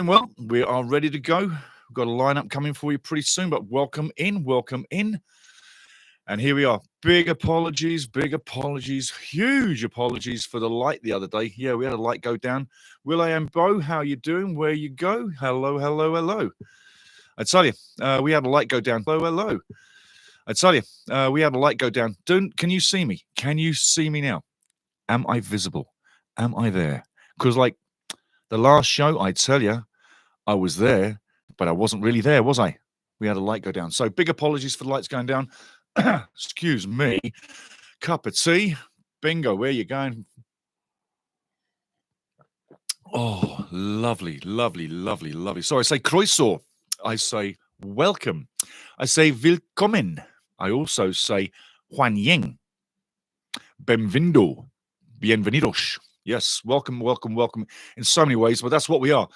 Well, we are ready to go. We've got a lineup coming for you pretty soon, but welcome in, welcome in. And here we are. Big apologies, huge apologies for the light the other day. Yeah, we had a light go down. Will I and Bo, how you doing? Where you go? Hello, hello, hello. I tell you, we had a light go down. Hello, hello. I tell you, we had a light go down. Can you see me? Can you see me now? Am I visible? Am I there? Because like the last show, I tell you, I was there, but I wasn't really there, was I? We had a light go down. So big apologies for the lights going down. Excuse me. Cup of tea. Bingo. Where you going? Oh, lovely, lovely, lovely, lovely. So I say kreuzo. I say welcome. I say willkommen. I also say Juan Ying. Benvindo. Bienvenidos. Yes, welcome, welcome, welcome in so many ways, but that's what we are.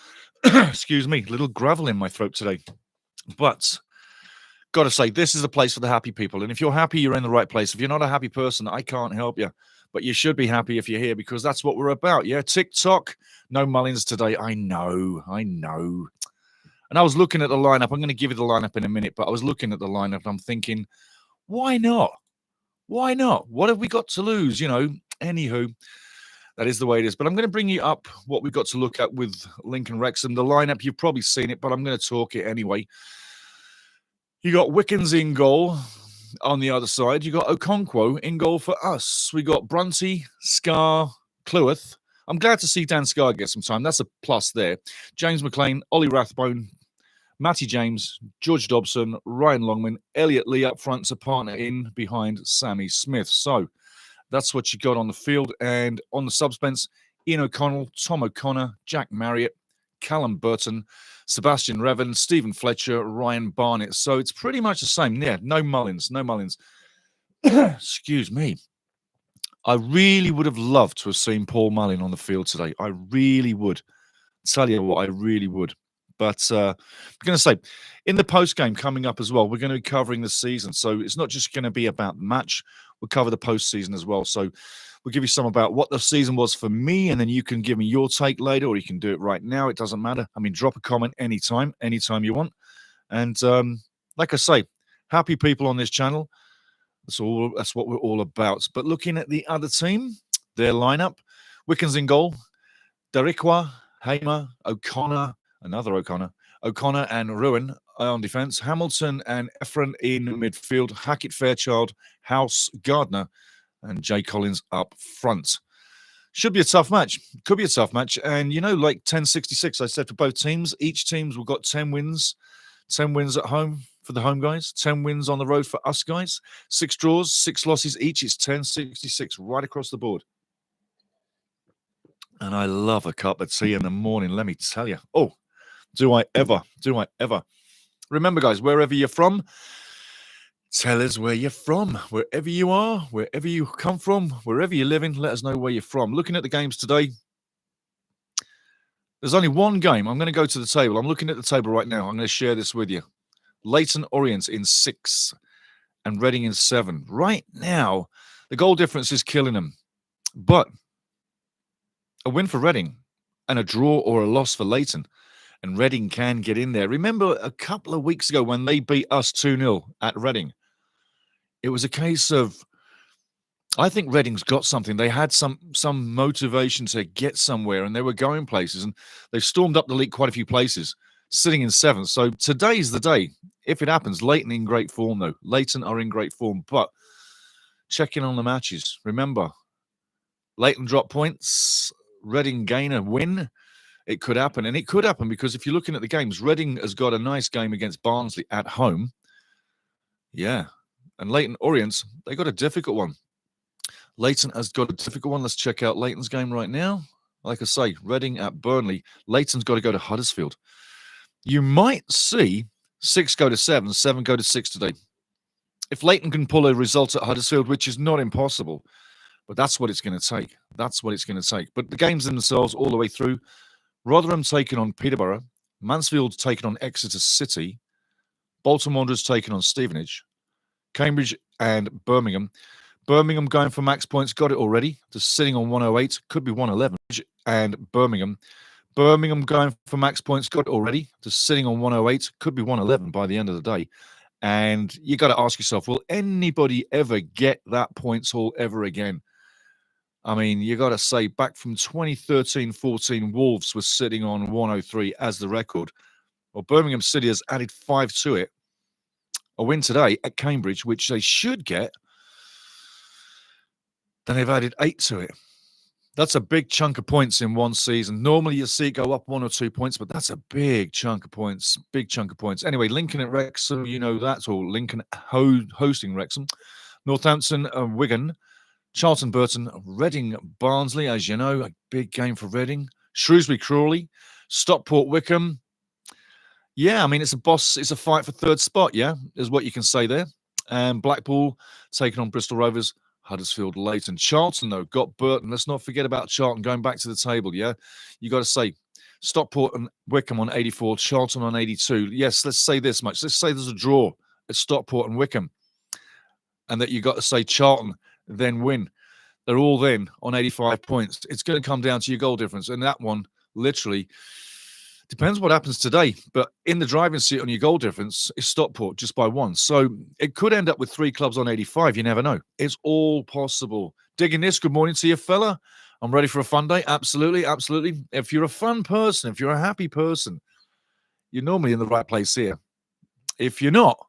Excuse me, a little gravel in my throat today. But got to say, this is a place for the happy people. And if you're happy, you're in the right place. If you're not a happy person, I can't help you. But you should be happy if you're here because that's what we're about. Yeah, TikTok, no Mullins today. I know. And I was looking at the lineup. I'm going to give you the lineup in a minute, but I was looking at the lineup and I'm thinking, why not? Why not? What have we got to lose? You know, anywho. That is the way it is. But I'm going to bring you up what we've got to look at with Lincoln Wrexham. The lineup, you've probably seen it, but I'm going to talk it anyway. You got Wickens in goal on the other side. You got Okonkwo in goal for us. We got Brunty, Scar, Cleworth. I'm glad to see Dan Scar get some time. That's a plus there. James McLean, Ollie Rathbone, Matty James, George Dobson, Ryan Longman, Elliot Lee up front to partner in behind Sammy Smith. So that's what you got on the field. And on the subs bench, Ian O'Connell, Tom O'Connor, Jack Marriott, Callum Burton, Sebastian Revan, Stephen Fletcher, Ryan Barnett. So it's pretty much the same. Yeah, no Mullins. Excuse me. I really would have loved to have seen Paul Mullin on the field today. I really would. Tell you what, I really would. But I'm going to say, in the post-game coming up as well, we're going to be covering the season. So it's not just going to be about the match. We'll cover the postseason as well. So we'll give you some about what the season was for me, and then you can give me your take later, or you can do it right now. It doesn't matter. I mean, drop a comment anytime you want. And like I say, happy people on this channel. That's what we're all about. But looking at the other team, their lineup, Wickens in goal, Darikwa, Hamer, O'Connor, another O'Connor and Ruin on defence, Hamilton and Efren in midfield, Hackett, Fairchild, House, Gardner, and Jay Collins up front. Should be a tough match. Could be a tough match. And, you know, like 10-66, I said for both teams, each team's will got 10 wins. 10 wins at home for the home guys, 10 wins on the road for us guys, 6 draws, 6 losses each. It's 10-66 right across the board. And I love a cup of tea in the morning, let me tell you. Oh, do I ever. Remember, guys, wherever you're from, tell us where you're from. Wherever you are, wherever you come from, wherever you're living, let us know where you're from. Looking at the games today, there's only one game. I'm going to go to the table. I'm looking at the table right now. I'm going to share this with you. Leyton Orient in 6 and Reading in 7. Right now, the goal difference is killing them. But a win for Reading and a draw or a loss for Leyton, and Reading can get in there. Remember a couple of weeks ago when they beat us 2-0 at Reading? It was a case of, I think Reading's got something. They had some motivation to get somewhere, and they were going places, and they've stormed up the league quite a few places, sitting in 7th. So today's the day. If it happens, Leyton in great form, though. Leyton are in great form, but check in on the matches. Remember, Leyton drop points, Reading gain a win. It could happen, and it could happen because if you're looking at the games, Reading has got a nice game against Barnsley at home. Yeah, and Leyton Orient, they got a difficult one. Leyton has got a difficult one. Let's check out Leyton's game right now. Like I say, Reading at Burnley. Leyton's got to go to Huddersfield. You might see 6 go to 7, 7 go to 6 today. If Leyton can pull a result at Huddersfield, which is not impossible, but that's what it's going to take. That's what it's going to take. But the games themselves all the way through, Rotherham taking on Peterborough, Mansfield taking on Exeter City, Bolton Wanderers taking on Stevenage, Cambridge and Birmingham. Birmingham going for max points, got it already. Just sitting on 108, could be 111. And Birmingham Birmingham going for max points, got it already. Just sitting on 108, could be 111 by the end of the day. And you got to ask yourself, will anybody ever get that points haul ever again? I mean, you got to say, back from 2013-14, Wolves was sitting on 103 as the record. Well, Birmingham City has added 5 to it. A win today at Cambridge, which they should get. Then they've added 8 to it. That's a big chunk of points in one season. Normally you see it go up 1 or 2 points, but that's a big chunk of points. Big chunk of points. Anyway, Lincoln at Wrexham, you know that, or Lincoln hosting Wrexham. Northampton, Wigan. Charlton, Burton, Reading, Barnsley, as you know, a big game for Reading. Shrewsbury, Crawley. Stockport, Wickham. Yeah, I mean, it's a fight for third spot, yeah, is what you can say there. And Blackpool taking on Bristol Rovers. Huddersfield, Leighton. Charlton, though, got Burton. Let's not forget about Charlton going back to the table, yeah? You got to say Stockport and Wickham on 84, Charlton on 82. Yes, let's say this much. Let's say there's a draw at Stockport and Wickham, and that you got to say Charlton then win. They're all then on 85 points. It's going to come down to your goal difference, and that one literally depends what happens today. But in the driving seat on your goal difference is Stockport just by 1. So it could end up with 3 clubs on 85. You never know. It's all possible. Digging this. Good morning to you, fella. I'm ready for a fun day. Absolutely, absolutely. If you're a fun person, if you're a happy person, you're normally in the right place here. If you're not,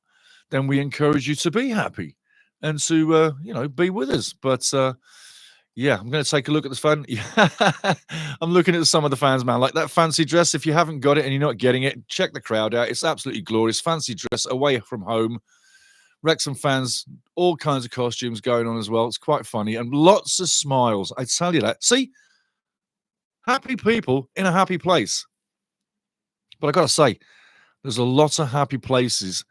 then we encourage you to be happy and to, be with us. But, yeah, I'm going to take a look at this fan. I'm looking at some of the fans, man. Like that fancy dress. If you haven't got it and you're not getting it, check the crowd out. It's absolutely glorious. Fancy dress away from home. Wrexham fans, all kinds of costumes going on as well. It's quite funny. And lots of smiles. I tell you that. See? Happy people in a happy place. But I got to say, there's a lot of happy places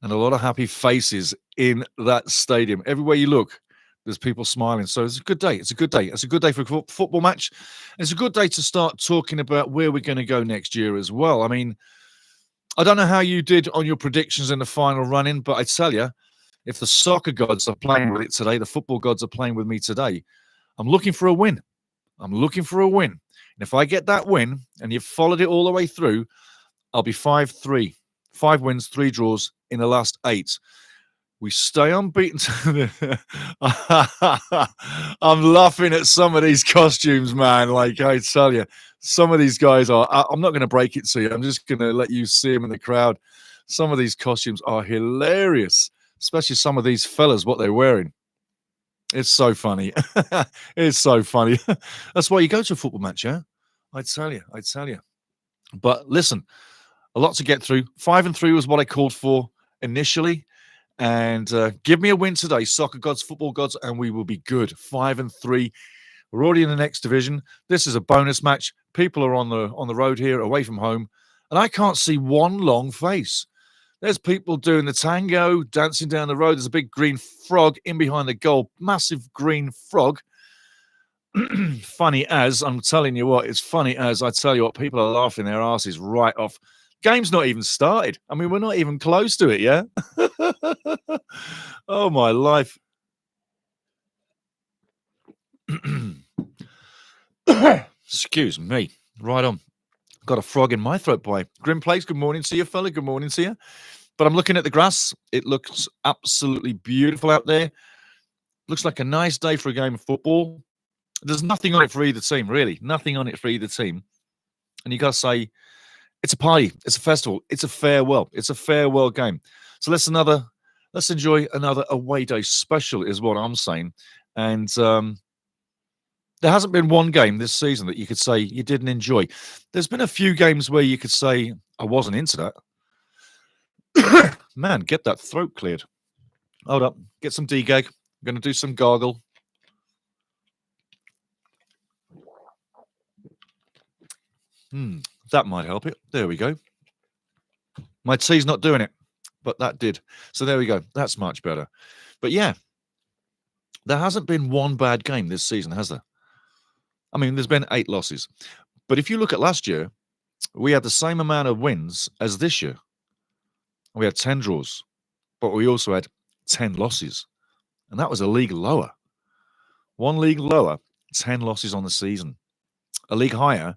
and a lot of happy faces in that stadium. Everywhere you look, there's people smiling. So it's a good day. It's a good day. It's a good day for a football match. It's a good day to start talking about where we're going to go next year as well. I mean, I don't know how you did on your predictions in the final run-in, but I tell you, if the soccer gods are playing with it today, the football gods are playing with me today, I'm looking for a win. I'm looking for a win. And if I get that win and you've followed it all the way through, I'll be 5-3. 5 wins, 3 draws in the last 8. We stay unbeaten. I'm laughing at some of these costumes, man. Like I tell you, some of these guys are, I'm not going to break it to you. I'm just going to let you see them in the crowd. Some of these costumes are hilarious, especially some of these fellas, what they're wearing. It's so funny. It's so funny. That's why you go to a football match, yeah? I tell you. But listen, a lot to get through. 5-3 was what I called for initially. And give me a win today, soccer gods, football gods, and we will be good. 5-3. We're already in the next division. This is a bonus match. People are on the road here, away from home, and I can't see one long face. There's people doing the tango, dancing down the road. There's a big green frog in behind the goal. Massive green frog. Funny as, I'm telling you what, it's funny as, I tell you what, people are laughing their asses right off. Game's not even started. I mean, we're not even close to it, yeah? Oh, my life. Excuse me. Right on. Got a frog in my throat, boy. Grim Place, good morning to you, fella. Good morning to you. But I'm looking at the grass. It looks absolutely beautiful out there. Looks like a nice day for a game of football. There's nothing on it for either team, really. Nothing on it for either team. And you got to say, it's a party. It's a festival. It's a farewell. It's a farewell game. So let's enjoy another away day special is what I'm saying. And there hasn't been one game this season that you could say you didn't enjoy. There's been a few games where you could say, I wasn't into that. Man, get that throat cleared. Hold up. Get some D-gag. I'm going to do some gargle. That might help it. There we go. My tea's not doing it, but that did. So there we go. That's much better. But yeah, there hasn't been one bad game this season, has there? I mean, there's been 8 losses. But if you look at last year, we had the same amount of wins as this year. We had 10 draws, but we also had 10 losses. And that was a league lower. One league lower, 10 losses on the season. A league higher,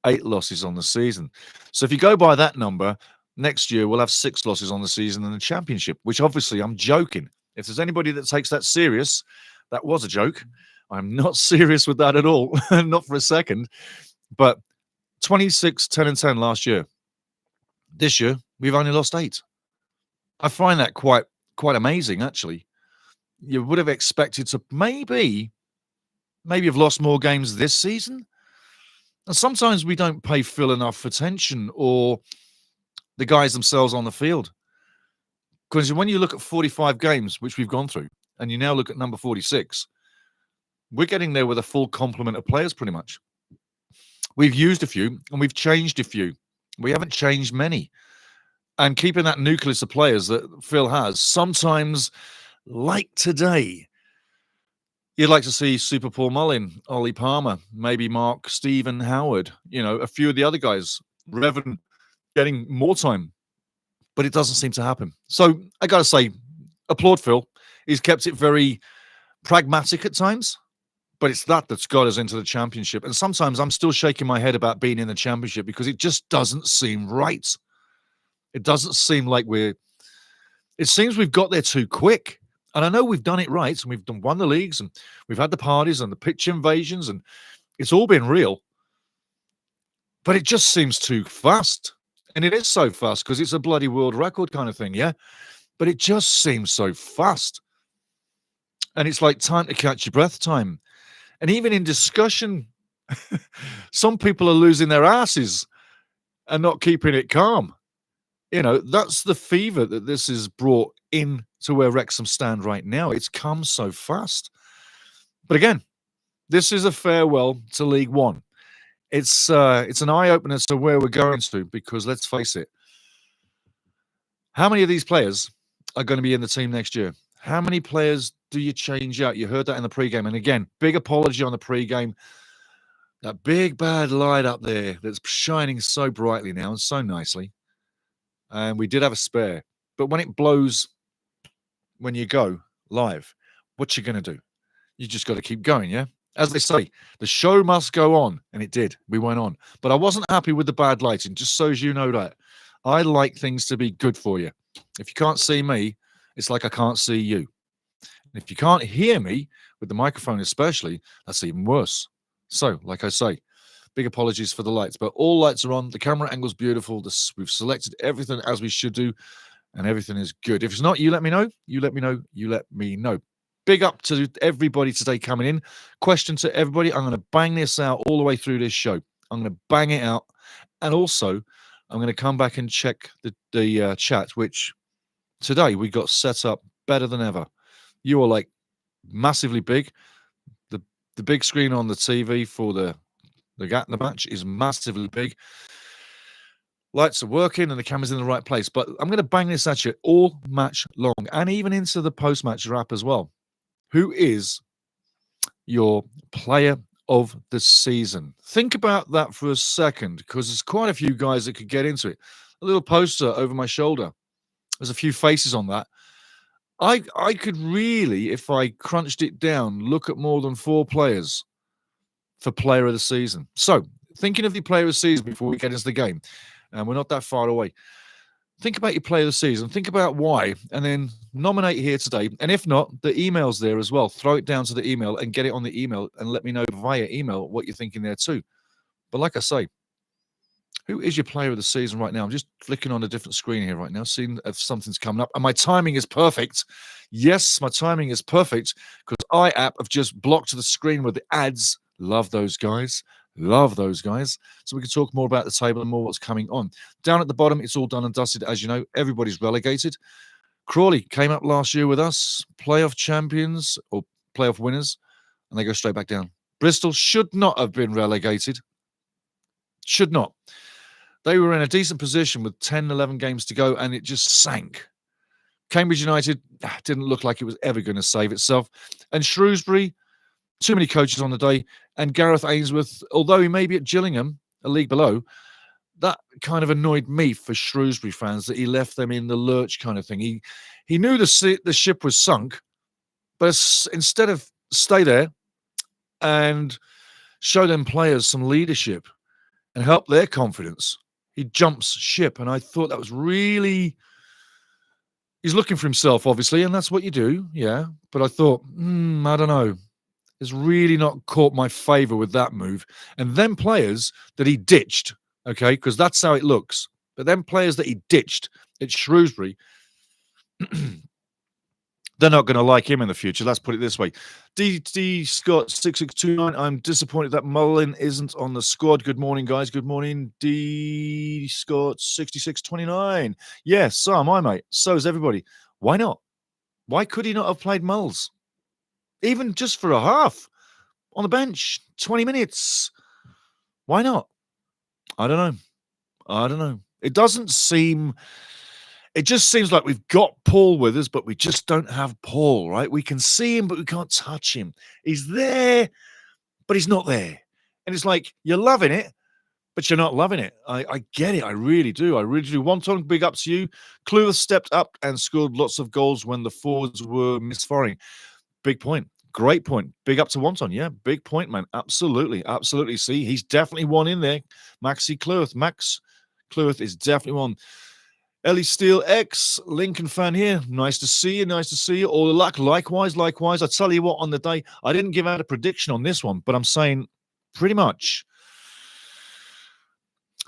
8 losses on the season. So if you go by that number, next year we'll have 6 losses on the season in the Championship, which obviously I'm joking. If there's anybody that takes that serious, that was a joke. I'm not serious with that at all, not for a second. But 26, 10 and 10 last year. This year, we've only lost 8. I find that quite amazing, actually. You would have expected to maybe have lost more games this season. And sometimes we don't pay Phil enough attention, or the guys themselves on the field. Because when you look at 45 games, which we've gone through, and you now look at number 46, we're getting there with a full complement of players pretty much. We've used a few, and we've changed a few. We haven't changed many. And keeping that nucleus of players that Phil has, sometimes, like today, you'd like to see Super Paul Mullin, Ollie Palmer, maybe Mark, Stephen Howard, a few of the other guys, Revan getting more time. But it doesn't seem to happen. So I got to say, applaud Phil. He's kept it very pragmatic at times, but it's that's got us into the Championship. And sometimes I'm still shaking my head about being in the Championship because it just doesn't seem right. It doesn't seem like it seems we've got there too quick. And I know we've done it right, and we've won the leagues, and we've had the parties and the pitch invasions, and it's all been real. But it just seems too fast. And it is so fast because it's a bloody world record kind of thing, yeah? But it just seems so fast. And it's like time to catch your breath time. And even in discussion, some people are losing their asses and not keeping it calm. That's the fever that this has brought in to where Wrexham stand right now. It's come so fast. But again, this is a farewell to League One. It's an eye-opener to where we're going to, because let's face it, how many of these players are going to be in the team next year? How many players do you change out? You heard that in the pre-game. And again, big apology on the pre-game. That big bad light up there that's shining so brightly now and so nicely. And we did have a spare. But when it blows, when you go live, what you going to do? You just got to keep going, yeah? As they say, the show must go on. And it did. We went on. But I wasn't happy with the bad lighting, just so as you know that. I like things to be good for you. If you can't see me, it's like I can't see you. And if you can't hear me, with the microphone especially, that's even worse. So, like I say, big apologies for the lights. But all lights are on. The camera angle's beautiful. We've selected everything as we should do. And everything is good. If it's not, you let me know. You let me know. You let me know. Big up to everybody today coming in. Question to everybody. I'm going to bang this out all the way through this show. I'm going to bang it out. And also, I'm going to come back and check the chat, which today we got set up better than ever. You are like massively big. The big screen on the TV for the gap in the match is massively big. Lights are working and the camera's in the right place. But I'm going to bang this at you all match long and even into the post-match wrap as well. Who is your player of the season? Think about that for a second, because there's quite a few guys that could get into it. A little poster over my shoulder. There's a few faces on that. I could really, if I crunched it down, look at more than 4 players for player of the season. So, thinking of the player of the season before we get into the game, and we're not that far away. Think about your player of the season. Think about why, and then nominate here today. And if not, the email's there as well. Throw it down to the email and get it on the email and let me know via email what you're thinking there too. But like I say, who is your player of the season right now? I'm just flicking on a different screen here right now, seeing if something's coming up. And my timing is perfect. Yes, my timing is perfect because iApp have just blocked the screen with the ads. Love those guys. Love those guys. So we can talk more about the table and more what's coming on. Down at the bottom, it's all done and dusted. As you know, everybody's relegated. Crawley came up last year with us, playoff champions or playoff winners, and they go straight back down. Bristol should not have been relegated. Should not. They were in a decent position with 10, 11 games to go, and it just sank. Cambridge United didn't look like it was ever going to save itself. And Shrewsbury, too many coaches on the day. And Gareth Ainsworth, although he may be at Gillingham, a league below, that kind of annoyed me for Shrewsbury fans, that he left them in the lurch kind of thing. He knew the ship was sunk, but instead of stay there and show them players some leadership, and help their confidence. He jumps ship, and I thought that was really... He's looking for himself, obviously, and that's what you do, yeah. But I thought, I don't know. It's really not caught my favour with that move. And then players that he ditched, okay, because that's how it looks. But then players that he ditched at Shrewsbury, they're not going to like him in the future. Let's put it this way. D Scott 6629. I'm disappointed that Mullin isn't on the squad. Good morning, guys. Good morning, D Scott 6629. Yes, so am I, mate. So is everybody. Why not? Why could he not have played Mulls? Even just for a half on the bench, 20 minutes. Why not? I don't know. It doesn't seem... It just seems like we've got Paul with us, but we just don't have Paul, right? We can see him, but we can't touch him. He's there, but he's not there. And it's like, you're loving it, but you're not loving it. I get it. I really do. Wonton, big up to you. Kluivert stepped up and scored lots of goals when the forwards were misfiring. Big point. Great point. Big up to Wonton. Yeah, big point, man. Absolutely. See, he's definitely one in there. Max Kluivert is definitely one. Ellie Steele X, Lincoln fan here. Nice to see you. All the luck. Likewise. I tell you what, on the day, I didn't give out a prediction on this one, but I'm saying pretty much,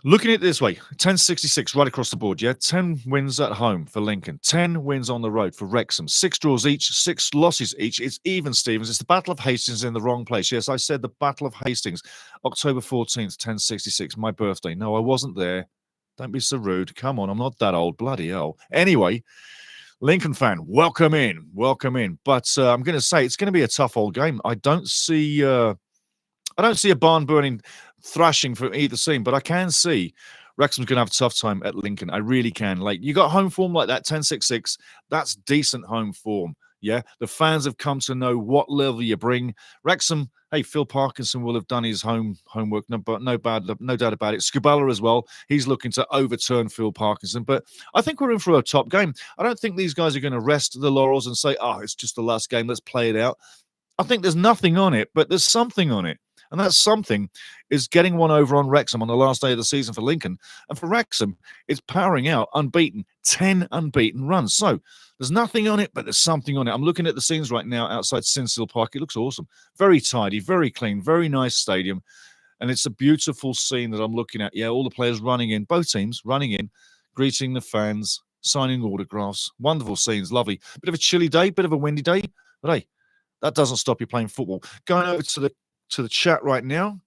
looking at it this way, 1066 right across the board, yeah? 10 wins at home for Lincoln, 10 wins on the road for Wrexham, 6 draws each, 6 losses each. It's even, Stevens. It's the Battle of Hastings in the wrong place. Yes, I said the Battle of Hastings, October 14th, 1066, my birthday. No, I wasn't there. Don't be so rude. Come on, I'm not that old. Bloody hell. Anyway, Lincoln fan, welcome in. But I'm going to say it's going to be a tough old game. I don't see a barn-burning thrashing from either team, but I can see Wrexham's going to have a tough time at Lincoln. I really can. Like, you got home form like that, 10-6-6. That's decent home form. Yeah, the fans have come to know what level you bring. Wrexham, hey, Phil Parkinson will have done his homework, no doubt about it. Scubala as well. He's looking to overturn Phil Parkinson. But I think we're in for a top game. I don't think these guys are going to rest the laurels and say, oh, it's just the last game, let's play it out. I think there's nothing on it, but there's something on it. And that something is getting one over on Wrexham on the last day of the season for Lincoln. And for Wrexham, it's powering out unbeaten, 10 unbeaten runs. So there's nothing on it, but there's something on it. I'm looking at the scenes right now outside Sincil Park. It looks awesome. Very tidy, very clean, very nice stadium. And it's a beautiful scene that I'm looking at. Yeah, all the players running in, both teams running in, greeting the fans, signing autographs. Wonderful scenes, lovely. Bit of a chilly day, bit of a windy day. But hey, that doesn't stop you playing football. Going over to the chat right now.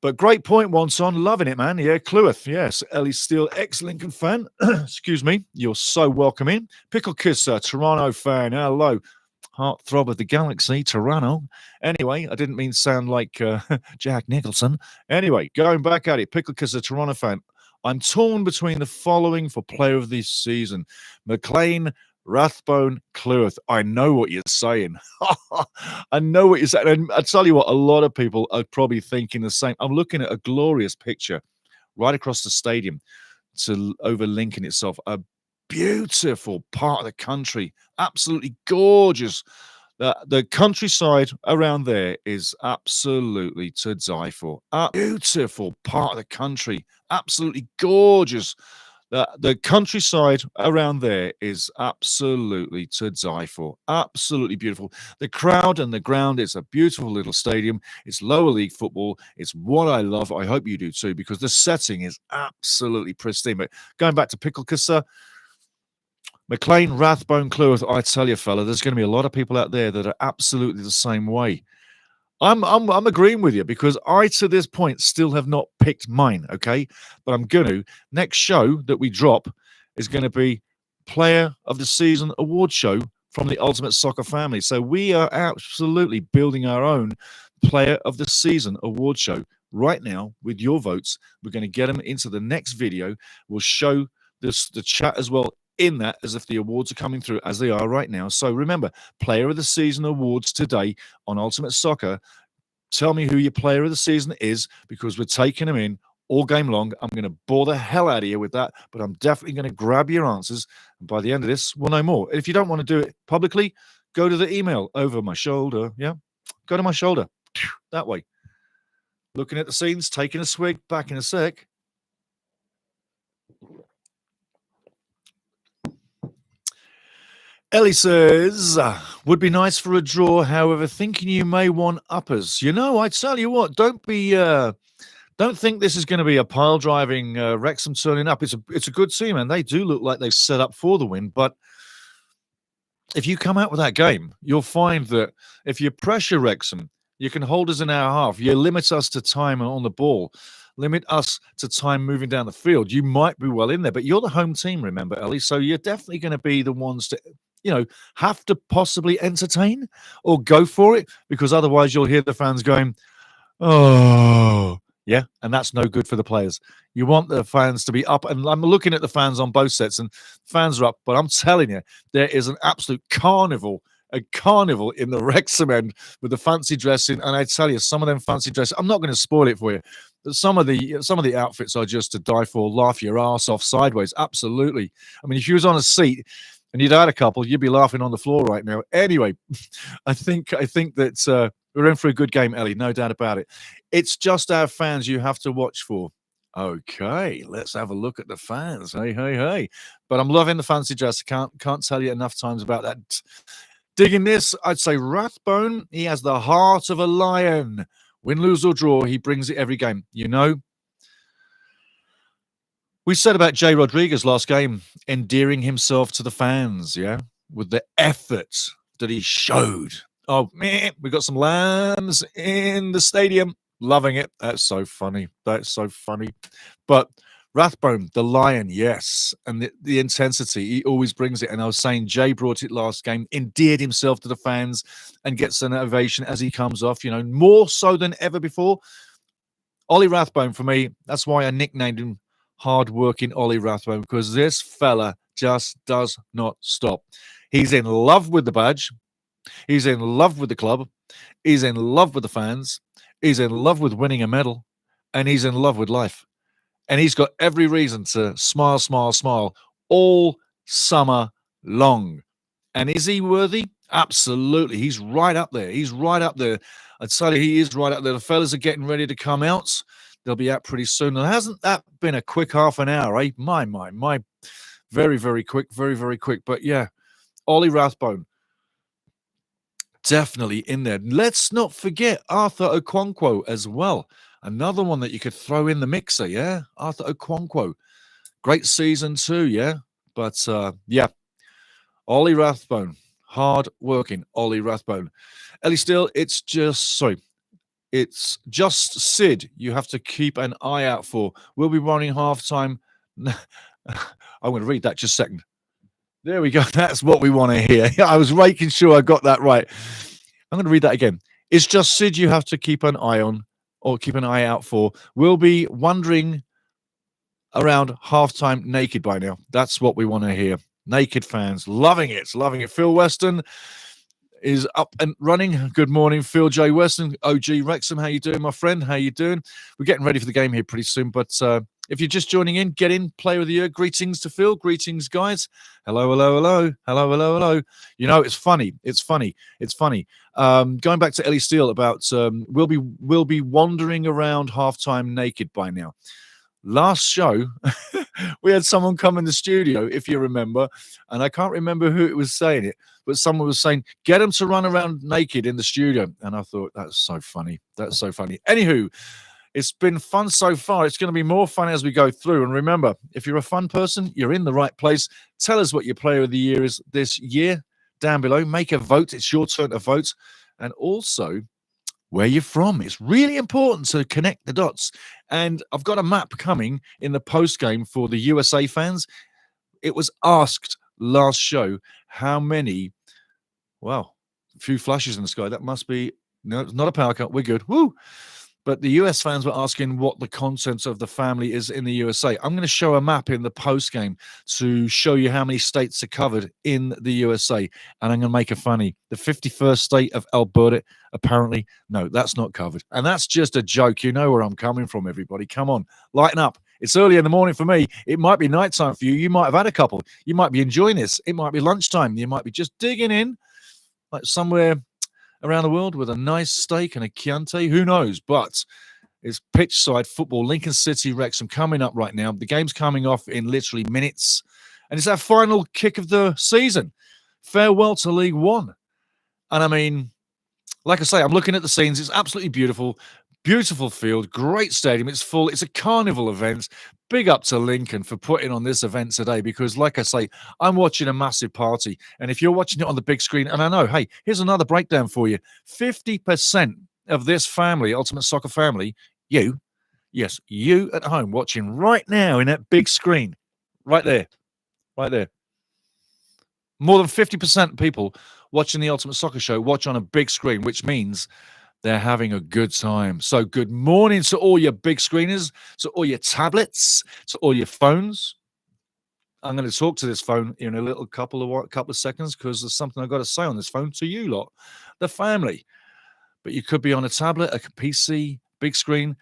But great point, Wonson. Loving it, man. Yeah, Kluivert. Yes, Ellie Steele, ex-Lincoln fan. Excuse me. You're so welcome in. Pickle Kisser, Toronto fan. Hello. Heartthrob of the galaxy, Toronto. Anyway, I didn't mean to sound like Jack Nicholson. Anyway, going back at it. Pickle Kisser, Toronto fan. I'm torn between the following for player of this season. McLean, Rathbone, Kluivert. I know what you're saying. I know what you're saying. And I tell you what, a lot of people are probably thinking the same. I'm looking at a glorious picture right across the stadium to over Lincoln itself. A beautiful part of the country. Absolutely gorgeous. The countryside around there is absolutely to die for. A beautiful part of the country. Absolutely gorgeous. The countryside around there is absolutely to die for. Absolutely beautiful. The crowd and the ground, it's a beautiful little stadium. It's lower league football. It's what I love. I hope you do too, because the setting is absolutely pristine. But going back to Pickle Kisser, McLean, Rathbone, Kluivert, I tell you, fella, there's going to be a lot of people out there that are absolutely the same way. I'm agreeing with you because I, to this point, still have not picked mine, okay? But I'm going to. Next show that we drop is going to be Player of the Season award show from the Ultimate Soccer family. So we are absolutely building our own Player of the Season award show right now with your votes. We're going to get them into the next video. We'll show the chat as well in that as if the awards are coming through as they are right now. So remember, Player of the Season awards today on Ultimate Soccer. Tell me who your Player of the Season is, because we're taking them in all game long. I'm going to bore the hell out of you with that, but I'm definitely going to grab your answers. And by the end of this, we'll know more. If you don't want to do it publicly, go to the email over my shoulder. Yeah, go to my shoulder that way. Looking at the scenes, taking a swig, back in a sec. Ellie says, would be nice for a draw, however, thinking you may want uppers. You know, I tell you what, don't think this is going to be a pile-driving Wrexham turning up. It's a good team, and they do look like they've set up for the win, but if you come out with that game, you'll find that if you pressure Wrexham, you can hold us an hour and a half. You limit us to time on the ball, limit us to time moving down the field. You might be well in there, but you're the home team, remember, Ellie, so you're definitely going to be the ones to have to possibly entertain or go for it, because otherwise you'll hear the fans going, oh, yeah, and that's no good for the players. You want the fans to be up, and I'm looking at the fans on both sets, and fans are up, but I'm telling you, there is an absolute carnival in the Wrexham end with the fancy dressing, and I tell you, some of them fancy dresses, I'm not going to spoil it for you, but some of the outfits are just to die for. Laugh your ass off sideways, absolutely. I mean, if you was on a seat and you'd had a couple, you'd be laughing on the floor right now. Anyway, I think that we're in for a good game, Ellie, no doubt about it. It's just our fans you have to watch for. Okay, let's have a look at the fans. Hey. But I'm loving the fancy dress. Can't tell you enough times about that. Digging this, I'd say Rathbone, he has the heart of a lion. Win, lose, or draw, he brings it every game. You know, we said about Jay Rodriguez last game, endearing himself to the fans, yeah, with the effort that he showed. Oh, man, we got some lambs in the stadium. Loving it. That's so funny. That's so funny. But Rathbone, the lion, yes. And the intensity, he always brings it. And I was saying Jay brought it last game, endeared himself to the fans and gets an ovation as he comes off, more so than ever before. Ollie Rathbone, for me, that's why I nicknamed him Hard-working Ollie Rathbone, because this fella just does not stop. He's in love with the badge. He's in love with the club. He's in love with the fans. He's in love with winning a medal. And he's in love with life. And he's got every reason to smile, smile, smile all summer long. And is he worthy? Absolutely. He's right up there. He's right up there. I'd say he is right up there. The fellas are getting ready to come out. They'll be out pretty soon. And hasn't that been a quick half an hour, eh? My. Very, very quick. Very, very quick. But yeah, Ollie Rathbone, definitely in there. Let's not forget Arthur Okonkwo as well. Another one that you could throw in the mixer, yeah? Arthur Okonkwo. Great season too, yeah? But, yeah, Ollie Rathbone. Hard-working Ollie Rathbone. Ellie Steele, it's just Sid you have to keep an eye out for. We'll be running halftime. I'm going to read that just a second. There we go. That's what we want to hear. I was making sure I got that right. I'm going to read that again. It's just Sid you have to keep an eye on or keep an eye out for. We'll be wandering around halftime naked by now. That's what we want to hear. Naked fans. Loving it. Loving it. Phil Weston is up and running. Good morning, Phil J. Weston, OG Wrexham. How you doing, my friend? How you doing? We're getting ready for the game here pretty soon, but if you're just joining in, get in, play with the year. Greetings to Phil. Greetings, guys. Hello. You know, it's funny. Going back to Ellie Steele about we'll be wandering around halftime naked by now. Last show, we had someone come in the studio, if you remember, and I can't remember who it was saying it, but someone was saying, get them to run around naked in the studio. And I thought, that's so funny. That's so funny. Anywho, it's been fun so far. It's going to be more fun as we go through. And remember, if you're a fun person, you're in the right place. Tell us what your player of the year is this year down below. Make a vote. It's your turn to vote. And also, where you're from. It's really important to connect the dots. And I've got a map coming in the post game for the USA fans. It was asked last show how many, well, a few flashes in the sky. That must be, no, it's not a power cut. We're good. Woo! But the US fans were asking what the content of the family is in the USA. I'm going to show a map in the post game to show you how many states are covered in the USA. And I'm going to make it funny. The 51st state of Alberta, apparently, no, that's not covered. And that's just a joke. You know where I'm coming from, everybody. Come on, lighten up. It's early in the morning for me. It might be nighttime for you. You might have had a couple. You might be enjoying this. It might be lunchtime. You might be just digging in like somewhere around the world with a nice steak and a Chianti. Who knows? But It's pitch side football. Lincoln City, Wrexham coming up right now. The game's coming off in literally minutes. And it's our final kick of the season. Farewell to League One. And I mean, like I say, I'm looking at the scenes. It's absolutely beautiful. Beautiful field. Great stadium. It's full. It's a carnival event. Big up to Lincoln for putting on this event today because, like I say, I'm watching a massive party. And if you're watching it on the big screen, and I know, hey, here's another breakdown for you. 50% of this family, Ultimate Soccer family, you, yes, you at home watching right now in that big screen, right there. More than 50% of people watching the Ultimate Soccer Show watch on a big screen, which means they're having a good time. So good morning to all your big screeners, to all your tablets, to all your phones. I'm going to talk to this phone in a little couple of seconds because there's something I've got to say on this phone to you lot, the family. But you could be on a tablet, a PC, big screen.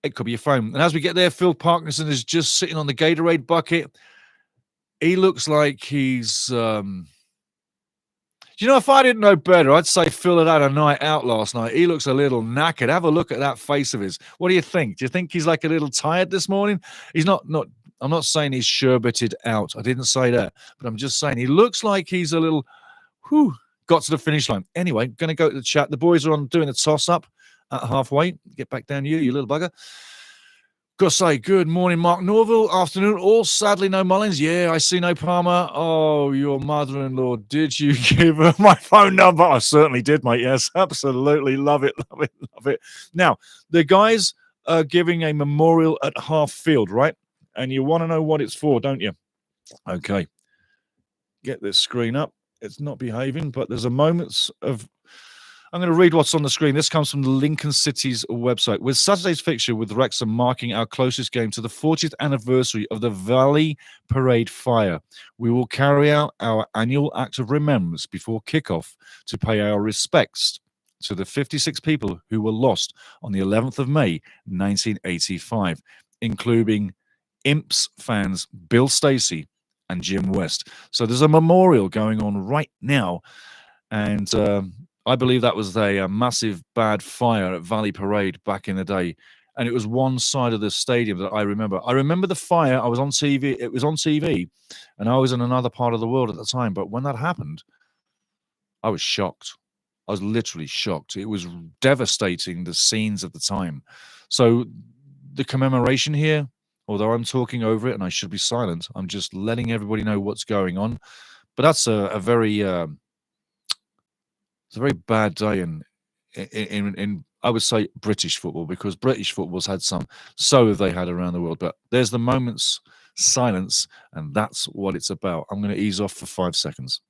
It could be your phone. And as we get there, Phil Parkinson is just sitting on the Gatorade bucket. He looks like he's, if I didn't know better, I'd say Phil had a night out last night. He looks a little knackered. Have a look at that face of his. What do you think? Do you think he's like a little tired this morning? He's not, I'm not saying he's sherbeted out. I didn't say that. But I'm just saying he looks like he's a little, got to the finish line. Anyway, going to go to the chat. The boys are on doing a toss-up at halfway. Get back down you little bugger. Got to say, good morning, Mark Norville. Afternoon, all. Sadly, no Mullins. Yeah, I see no Palmer. Oh, your mother-in-law. Did you give her my phone number? I certainly did, mate. Yes, absolutely. Love it. Now, the guys are giving a memorial at half field, right? And you want to know what it's for, don't you? Okay. Get this screen up. It's not behaving, but there's a moments of... I'm going to read what's on the screen. This comes from the Lincoln City's website. With Saturday's fixture with Wrexham marking our closest game to the 40th anniversary of the Valley Parade fire, we will carry out our annual act of remembrance before kickoff to pay our respects to the 56 people who were lost on the 11th of May, 1985, including Imps fans Bill Stacey and Jim West. So there's a memorial going on right now, and I believe that was a massive bad fire at Valley Parade back in the day. And it was one side of the stadium that I remember. I remember the fire. I was on TV. It was on TV. And I was in another part of the world at the time. But when that happened, I was shocked. I was literally shocked. It was devastating, the scenes of the time. So the commemoration here, although I'm talking over it and I should be silent, I'm just letting everybody know what's going on. But that's a very... it's a very bad day in I would say British football, because British football's had some, so have they had around the world. But there's the moment's silence, and that's what it's about. I'm going to ease off for 5 seconds.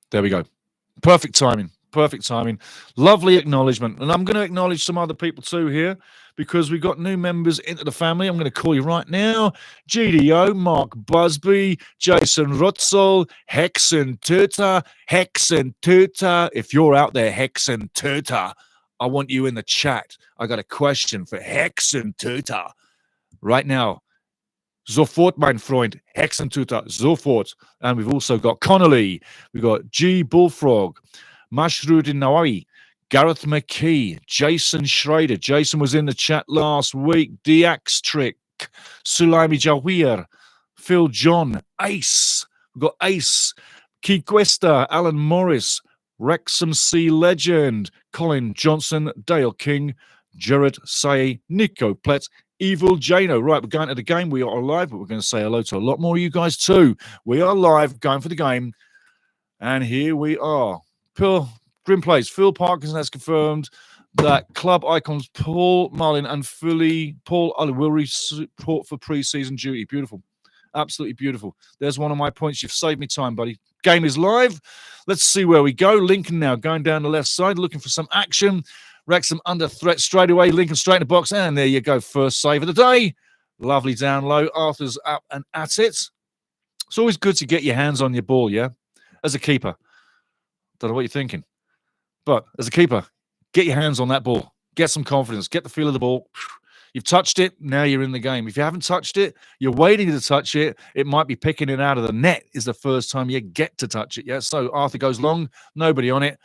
There we go. Perfect timing. Perfect timing. Lovely acknowledgement. And I'm going to acknowledge some other people too here, because we've got new members into the family. I'm going to call you right now. GDO, Mark Busby, Jason Rutzel, Hexen Tuta. If you're out there, Hexen Tuta, I want you in the chat. I got a question for Hexen Tuta right now. Sofort, mein Freund. Hexen Tuta, sofort. And we've also got Connolly. We've got G Bullfrog. Mashrudin Nawawi, Gareth McKee, Jason Schrader. Jason was in the chat last week. Diax Trick, Sulaimi Jawir, Phil John, Ace. We've got Ace, Key Cuesta, Alan Morris, Wrexham C Legend, Colin Johnson, Dale King, Jared Say, Nico Plett, Evil Jano. Right, we're going to the game. We are live, but we're going to say hello to a lot more of you guys too. We are live, going for the game. And here we are. Grim Plays. Phil Parkinson has confirmed that club icons Paul Mullin and Paul Ollie will report for pre-season duty. Beautiful. Absolutely beautiful. There's one of my points. You've saved me time, buddy. Game is live. Let's see where we go. Lincoln now going down the left side, looking for some action. Wrexham under threat straight away. Lincoln straight in the box. And there you go. First save of the day. Lovely down low. Arthur's up and at it. It's always good to get your hands on your ball, yeah? As a keeper. Don't know what you're thinking. But as a keeper, get your hands on that ball. Get some confidence. Get the feel of the ball. You've touched it, now you're in the game. If you haven't touched it, you're waiting to touch it. It might be picking it out of the net is the first time you get to touch it. Yeah, so Arthur goes long, nobody on it.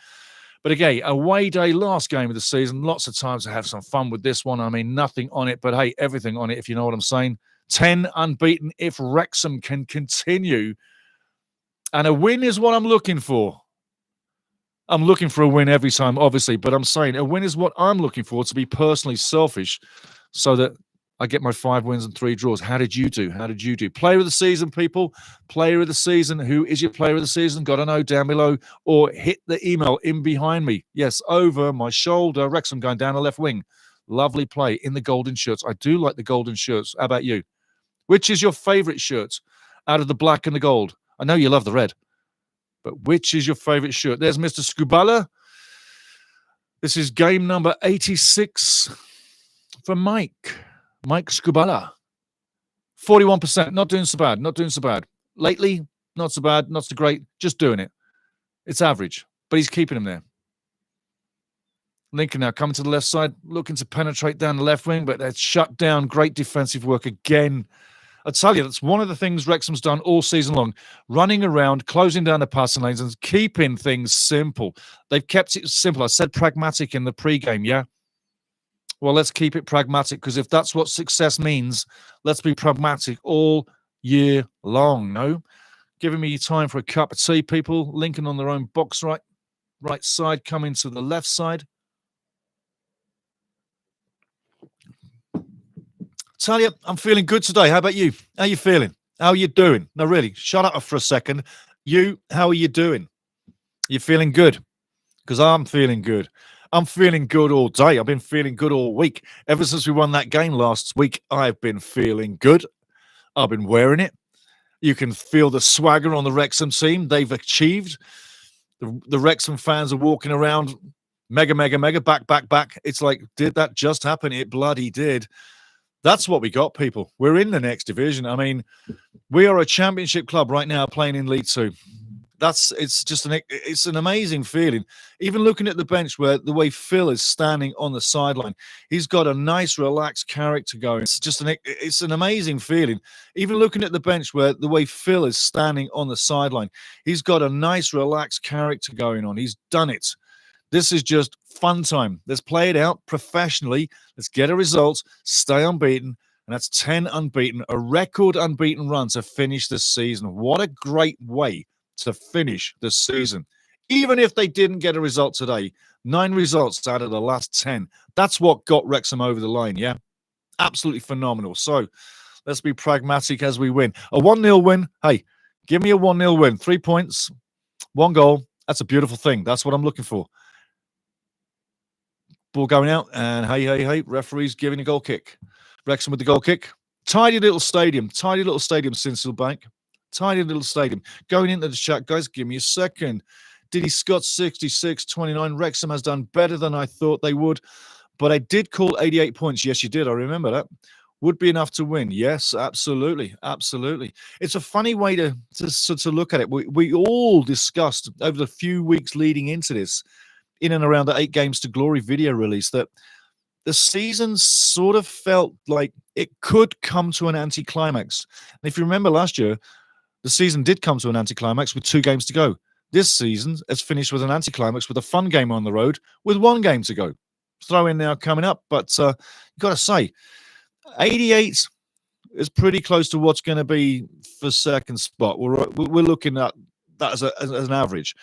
But again, away day, last game of the season. Lots of times to have some fun with this one. I mean, nothing on it, but hey, everything on it, if you know what I'm saying. 10 unbeaten if Wrexham can continue. And a win is what I'm looking for. I'm looking for a win every time, obviously, but I'm saying a win is what I'm looking for, to be personally selfish, so that I get my 5 wins and 3 draws. How did you do? How did you do? Player of the season, people. Player of the season. Who is your player of the season? Got to know down below, or hit the email in behind me. Yes, over my shoulder. Wrexham going down the left wing. Lovely play in the golden shirts. I do like the golden shirts. How about you? Which is your favorite shirt out of the black and the gold? I know you love the red, but which is your favorite shirt? There's Mr. Scubala. This is game number 86 for Mike. Mike Scubala. 41%. Not doing so bad. Not doing so bad. Lately, not so bad. Not so great. Just doing it. It's average, but he's keeping him there. Lincoln now coming to the left side, looking to penetrate down the left wing, but that's shut down. Great defensive work again. I tell you, that's one of the things Wrexham's done all season long, running around, closing down the passing lanes and keeping things simple. They've kept it simple. I said pragmatic in the pre-game, yeah? Well, let's keep it pragmatic, because if that's what success means, let's be pragmatic all year long, no? Giving me time for a cup of tea, people. Lincoln on their own box right side, coming to the left side. Tell you, I'm feeling good today. How about you? How you feeling? How are you doing? No, really, shut up for a second. You, how are you doing? You feeling good? Because I'm feeling good. I'm feeling good all day. I've been feeling good all week. Ever since we won that game last week, I've been feeling good. I've been wearing it. You can feel the swagger on the Wrexham team. They've achieved. The Wrexham fans are walking around mega, back. It's like, did that just happen? It bloody did. That's what we got, people. We're in the next division. I mean, we are a championship club right now playing in League Two. It's an amazing feeling. Even looking at the bench, where the way Phil is standing on the sideline, he's got a nice, relaxed character going. It's an amazing feeling. Even looking at the bench, where the way Phil is standing on the sideline, he's got a nice, relaxed character going on. He's done it. This is just fun time. Let's play it out professionally. Let's get a result, stay unbeaten, and that's 10 unbeaten, a record unbeaten run to finish this season. What a great way to finish the season. Even if they didn't get a result today, 9 results out of the last 10. That's what got Wrexham over the line, yeah? Absolutely phenomenal. So let's be pragmatic as we win. A 1-0 win. Hey, give me a 1-0 win. 3 points, 1 goal. That's a beautiful thing. That's what I'm looking for. Ball going out, and hey, referee's giving a goal kick. Wrexham with the goal kick. Tidy little stadium, Sinselbank. Tidy little stadium. Going into the chat, guys, give me a second. Diddy Scott, 66-29. Wrexham has done better than I thought they would, but I did call 88 points. Yes, you did. I remember that. Would be enough to win. Yes, absolutely. It's a funny way to look at it. We all discussed over the few weeks leading into this, in and around the 8 games to glory video release, that the season sort of felt like it could come to an anticlimax. And if you remember last year, the season did come to an anticlimax with 2 games to go. This season has finished with an anticlimax with a fun game on the road with 1 game to go. Throw in now coming up, but you've got to say, 88 is pretty close to what's going to be for second spot. We're looking at that as an average.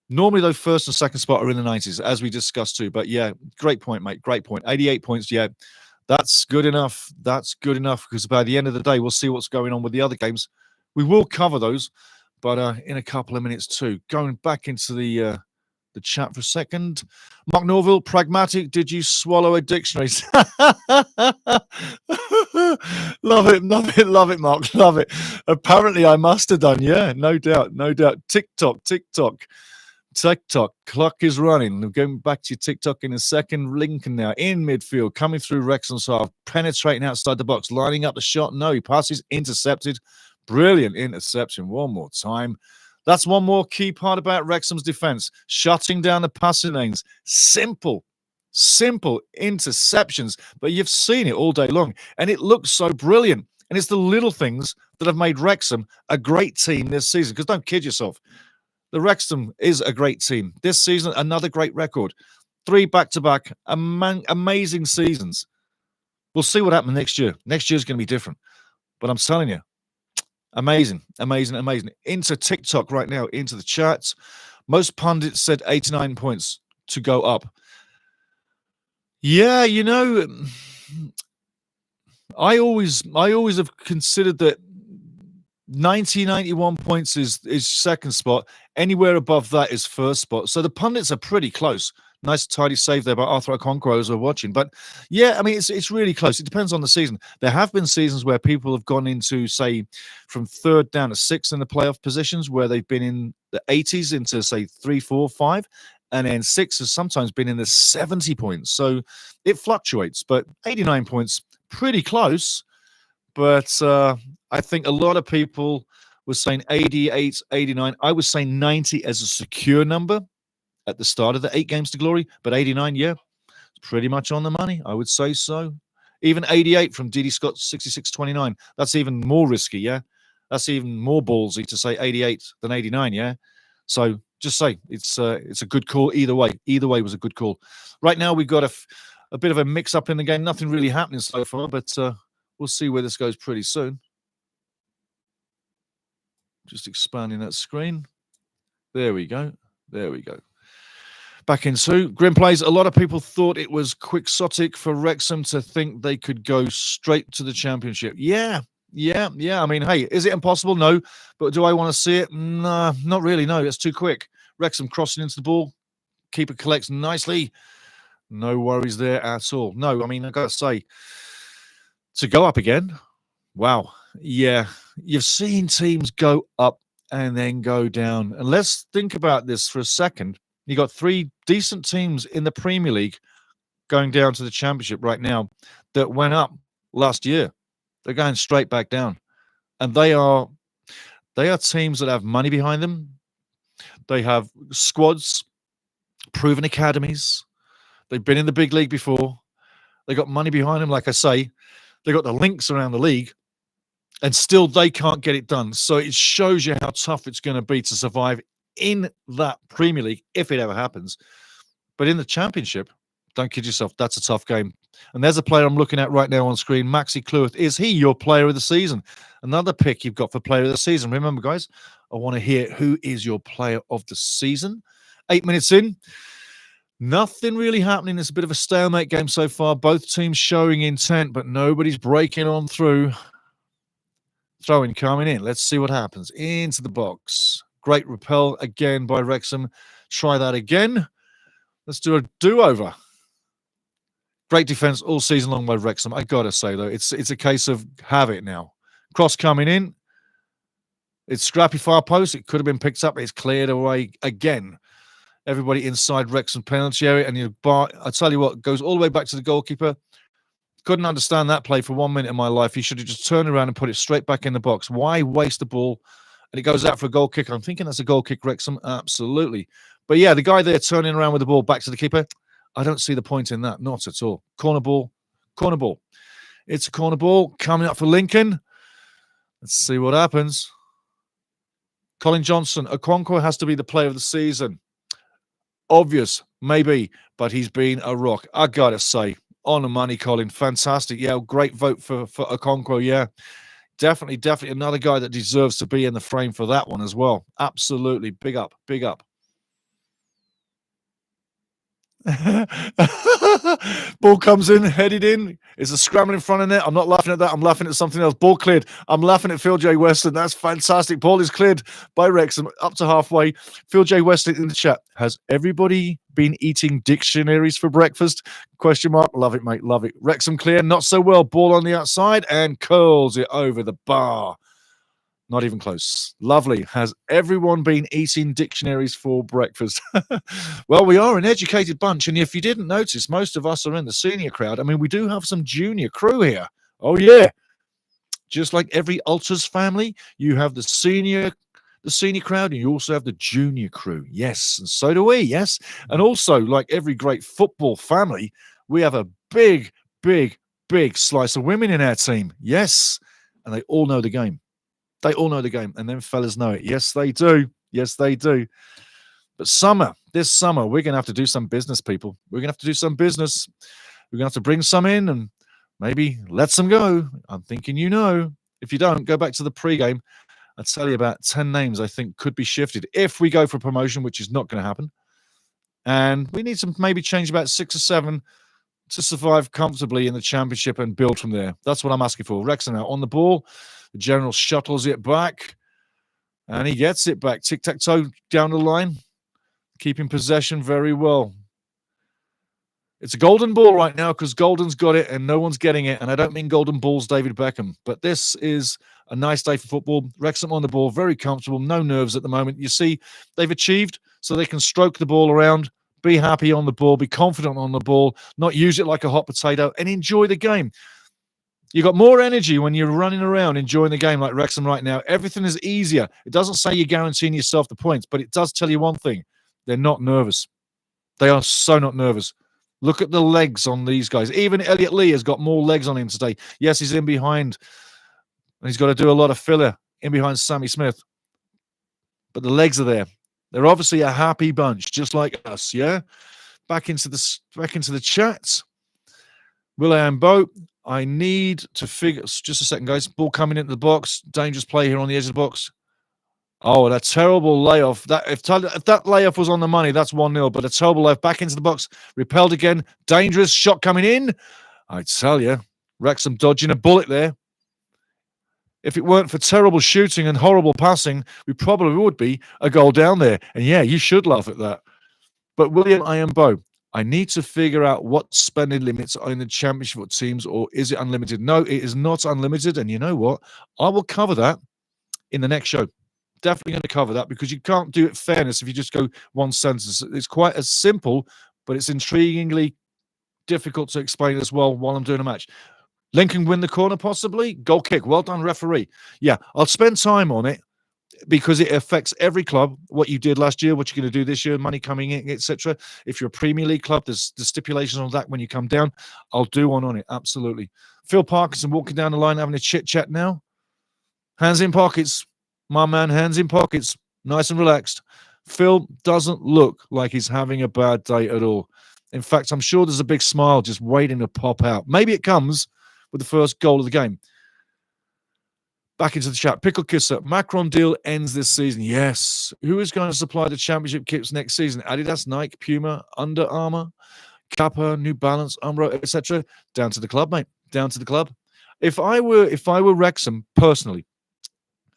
Normally, though, first and second spot are in the 90s, as we discussed too. But yeah, great point, mate. Great point. 88 points, yeah. That's good enough. That's good enough, because by the end of the day, we'll see what's going on with the other games. We will cover those, but in a couple of minutes too. Going back into the chat for a second. Mark Norville, pragmatic. Did you swallow a dictionary? Love it, Mark. Love it. Apparently, I must have done. Yeah, no doubt. TikTok. Clock is running. We're going back to your TikTok in a second. Lincoln now in midfield, coming through Wrexham's half, penetrating outside the box, lining up the shot. No, he passes, intercepted. Brilliant interception. One more time. That's one more key part about Wrexham's defense. Shutting down the passing lanes. Simple. Simple interceptions, but you've seen it all day long, and it looks so brilliant. And it's the little things that have made Wrexham a great team this season. Because don't kid yourself, the Wrexham is a great team. This season, another great record. 3 back-to-back amazing seasons. We'll see what happens next year. Next year's going to be different. But I'm telling you, amazing, amazing, amazing. Into TikTok right now, into the charts. Most pundits said 89 points to go up. Yeah, you know, I always have considered that 91 points is second spot. Anywhere above that is first spot. So the pundits are pretty close. Nice tidy save there by Arthur Okonkwo as we're watching. But yeah, I mean, it's really close. It depends on the season. There have been seasons where people have gone into, say, from 3rd down to 6th in the playoff positions, where they've been in the 80s into, say, 3, 4, 5. And then 6 has sometimes been in the 70 points. So it fluctuates. But 89 points, pretty close. But I think a lot of people were saying 88, 89. I was saying 90 as a secure number at the start of the 8 games to glory. But 89, yeah, pretty much on the money. I would say so. Even 88 from Didi Scott, 66-29. That's even more risky, yeah? That's even more ballsy to say 88 than 89, yeah? So just say it's a good call either way. Either way was a good call. Right now we've got a bit of a mix-up in the game. Nothing really happening so far, but we'll see where this goes pretty soon. Just expanding that screen. There we go. There we go. Back into Grim Plays. A lot of people thought it was quixotic for Wrexham to think they could go straight to the Championship. Yeah. I mean, hey, is it impossible? No. But do I want to see it? Nah, not really. No, it's too quick. Wrexham crossing into the ball. Keeper collects nicely. No worries there at all. No, I mean, I got to say, to go up again, wow. Yeah, you've seen teams go up and then go down. And let's think about this for a second. You got 3 decent teams in the Premier League going down to the Championship right now that went up last year. They're going straight back down. And they are teams that have money behind them. They have squads, proven academies. They've been in the big league before. They got money behind them, like I say. They got the links around the league. And still they can't get it done. So it shows you how tough it's going to be to survive in that Premier League, if it ever happens. But in the Championship, don't kid yourself, that's a tough game. And there's a player I'm looking at right now on screen, Maxi Cleworth. Is he your player of the season? Another pick you've got for player of the season. Remember, guys, I want to hear who is your player of the season. 8 minutes in. Nothing really happening. It's a bit of a stalemate game so far. Both teams showing intent, but nobody's breaking on through. Throwing coming in. Let's see what happens. Into the box. Great repel again by Wrexham. Try that again. Let's do a do-over. Great defense all season long by Wrexham. I got to say, though, it's a case of have it now. Cross coming in. It's scrappy far post. It could have been picked up. It's cleared away again. Everybody inside Wrexham penalty area. And I tell you what, goes all the way back to the goalkeeper. Couldn't understand that play for 1 minute in my life. He should have just turned around and put it straight back in the box. Why waste the ball? And it goes out for a goal kick. I'm thinking that's a goal kick, Wrexham. Absolutely. But yeah, the guy there turning around with the ball back to the keeper, I don't see the point in that. Not at all. Corner ball. Corner ball. It's a corner ball coming up for Lincoln. Let's see what happens. Colin Johnson. Okonkwo has to be the player of the season. Obvious, maybe, but he's been a rock. I got to say, on the money, Colin. Fantastic. Yeah, great vote for Okonkwo. Yeah, definitely another guy that deserves to be in the frame for that one as well. Absolutely. Big up, big up. Ball comes in, headed in. It's a scramble in front of net. I'm not laughing at that. I'm laughing at something else. Ball cleared. I'm laughing at Phil J. Weston. That's fantastic. Ball is cleared by Wrexham up to halfway. Phil J. Weston in the chat. Has everybody been eating dictionaries for breakfast? Question mark. Love it, mate. Love it. Wrexham clear. Not so well. Ball on the outside and curls it over the bar. Not even close. Lovely. Has everyone been eating dictionaries for breakfast? Well, we are an educated bunch. And if you didn't notice, most of us are in the senior crowd. I mean, we do have some junior crew here. Oh, yeah. Just like every Ultras family, you have the senior the senior crowd, and you also have the junior crew. Yes, and so do we, yes. And also, like every great football family, we have a big, big, big slice of women in our team. Yes, and they all know the game. They all know the game, and them fellas know it. Yes, they do. Yes, they do. But this summer, we're going to have to do some business, people. We're going to have to do some business. We're going to have to bring some in and maybe let some go. I'm thinking, if you don't, go back to the pregame. I'll tell you about 10 names I think could be shifted if we go for promotion, which is not going to happen. And we need to maybe change about 6 or 7 to survive comfortably in the championship and build from there. That's what I'm asking for. Wrexham now on the ball. The general shuttles it back. And he gets it back. Tic-tac-toe down the line. Keeping possession very well. It's a golden ball right now because Golden's got it and no one's getting it. And I don't mean golden balls David Beckham. But this is a nice day for football. Wrexham on the ball, very comfortable, no nerves at the moment. You see, they've achieved so they can stroke the ball around, be happy on the ball, be confident on the ball, not use it like a hot potato, and enjoy the game. You got more energy when you're running around enjoying the game like Wrexham right now. Everything is easier. It doesn't say you're guaranteeing yourself the points, but it does tell you one thing. They're not nervous. They are so not nervous. Look at the legs on these guys. Even Elliot Lee has got more legs on him today. Yes, he's in behind. And he's got to do a lot of filler in behind Sammy Smith. But the legs are there. They're obviously a happy bunch, just like us, yeah? Back into the chat. Will.i.am Bo, I need to figure... Just a second, guys. Ball coming into the box. Dangerous play here on the edge of the box. Oh, that terrible layoff. If that layoff was on the money, that's 1-0. But a terrible layoff back into the box. Repelled again. Dangerous shot coming in. I tell you, Wrexham dodging a bullet there. If it weren't for terrible shooting and horrible passing, we probably would be a goal down there. And yeah, you should laugh at that. But Will.i.am Bo, I need to figure out what spending limits are in the championship teams, or is it unlimited? No, it is not unlimited. And you know what? I will cover that in the next show. Definitely going to cover that because you can't do it fairness if you just go one sentence. It's quite as simple, but it's intriguingly difficult to explain as well while I'm doing a match. Lincoln win the corner, possibly. Goal kick. Well done, referee. Yeah, I'll spend time on it because it affects every club. What you did last year, what you're going to do this year, money coming in, etc. If you're a Premier League club, there's the stipulations on that when you come down. I'll do one on it, absolutely. Phil Parkinson walking down the line, having a chit-chat now. Hands in pockets. My man, hands in pockets, nice and relaxed. Phil doesn't look like he's having a bad day at all. In fact, I'm sure there's a big smile just waiting to pop out. Maybe it comes with the first goal of the game. Back into the chat. Pickle Kisser. Macron deal ends this season. Yes. Who is going to supply the championship kits next season? Adidas, Nike, Puma, Under Armour, Kappa, New Balance, Umbro, etc. Down to the club, mate. Down to the club. If I were Wrexham personally,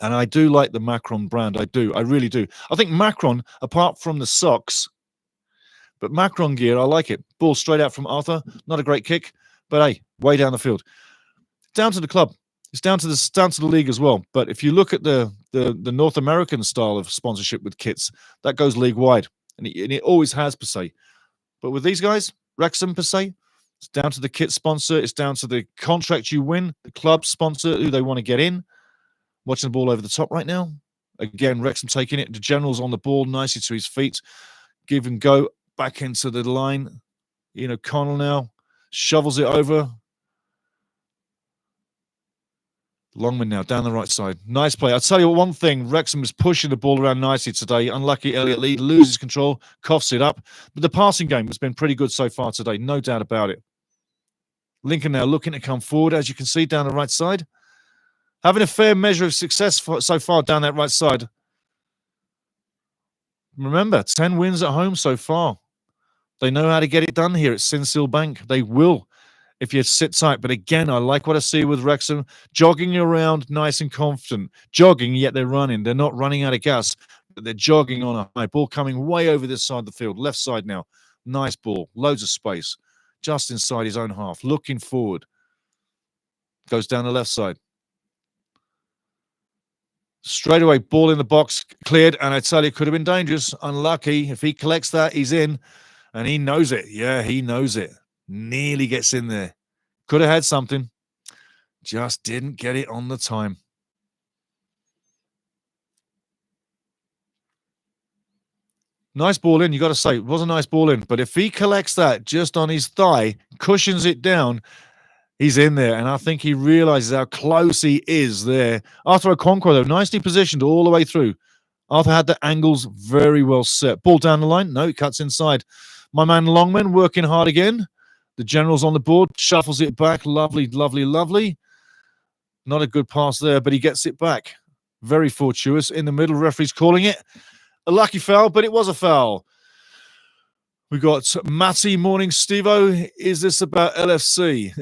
and I do like the Macron brand. I really do. I think Macron, apart from the socks, but Macron gear, I like it. Ball straight out from Arthur. Not a great kick, but hey, way down the field. Down to the club. It's down to the league as well. But if you look at the North American style of sponsorship with kits, that goes league wide, and it always has per se. But with these guys, Wrexham per se, it's down to the kit sponsor. It's down to the contract you win, the club sponsor, who they want to get in. Watching the ball over the top right now. Again, Wrexham taking it. The general's on the ball nicely to his feet. Give and go back into the line. Connell now shovels it over. Longman now down the right side. Nice play. I'll tell you one thing. Wrexham is pushing the ball around nicely today. Unlucky Elliot Lee loses control, coughs it up. But the passing game has been pretty good so far today. No doubt about it. Lincoln now looking to come forward, as you can see, down the right side. Having a fair measure of success so far down that right side. Remember, 10 wins at home so far. They know how to get it done here at Sincil Bank. They will if you sit tight. But again, I like what I see with Wrexham. Jogging around nice and confident. Jogging, yet they're running. They're not running out of gas, but they're jogging on a high. Ball coming way over this side of the field. Left side now. Nice ball. Loads of space. Just inside his own half. Looking forward. Goes down the left side. Straight away, ball in the box, cleared, and I tell you, it could have been dangerous. Unlucky. If he collects that, he's in, and he knows it. Yeah, he knows it. Nearly gets in there. Could have had something. Just didn't get it on the time. Nice ball in, you got to say. It was a nice ball in. But if he collects that just on his thigh, cushions it down, he's in there. And I think he realizes how close he is there. Arthur Okonkwo, though, nicely positioned all the way through. Arthur had the angles very well set. Ball down the line. No, he cuts inside. My man Longman working hard again. The general's on the board, shuffles it back. Lovely, lovely, lovely. Not a good pass there, but he gets it back. Very fortuitous. In the middle, referee's calling it a lucky foul, but it was a foul. We got Matty, morning, Stevo. Is this about LFC?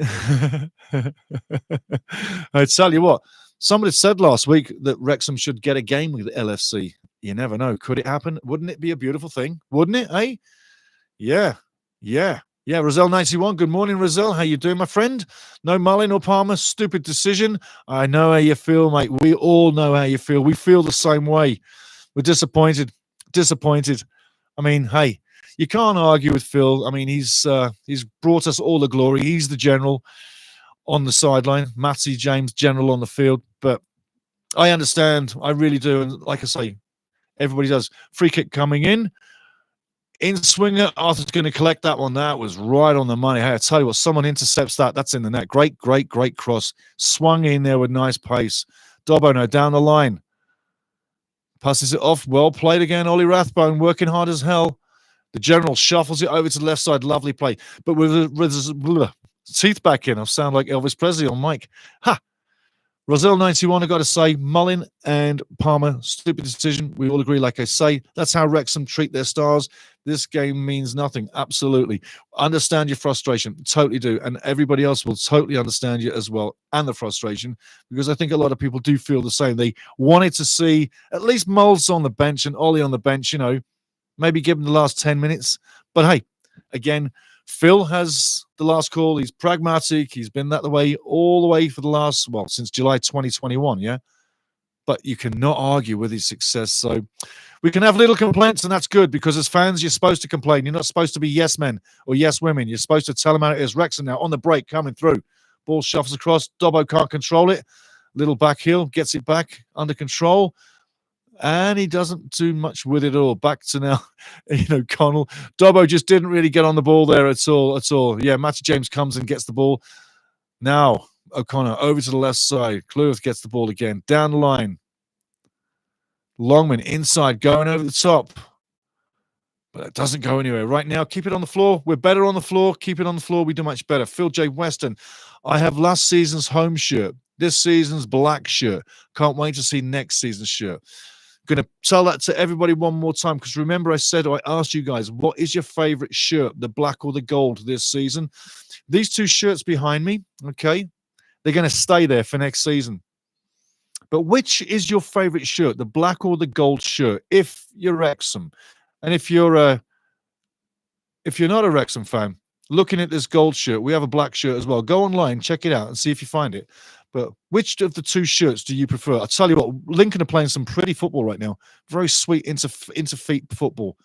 I tell you what, somebody said last week that Wrexham should get a game with LFC. You never know. Could it happen? Wouldn't it be a beautiful thing? Wouldn't it, eh? Yeah. Roselle 91. Good morning, Roselle. How you doing, my friend? No Mullin or Palmer. Stupid decision. I know how you feel, mate. We all know how you feel. We feel the same way. We're disappointed. I mean, hey, you can't argue with Phil. I mean, he's brought us all the glory. He's the general on the sideline. Matty James, general on the field. But I understand. I really do. And like I say, everybody does. Free kick coming in. In swinger, Arthur's going to collect that one. That was right on the money. Hey, I tell you what, someone intercepts that. That's in the net. Great cross. Swung in there with nice pace. Dobbo now down the line. Passes it off. Well played again. Ollie Rathbone working hard as hell. The general shuffles it over to the left side. Lovely play. But with his teeth back in, I sound like Elvis Presley on mic. Ha! Roselle 91, I've got to say, Mullin and Palmer, stupid decision. We all agree, like I say. That's how Wrexham treat their stars. This game means nothing. Absolutely. Understand your frustration. Totally do. And everybody else will totally understand you as well, and the frustration, because I think a lot of people do feel the same. They wanted to see at least Moles on the bench and Ollie on the bench, you know, maybe give them the last 10 minutes. But hey, again, Phil has the last call. He's pragmatic. He's been that way all the way for the last, well, since July 2021, yeah? But you cannot argue with his success. So we can have little complaints, and that's good, because as fans, you're supposed to complain. You're not supposed to be yes men or yes women. You're supposed to tell them how it is. Wrexham now on the break, coming through. Ball shuffles across. Dobbo can't control it. Little back heel, gets it back under control. And he doesn't do much with it all. Back to now, Connell. Dobbo just didn't really get on the ball there at all. Yeah, Matty James comes and gets the ball. Now, O'Connor over to the left side. Cleworth gets the ball again. Down the line. Longman inside, going over the top. But it doesn't go anywhere. Right now, keep it on the floor. We're better on the floor. Keep it on the floor. We do much better. Phil J. Weston. I have last season's home shirt. This season's black shirt. Can't wait to see next season's shirt. Going to tell that to everybody one more time, because remember I asked you guys, what is your favorite shirt, the black or the gold this season? These two shirts behind me, okay, they're going to stay there for next season. But which is your favorite shirt, the black or the gold shirt, if you're Wrexham? And if you're not a Wrexham fan, looking at this gold shirt, we have a black shirt as well. Go online, check it out, and see if you find it. But which of the two shirts do you prefer? I'll tell you what, Lincoln are playing some pretty football right now. Very sweet into-feet football.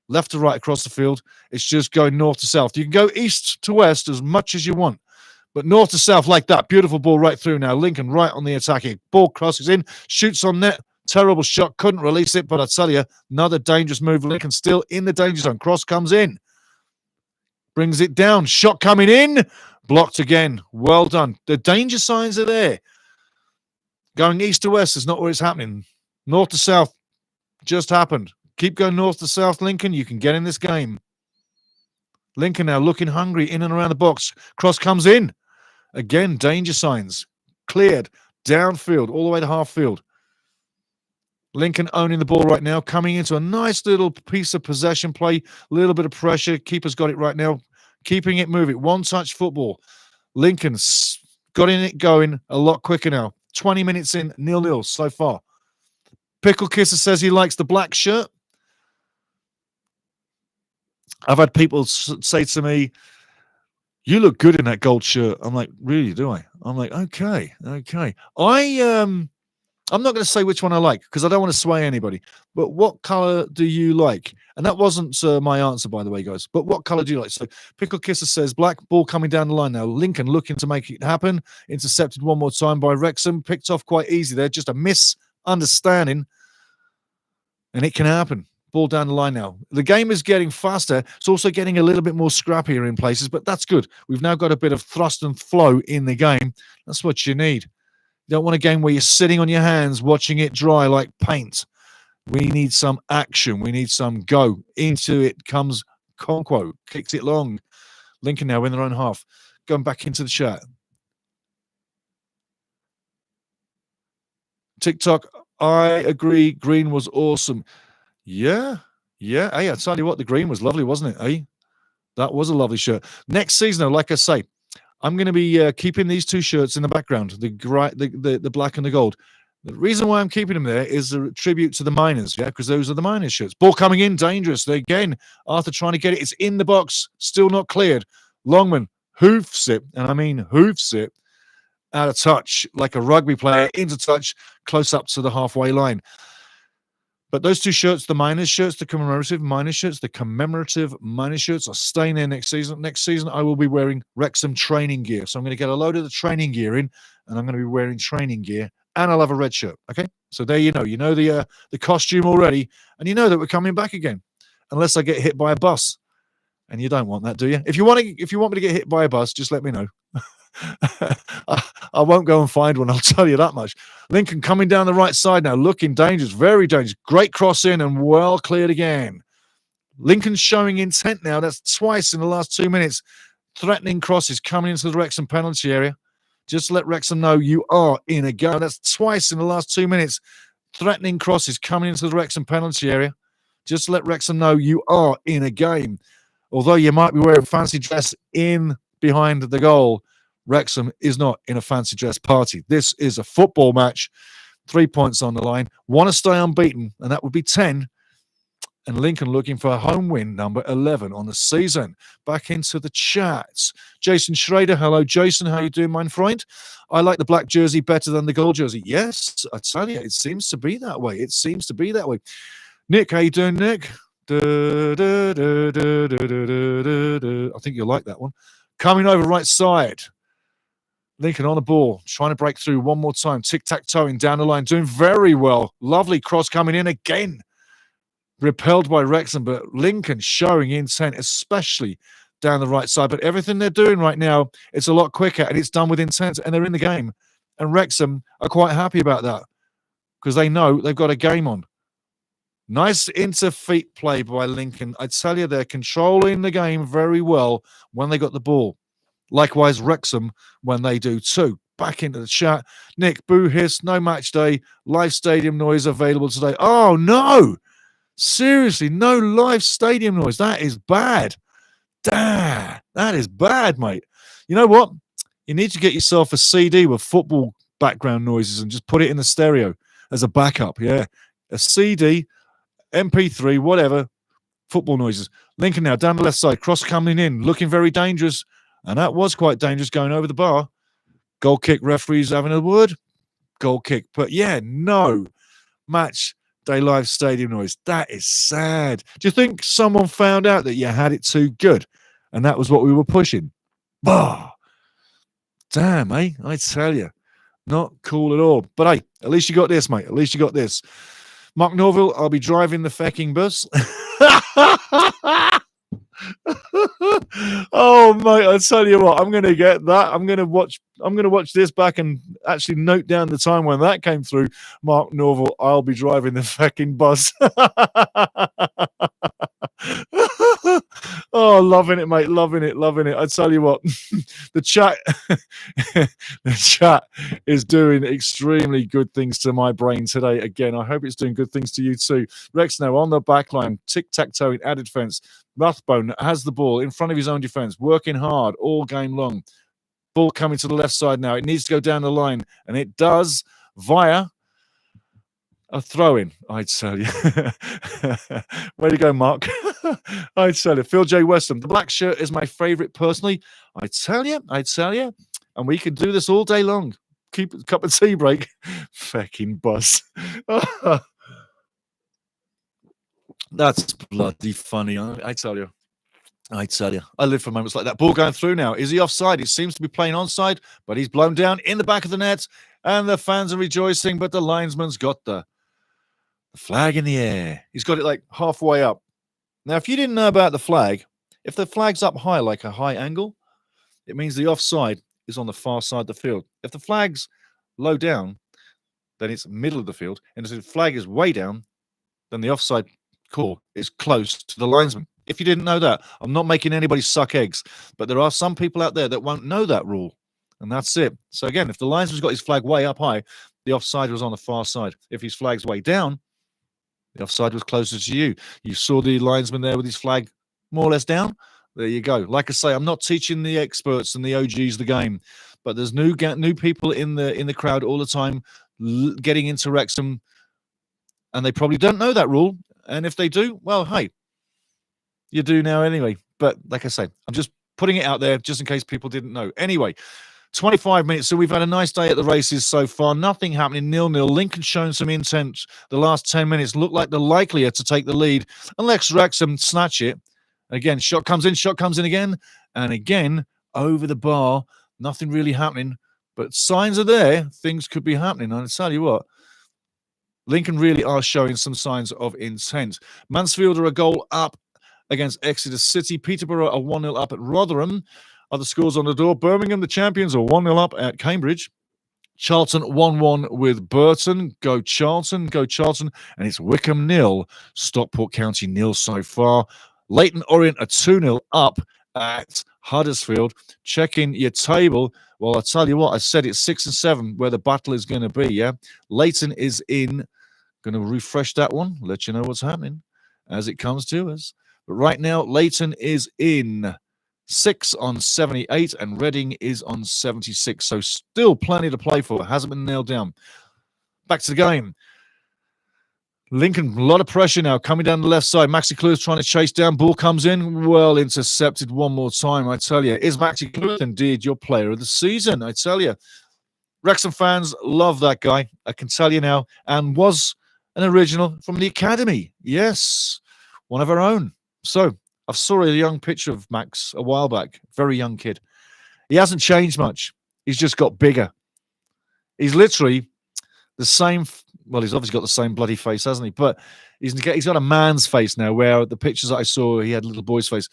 Left to right across the field. It's just going north to south. You can go east to west as much as you want. But north to south like that. Beautiful ball right through now. Lincoln right on the attacking. Ball crosses in. Shoots on net. Terrible shot. Couldn't release it. But I tell you, another dangerous move. Lincoln still in the danger zone. Cross comes in. Brings it down. Shot coming in. Blocked again. Well done. The danger signs are there. Going east to west is not where it's happening. North to south just happened. Keep going north to south, Lincoln. You can get in this game. Lincoln now looking hungry in and around the box. Cross comes in. Again, danger signs. Cleared. Downfield. All the way to half field. Lincoln owning the ball right now. Coming into a nice little piece of possession play. A little bit of pressure. Keeper's got it right now. Keeping it moving. One-touch football. Lincoln's got it going a lot quicker now. 20 minutes in, 0-0 so far. Pickle Kisser says he likes the black shirt. I've had people say to me, you look good in that gold shirt. I'm like, really, do I? I'm like, okay. I'm not going to say which one I like, because I don't want to sway anybody. But what color do you like? And that wasn't my answer, by the way, guys. But what color do you like? So Pickle Kisser says black. Ball coming down the line now. Lincoln looking to make it happen. Intercepted one more time by Wrexham. Picked off quite easy there. Just a misunderstanding. And it can happen. Ball down the line now. The game is getting faster. It's also getting a little bit more scrappier in places, but that's good. We've now got a bit of thrust and flow in the game. That's what you need. You don't want a game where you're sitting on your hands watching it dry like paint. We need some action. We need some go. Into it comes Conquo. Kicks it long. Lincoln now in their own half. Going back into the chat. TikTok, I agree. Green was awesome. Yeah. Hey, I tell you what, the green was lovely, wasn't it? Hey, that was a lovely shirt. Next season, though, like I say, I'm going to be keeping these two shirts in the background, the black and the gold. The reason why I'm keeping them there is a tribute to the Miners, yeah, because those are the Miners shirts. Ball coming in, dangerous. Again, Arthur trying to get it. It's in the box, still not cleared. Longman hoofs it, and I mean hoofs it, out of touch, like a rugby player, into touch, close up to the halfway line. But those two shirts, the Miners shirts, the commemorative Miners shirts, are staying there next season. Next season, I will be wearing WREXHAM training gear. So I'm going to get a load of the training gear in, and I'm going to be wearing training gear, and I'll have a red shirt. Okay? So there you know the costume already, and you know that we're coming back again, unless I get hit by a bus. And you don't want that, do you? If you want me to get hit by a bus, just let me know. I won't go and find one, I'll tell you that much. Lincoln coming down the right side now, looking dangerous, very dangerous. Great cross in and well cleared again. Lincoln's showing intent now. That's twice in the last 2 minutes. Threatening crosses coming into the Wrexham penalty area. Just let Wrexham know you are in a game. That's twice in the last 2 minutes. Threatening crosses coming into the Wrexham penalty area. Just let Wrexham know you are in a game. Although you might be wearing fancy dress in behind the goal, Wrexham is not in a fancy dress party. This is a football match. 3 points on the line. Want to stay unbeaten, and that would be 10. And Lincoln looking for a home win, number 11 on the season. Back into the chats. Jason Schrader. Hello, Jason. How you doing, mein Freund? I like the black jersey better than the gold jersey. Yes, I tell you, it seems to be that way. Nick, how you doing, Nick? I think you'll like that one. Coming over right side. Lincoln on the ball, trying to break through one more time. Tic-tac-toeing down the line, doing very well. Lovely cross coming in again. Repelled by Wrexham, but Lincoln showing intent, especially down the right side. But everything they're doing right now, it's a lot quicker, and it's done with intent, and they're in the game. And Wrexham are quite happy about that because they know they've got a game on. Nice inter-feet play by Lincoln. I tell you, they're controlling the game very well when they got the ball. Likewise, Wrexham, when they do too. Back into the chat. Nick, boo hiss, no match day. Live stadium noise available today. Oh, no. Seriously, no live stadium noise. That is bad. Damn, that is bad, mate. You know what? You need to get yourself a CD with football background noises and just put it in the stereo as a backup, yeah. A CD, MP3, whatever, football noises. Lincoln now down the left side, cross coming in, looking very dangerous. And that was quite dangerous going over the bar. Goal kick, referees having a word. Goal kick. But yeah, no match day live stadium noise. That is sad. Do you think someone found out that you had it too good? And that was what we were pushing? Bah! Damn, eh? I tell you. Not cool at all. But hey, at least you got this, mate. At least you got this. Mark Norville, I'll be driving the fecking bus. Oh, mate, I tell you what, I'm going to get that. I'm going to watch this back and actually note down the time when that came through. Mark Norville, I'll be driving the fecking bus. Oh, loving it, mate. Loving it. I tell you what, the chat is doing extremely good things to my brain today. Again, I hope it's doing good things to you too. Rex now on the back line, tic-tac-toe in added defense. Rathbone has the ball in front of his own defense, working hard all game long. Ball coming to the left side now. It needs to go down the line, and it does via a throw-in, I'd tell you. Way to go, Mark. I'd tell you. Phil J. Westham. The black shirt is my favourite personally. I'd tell you. And we could do this all day long. Keep a cup of tea break. Fecking bus. That's bloody funny. I tell you. I live for moments like that. Ball going through now. Is he offside? He seems to be playing onside, but he's blown down in the back of the net, and the fans are rejoicing, but the linesman's got the The flag in the air. He's got it like halfway up. Now, if you didn't know about the flag, if the flag's up high, like a high angle, it means the offside is on the far side of the field. If the flag's low down, then it's middle of the field. And if the flag is way down, then the offside call is close to the linesman. If you didn't know that, I'm not making anybody suck eggs, but there are some people out there that won't know that rule. And that's it. So again, if the linesman's got his flag way up high, the offside was on the far side. If his flag's way down, the offside was closer to you. You saw the linesman there with his flag more or less down. There you go. Like I say, I'm not teaching the experts and the OGs the game, but there's new people in the crowd all the time getting into Wrexham, and they probably don't know that rule. And if they do, well, hey, you do now anyway. But like I say, I'm just putting it out there just in case people didn't know. Anyway, 25 minutes. So we've had a nice day at the races so far. Nothing happening, 0-0. Lincoln showing some intent. The last 10 minutes look like they're likelier to take the lead unless Wrexham snatch it. Again, shot comes in again. And again, over the bar. Nothing really happening. But signs are there. Things could be happening. And I tell you what, Lincoln really are showing some signs of intent. Mansfield are a goal up against Exeter City. Peterborough are 1-0 up at Rotherham. Other scores on the door. Birmingham, the champions, are 1-0 up at Cambridge. Charlton 1-1 with Burton. Go Charlton, go Charlton. And it's Wickham 0, Stockport County 0 so far. Leyton Orient are 2-0 up at Huddersfield. Checking your table. Well, I tell you what, I said it's 6 and 7 where the battle is going to be, yeah? Leyton is in. Going to refresh that one, let you know what's happening as it comes to us. But right now, Leyton is in 6 on 78 and Reading is on 76. So still plenty to play for. Hasn't been nailed down. Back to the game. Lincoln, a lot of pressure now coming down the left side. Maxi Cluth trying to chase down. Ball comes in. Well intercepted one more time, I tell you. Is Maxi Cluth indeed your player of the season? I tell you. Wrexham fans love that guy. I can tell you now. And was an original from the academy. Yes, one of our own. So I saw a young picture of Max a while back. Very young kid. He hasn't changed much. He's just got bigger. He's literally the same. Well, he's obviously got the same bloody face, hasn't he? But he's got a man's face now, where the pictures that I saw, he had a little boy's face.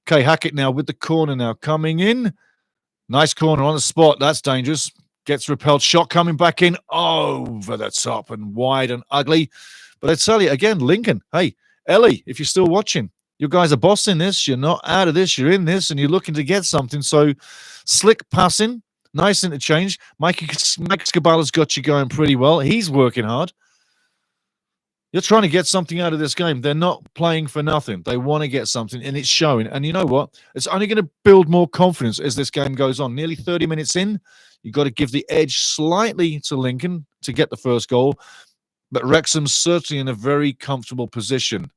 Okay, Hackett now with the corner now coming in. Nice corner on the spot. That's dangerous. Gets repelled. Shot coming back in over the top and wide and ugly. But I tell you again, Lincoln, hey, Ellie, if you're still watching, you guys are bossing this. You're not out of this. You're in this and you're looking to get something. So slick passing. Nice interchange. Mike Scabala's got you going pretty well. He's working hard. You're trying to get something out of this game. They're not playing for nothing. They want to get something, and it's showing. And you know what? It's only going to build more confidence as this game goes on. Nearly 30 minutes in, you've got to give the edge slightly to Lincoln to get the first goal. But Wrexham's certainly in a very comfortable position.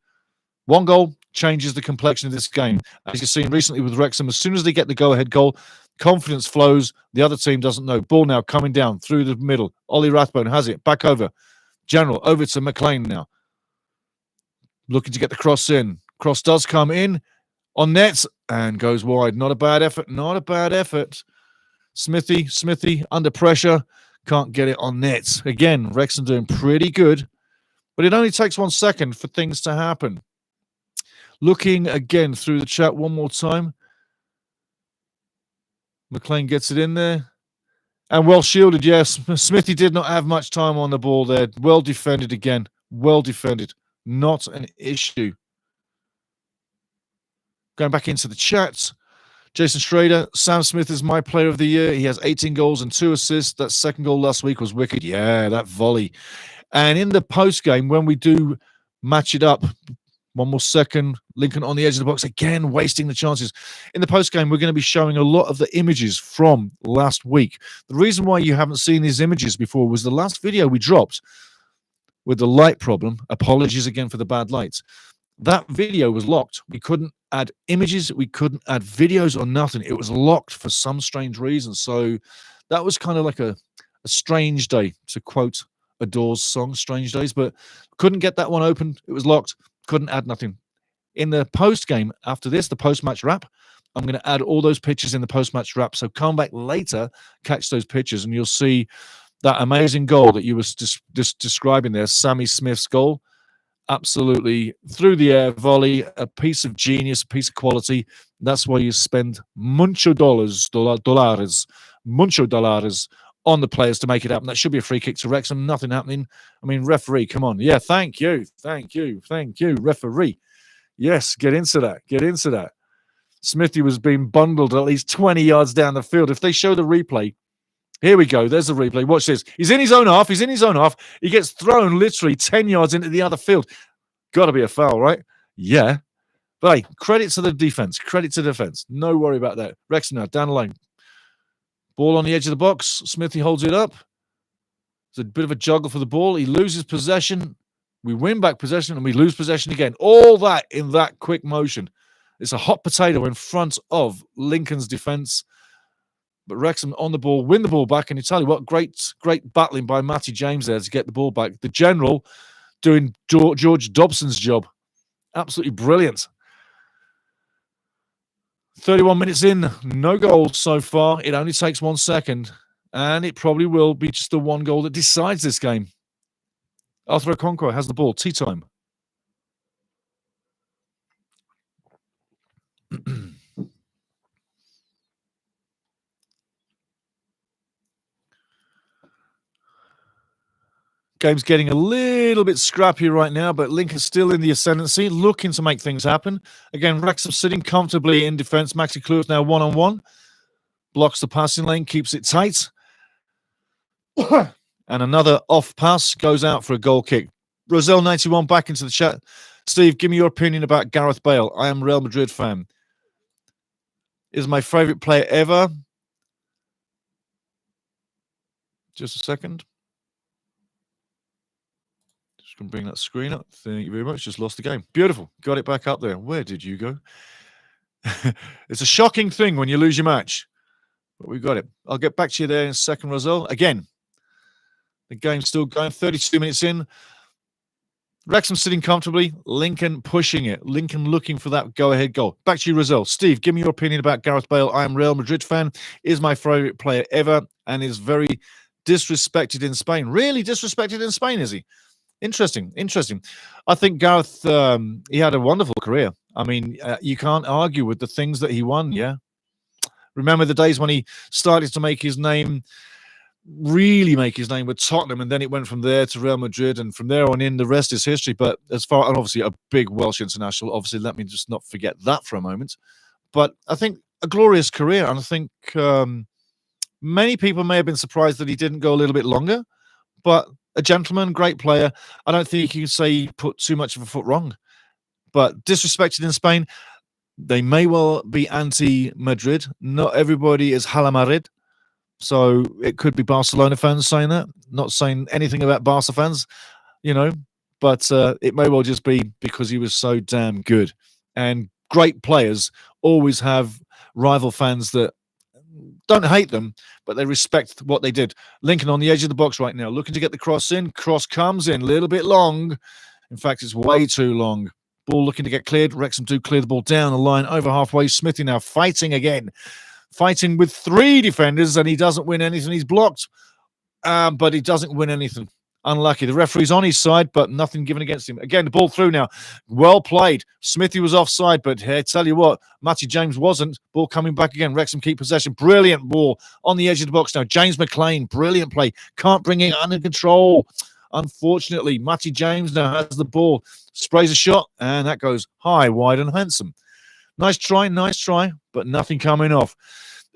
One goal changes the complexion of this game. As you've seen recently with Wrexham, as soon as they get the go-ahead goal, confidence flows. The other team doesn't know. Ball now coming down through the middle. Ollie Rathbone has it. Back over. General over to McLean now. Looking to get the cross in. Cross does come in on net and goes wide. Not a bad effort. Not a bad effort. Smithy under pressure. Can't get it on net. Again, Wrexham doing pretty good. But it only takes 1 second for things to happen. Looking again through the chat one more time. McLean gets it in there. And well shielded, yes. Smithy did not have much time on the ball there. Well defended again. Well defended. Not an issue. Going back into the chat. Jason Schrader, Sam Smith is my player of the year. He has 18 goals and 2 assists. That second goal last week was wicked. Yeah, that volley. And in the post game, when we do match it up, one more second, Lincoln on the edge of the box, again, wasting the chances. In the postgame, we're going to be showing a lot of the images from last week. The reason why you haven't seen these images before was the last video we dropped with the light problem. Apologies again for the bad lights. That video was locked. We couldn't add images. We couldn't add videos or nothing. It was locked for some strange reason. So that was kind of like a strange day, to quote a Doors song, Strange Days, but couldn't get that one open. It was locked. Couldn't add nothing. In the post-game, after this, the post-match wrap, I'm going to add all those pictures in the post-match wrap. So come back later, catch those pictures, and you'll see That amazing goal that you were just describing there, Sammy Smith's goal, absolutely through the air volley, a piece of genius, a piece of quality. That's why you spend mucho dollars on the players to make it happen. That should be a free kick to Wrexham. Nothing happening. I mean, referee, come on. Yeah, thank you, referee. Yes, get into that. Smithy was being bundled at least 20 yards down the field. If they show the replay, here we go. There's the replay. Watch this. He's in his own half. He gets thrown literally 10 yards into the other field. Got to be a foul, right? Yeah. But hey, credit to the defense. No worry about that. Wrexham now, down the line. Ball on the edge of the box. Smithy holds it up. It's a bit of a juggle for the ball. He loses possession. We win back possession and we lose possession again. All that in that quick motion. It's a hot potato in front of Lincoln's defense. But Wrexham on the ball, win the ball back. And you tell you what, great battling by Matty James there to get the ball back. The general doing George Dobson's job. Absolutely brilliant. 31 minutes in, no goals so far. It only takes 1 second. And it probably will be just the one goal that decides this game. Arthur Okonkwo has the ball. Tea time. Game's getting a little bit scrappy right now, but Lincoln's still in the ascendancy, looking to make things happen. Again, Wrexham sitting comfortably in defence. Maxi Kluivert now one-on-one. Blocks the passing lane, keeps it tight. And another off pass goes out for a goal kick. Roselle91 back into the chat. Steve, give me your opinion about Gareth Bale. I am a Real Madrid fan. Is my favourite player ever. Just a second. Just going to bring that screen up. Thank you very much. Just lost the game. Beautiful. Got it back up there. Where did you go? It's a shocking thing when you lose your match. But we got it. I'll get back to you there in a second, Roselle. Again, the game's still going. 32 minutes in. Wrexham sitting comfortably. Lincoln pushing it. Lincoln looking for that go-ahead goal. Back to you, Roselle. Steve, give me your opinion about Gareth Bale. I am a Real Madrid fan. Is my favourite player ever and is very disrespected in Spain. Really disrespected in Spain, is he? Interesting. I think Gareth, he had a wonderful career. I mean, you can't argue with the things that he won, yeah? Remember the days when he started to really make his name with Tottenham, and then it went from there to Real Madrid, and from there on in, the rest is history. But and obviously a big Welsh international, obviously, let me just not forget that for a moment. But I think a glorious career, and I think many people may have been surprised that he didn't go a little bit longer, but a gentleman, great player. I don't think you can say he put too much of a foot wrong. But disrespected in Spain, they may well be anti-Madrid. Not everybody is Hala Madrid. So it could be Barcelona fans saying that. Not saying anything about Barca fans, but it may well just be because he was so damn good. And great players always have rival fans that don't hate them, but they respect what they did. Lincoln on the edge of the box right now, looking to get the cross in. Cross comes in, a little bit long. In fact, it's way too long. Ball looking to get cleared. Wrexham do clear the ball down the line, over halfway. Smithy now fighting again. Fighting with 3 defenders, and he doesn't win anything. He's blocked, but he doesn't win anything. Unlucky. The referee's on his side, but nothing given against him. Again, the ball through now. Well played. Smithy was offside, but hey, tell you what, Matty James wasn't. Ball coming back again. Wrexham keep possession. Brilliant ball on the edge of the box now. James McLean, brilliant play. Can't bring it under control. Unfortunately, Matty James now has the ball. Sprays a shot, and that goes high, wide, and handsome. Nice try, but nothing coming off.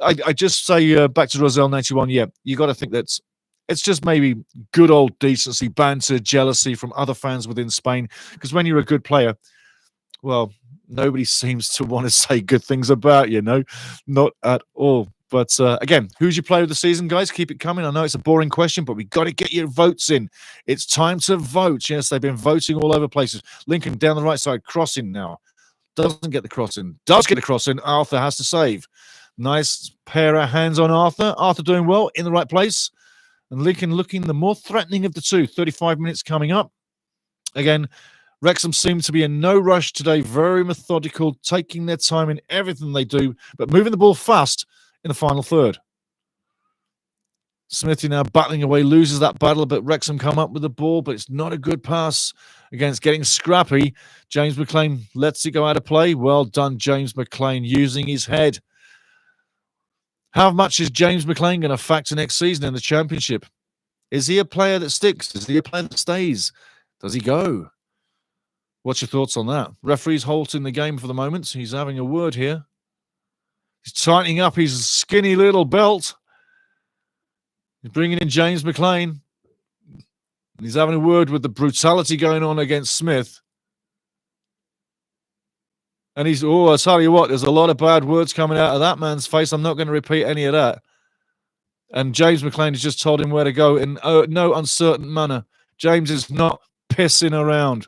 I just say back to Roselle91, yeah, you got to think that it's just maybe good old decency, banter, jealousy from other fans within Spain. Because when you're a good player, well, nobody seems to want to say good things about you, no? Not at all. But again, who's your player of the season, guys? Keep it coming. I know it's a boring question, but we got to get your votes in. It's time to vote. Yes, they've been voting all over places. Lincoln down the right side, crossing now. Doesn't get the cross in. Does get the cross in. Arthur has to save. Nice pair of hands on Arthur. Arthur doing well in the right place. And Lincoln looking the more threatening of the two. 35 minutes coming up. Again, Wrexham seem to be in no rush today. Very methodical, taking their time in everything they do, but moving the ball fast in the final third. Smithy now battling away, loses that battle, but Wrexham come up with the ball, but it's not a good pass against getting scrappy. James McLean lets it go out of play. Well done, James McLean, using his head. How much is James McLean going to factor next season in the Championship? Is he a player that sticks? Is he a player that stays? Does he go? What's your thoughts on that? Referee's halting the game for the moment. He's having a word here. He's tightening up his skinny little belt. He's bringing in James McLean. He's having a word with the brutality going on against Smith. And he's, I tell you what, there's a lot of bad words coming out of that man's face. I'm not going to repeat any of that. And James McLean has just told him where to go in no uncertain manner. James is not pissing around.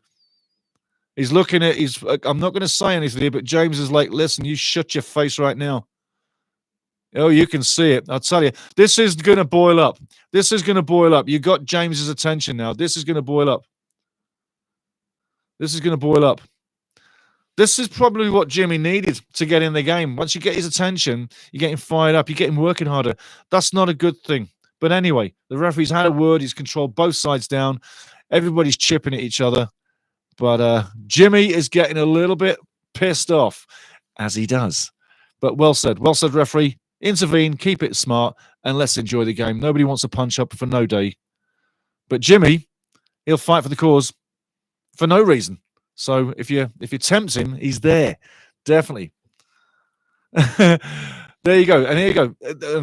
He's looking at I'm not going to say anything here, but James is like, listen, you shut your face right now. Oh, you can see it. I'll tell you, this is going to boil up. This is going to boil up. You got James's attention now. This is going to boil up. This is going to boil up. This is probably what Jimmy needed to get in the game. Once you get his attention, you're getting fired up. You're getting working harder. That's not a good thing. But anyway, the referee's had a word. He's controlled both sides down. Everybody's chipping at each other. But Jimmy is getting a little bit pissed off, as he does. But well said. Well said, referee. Intervene, keep it smart, and let's enjoy the game. Nobody wants to punch up for no day. But Jimmy, he'll fight for the cause for no reason. So if you tempt him, he's there. Definitely. There you go. And here you go.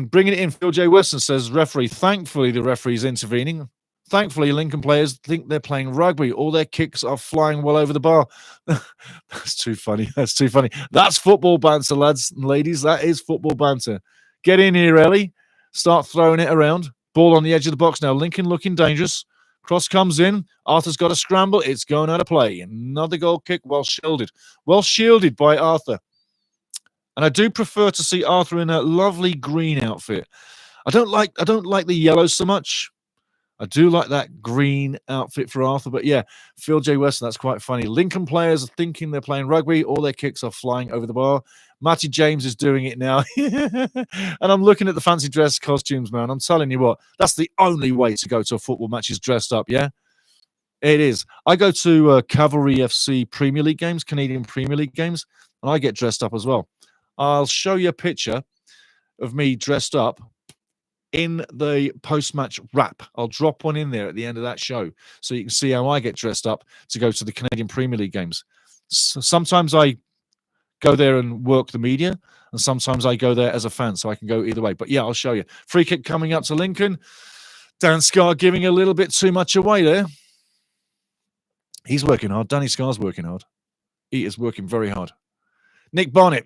Bringing it in, Phil J. Weston says, referee, thankfully the referee's intervening. Thankfully, Lincoln players think they're playing rugby. All their kicks are flying well over the bar. That's too funny. That's too funny. That's football banter, lads and ladies. That is football banter. Get in here, Ellie. Start throwing it around. Ball on the edge of the box now. Lincoln looking dangerous. Cross comes in. Arthur's got a scramble. It's going out of play. Another goal kick, well shielded. Well shielded by Arthur. And I do prefer to see Arthur in a lovely green outfit. I don't like the yellow so much. I do like that green outfit for Arthur. But yeah, Phil J. Weston, that's quite funny. Lincoln players are thinking they're playing rugby. All their kicks are flying over the bar. Matty James is doing it now. And I'm looking at the fancy dress costumes, man. I'm telling you what, that's the only way to go to a football match is dressed up, yeah? It is. I go to Cavalry FC Premier League games, Canadian Premier League games, and I get dressed up as well. I'll show you a picture of me dressed up in the post-match wrap. I'll drop one in there at the end of that show so you can see how I get dressed up to go to the Canadian Premier League games. Sometimes I go there and work the media, and sometimes I go there as a fan, so I can go either way. But yeah, I'll show you. Free kick coming up to Lincoln. Dan Scarr giving a little bit too much away there. He's working hard. Danny Scarr's working hard. He is working very hard. Nick Barnett.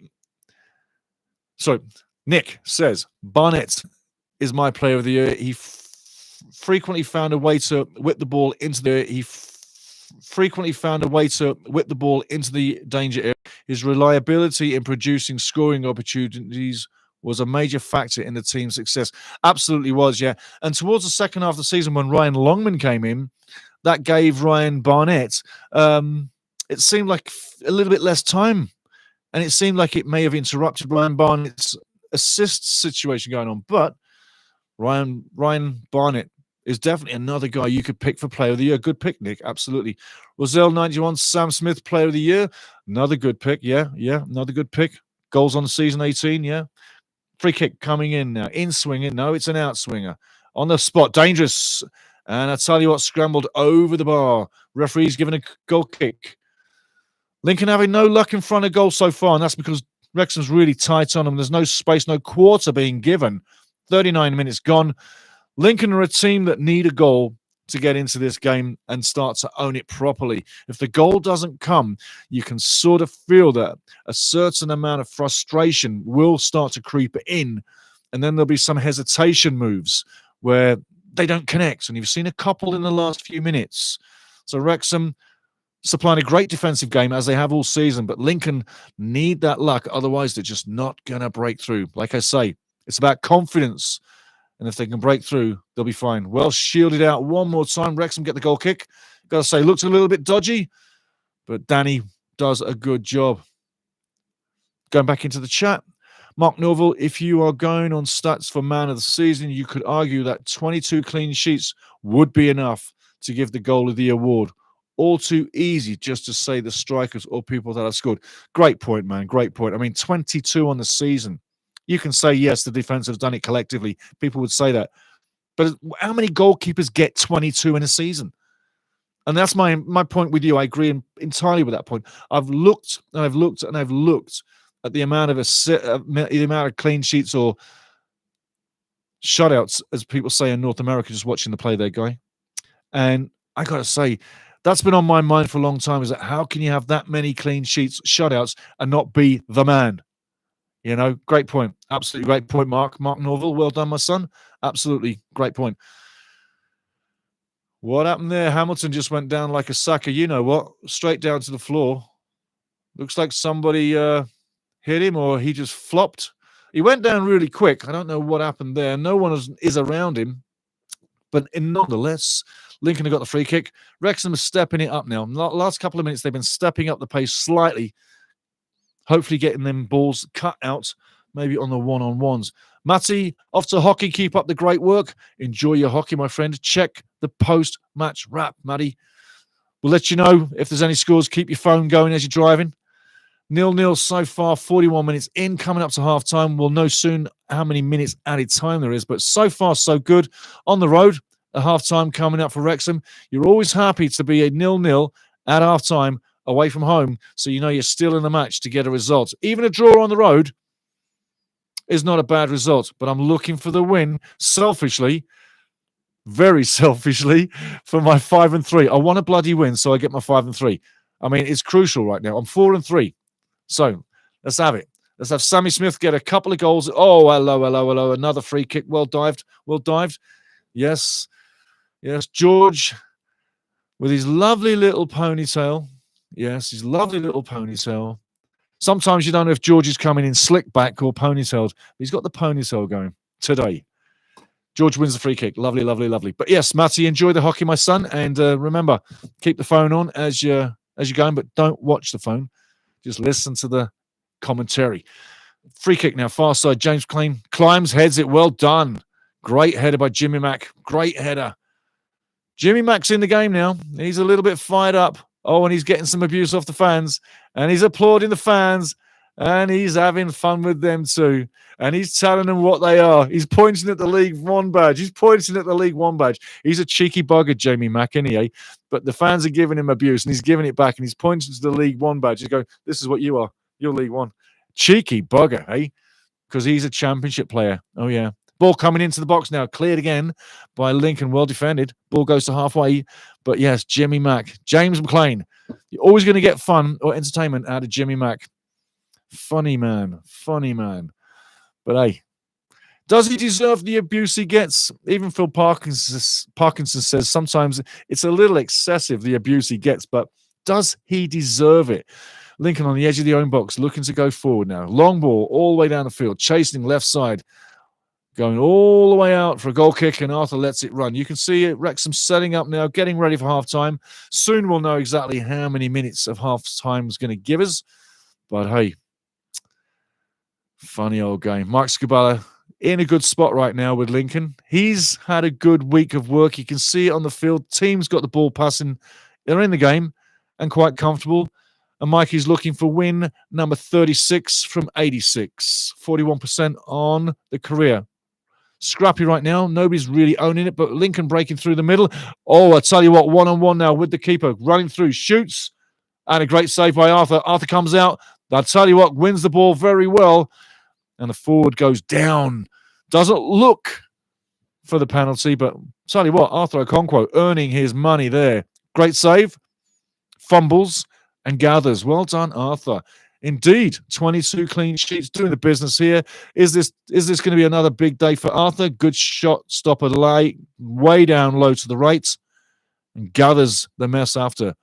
Sorry, Nick says, Barnett is my player of the year. He frequently found a way to whip the ball into the danger area. His reliability in producing scoring opportunities was a major factor in the team's success. Absolutely was, yeah. And towards the second half of the season, when Ryan Longman came in, that gave Ryan Barnett, it seemed like a little bit less time. And it seemed like it may have interrupted Ryan Barnett's assist situation going on. But Ryan Barnett is definitely another guy you could pick for player of the year. Good pick, Nick. Absolutely. Roselle 91, Sam Smith, player of the year. Another good pick. Yeah. Another good pick. Goals on the season 18. Yeah. Free kick coming in now. In swinging. No, it's an out swinger. On the spot. Dangerous. And I tell you what, scrambled over the bar. Referee's given a goal kick. Lincoln having no luck in front of goal so far, and that's because Wrexham's really tight on them. There's no space, no quarter being given. 39 minutes gone. Lincoln are a team that need a goal to get into this game and start to own it properly. If the goal doesn't come, you can sort of feel that a certain amount of frustration will start to creep in, and then there'll be some hesitation moves where they don't connect. And you've seen a couple in the last few minutes. So Wrexham supplying a great defensive game as they have all season, but Lincoln need that luck. Otherwise, they're just not going to break through. Like I say, it's about confidence. And if they can break through, they'll be fine. Well shielded out one more time. Wrexham get the goal kick. Got to say, looks a little bit dodgy, but Danny does a good job. Going back into the chat. Mark Norville, if you are going on stats for man of the season, you could argue that 22 clean sheets would be enough to give the goal of the award. All too easy just to say the strikers or people that have scored. Great point, man. Great point. I mean, 22 on the season. You can say, yes, the defense have done it collectively. People would say that. But how many goalkeepers get 22 in a season? And that's my point with you. I agree entirely with that point. I've looked and I've looked and I've looked at the amount of clean sheets or shutouts, as people say in North America, just watching the play there, Guy. And I got to say, that's been on my mind for a long time, is that how can you have that many clean sheets, shutouts, and not be the man? You know, great point. Absolutely great point, Mark. Mark Norville, well done, my son. Absolutely great point. What happened there? Hamilton just went down like a sucker. You know what? Straight down to the floor. Looks like somebody hit him or he just flopped. He went down really quick. I don't know what happened there. No one is around him. But nonetheless, Lincoln have got the free kick. Wrexham is stepping it up now. Last couple of minutes, they've been stepping up the pace slightly. Hopefully getting them balls cut out, maybe on the one-on-ones. Matty, off to hockey. Keep up the great work. Enjoy your hockey, my friend. Check the post-match wrap, Matty. We'll let you know if there's any scores. Keep your phone going as you're driving. 0-0 so far, 41 minutes in, coming up to half-time. We'll know soon how many minutes added time there is, but so far, so good. On the road, a half-time coming up for Wrexham. You're always happy to be a 0-0 at half-time away from home, so you know you're still in the match to get a result. Even a draw on the road is not a bad result, but I'm looking for the win, selfishly, very selfishly, for my 5-3. I want a bloody win, so I get my 5-3. I mean, it's crucial right now. I'm 4-3. So let's have it. Let's have Sammy Smith get a couple of goals. Oh, hello. Another free kick. Well dived. Yes. George with his lovely little ponytail. Yes, his lovely little ponytail. Sometimes you don't know if George is coming in slick back or ponytailed. He's got the ponytail going today. George wins the free kick. Lovely. But yes, Matty, enjoy the hockey, my son. And remember, keep the phone on as you're going, but don't watch the phone. Just listen to the commentary. Free kick now, far side. James Klein climbs, heads it. Well done. Great header by Jimmy Mack. Great header. Jimmy Mack's in the game now. He's a little bit fired up. Oh, and he's getting some abuse off the fans. And he's applauding the fans. And he's having fun with them too. And he's telling them what they are. He's pointing at the League One badge. He's a cheeky bugger, Jamie Mack, anyway. But the fans are giving him abuse, and he's giving it back. And he's pointing to the League One badge. He's going, this is what you are. You're League One. Cheeky bugger, eh? Because he's a championship player. Oh, yeah. Ball coming into the box now. Cleared again by Lincoln. Well defended. Ball goes to halfway. But yes, Jimmy Mack. James McLean. You're always going to get fun or entertainment out of Jimmy Mack. Funny man. But hey, does he deserve the abuse he gets? Even Phil Parkinson says sometimes it's a little excessive, the abuse he gets, but does he deserve it? Lincoln on the edge of the own box, looking to go forward now. Long ball all the way down the field, chasing left side, going all the way out for a goal kick, and Arthur lets it run. You can see it, Wrexham setting up now, getting ready for half-time. Soon we'll know exactly how many minutes of half-time is going to give us. But hey, funny old game. Mark Scabala in a good spot right now with Lincoln. He's had a good week of work. You can see it on the field. Team's got the ball passing. They're in the game and quite comfortable. And Mikey's looking for win number 36 from 86. 41% on the career. Scrappy right now. Nobody's really owning it, but Lincoln breaking through the middle. Oh, I tell you what, one-on-one now with the keeper. Running through, shoots. And a great save by Arthur. Arthur comes out. I tell you what, wins the ball very well. And the forward goes down. Doesn't look for the penalty, but tell you what, Arthur Okonkwo earning his money there. Great save, fumbles, and gathers. Well done, Arthur. Indeed, 22 clean sheets, doing the business here. Is this going to be another big day for Arthur? Good shot, stopper late, way down low to the right, and gathers the mess after.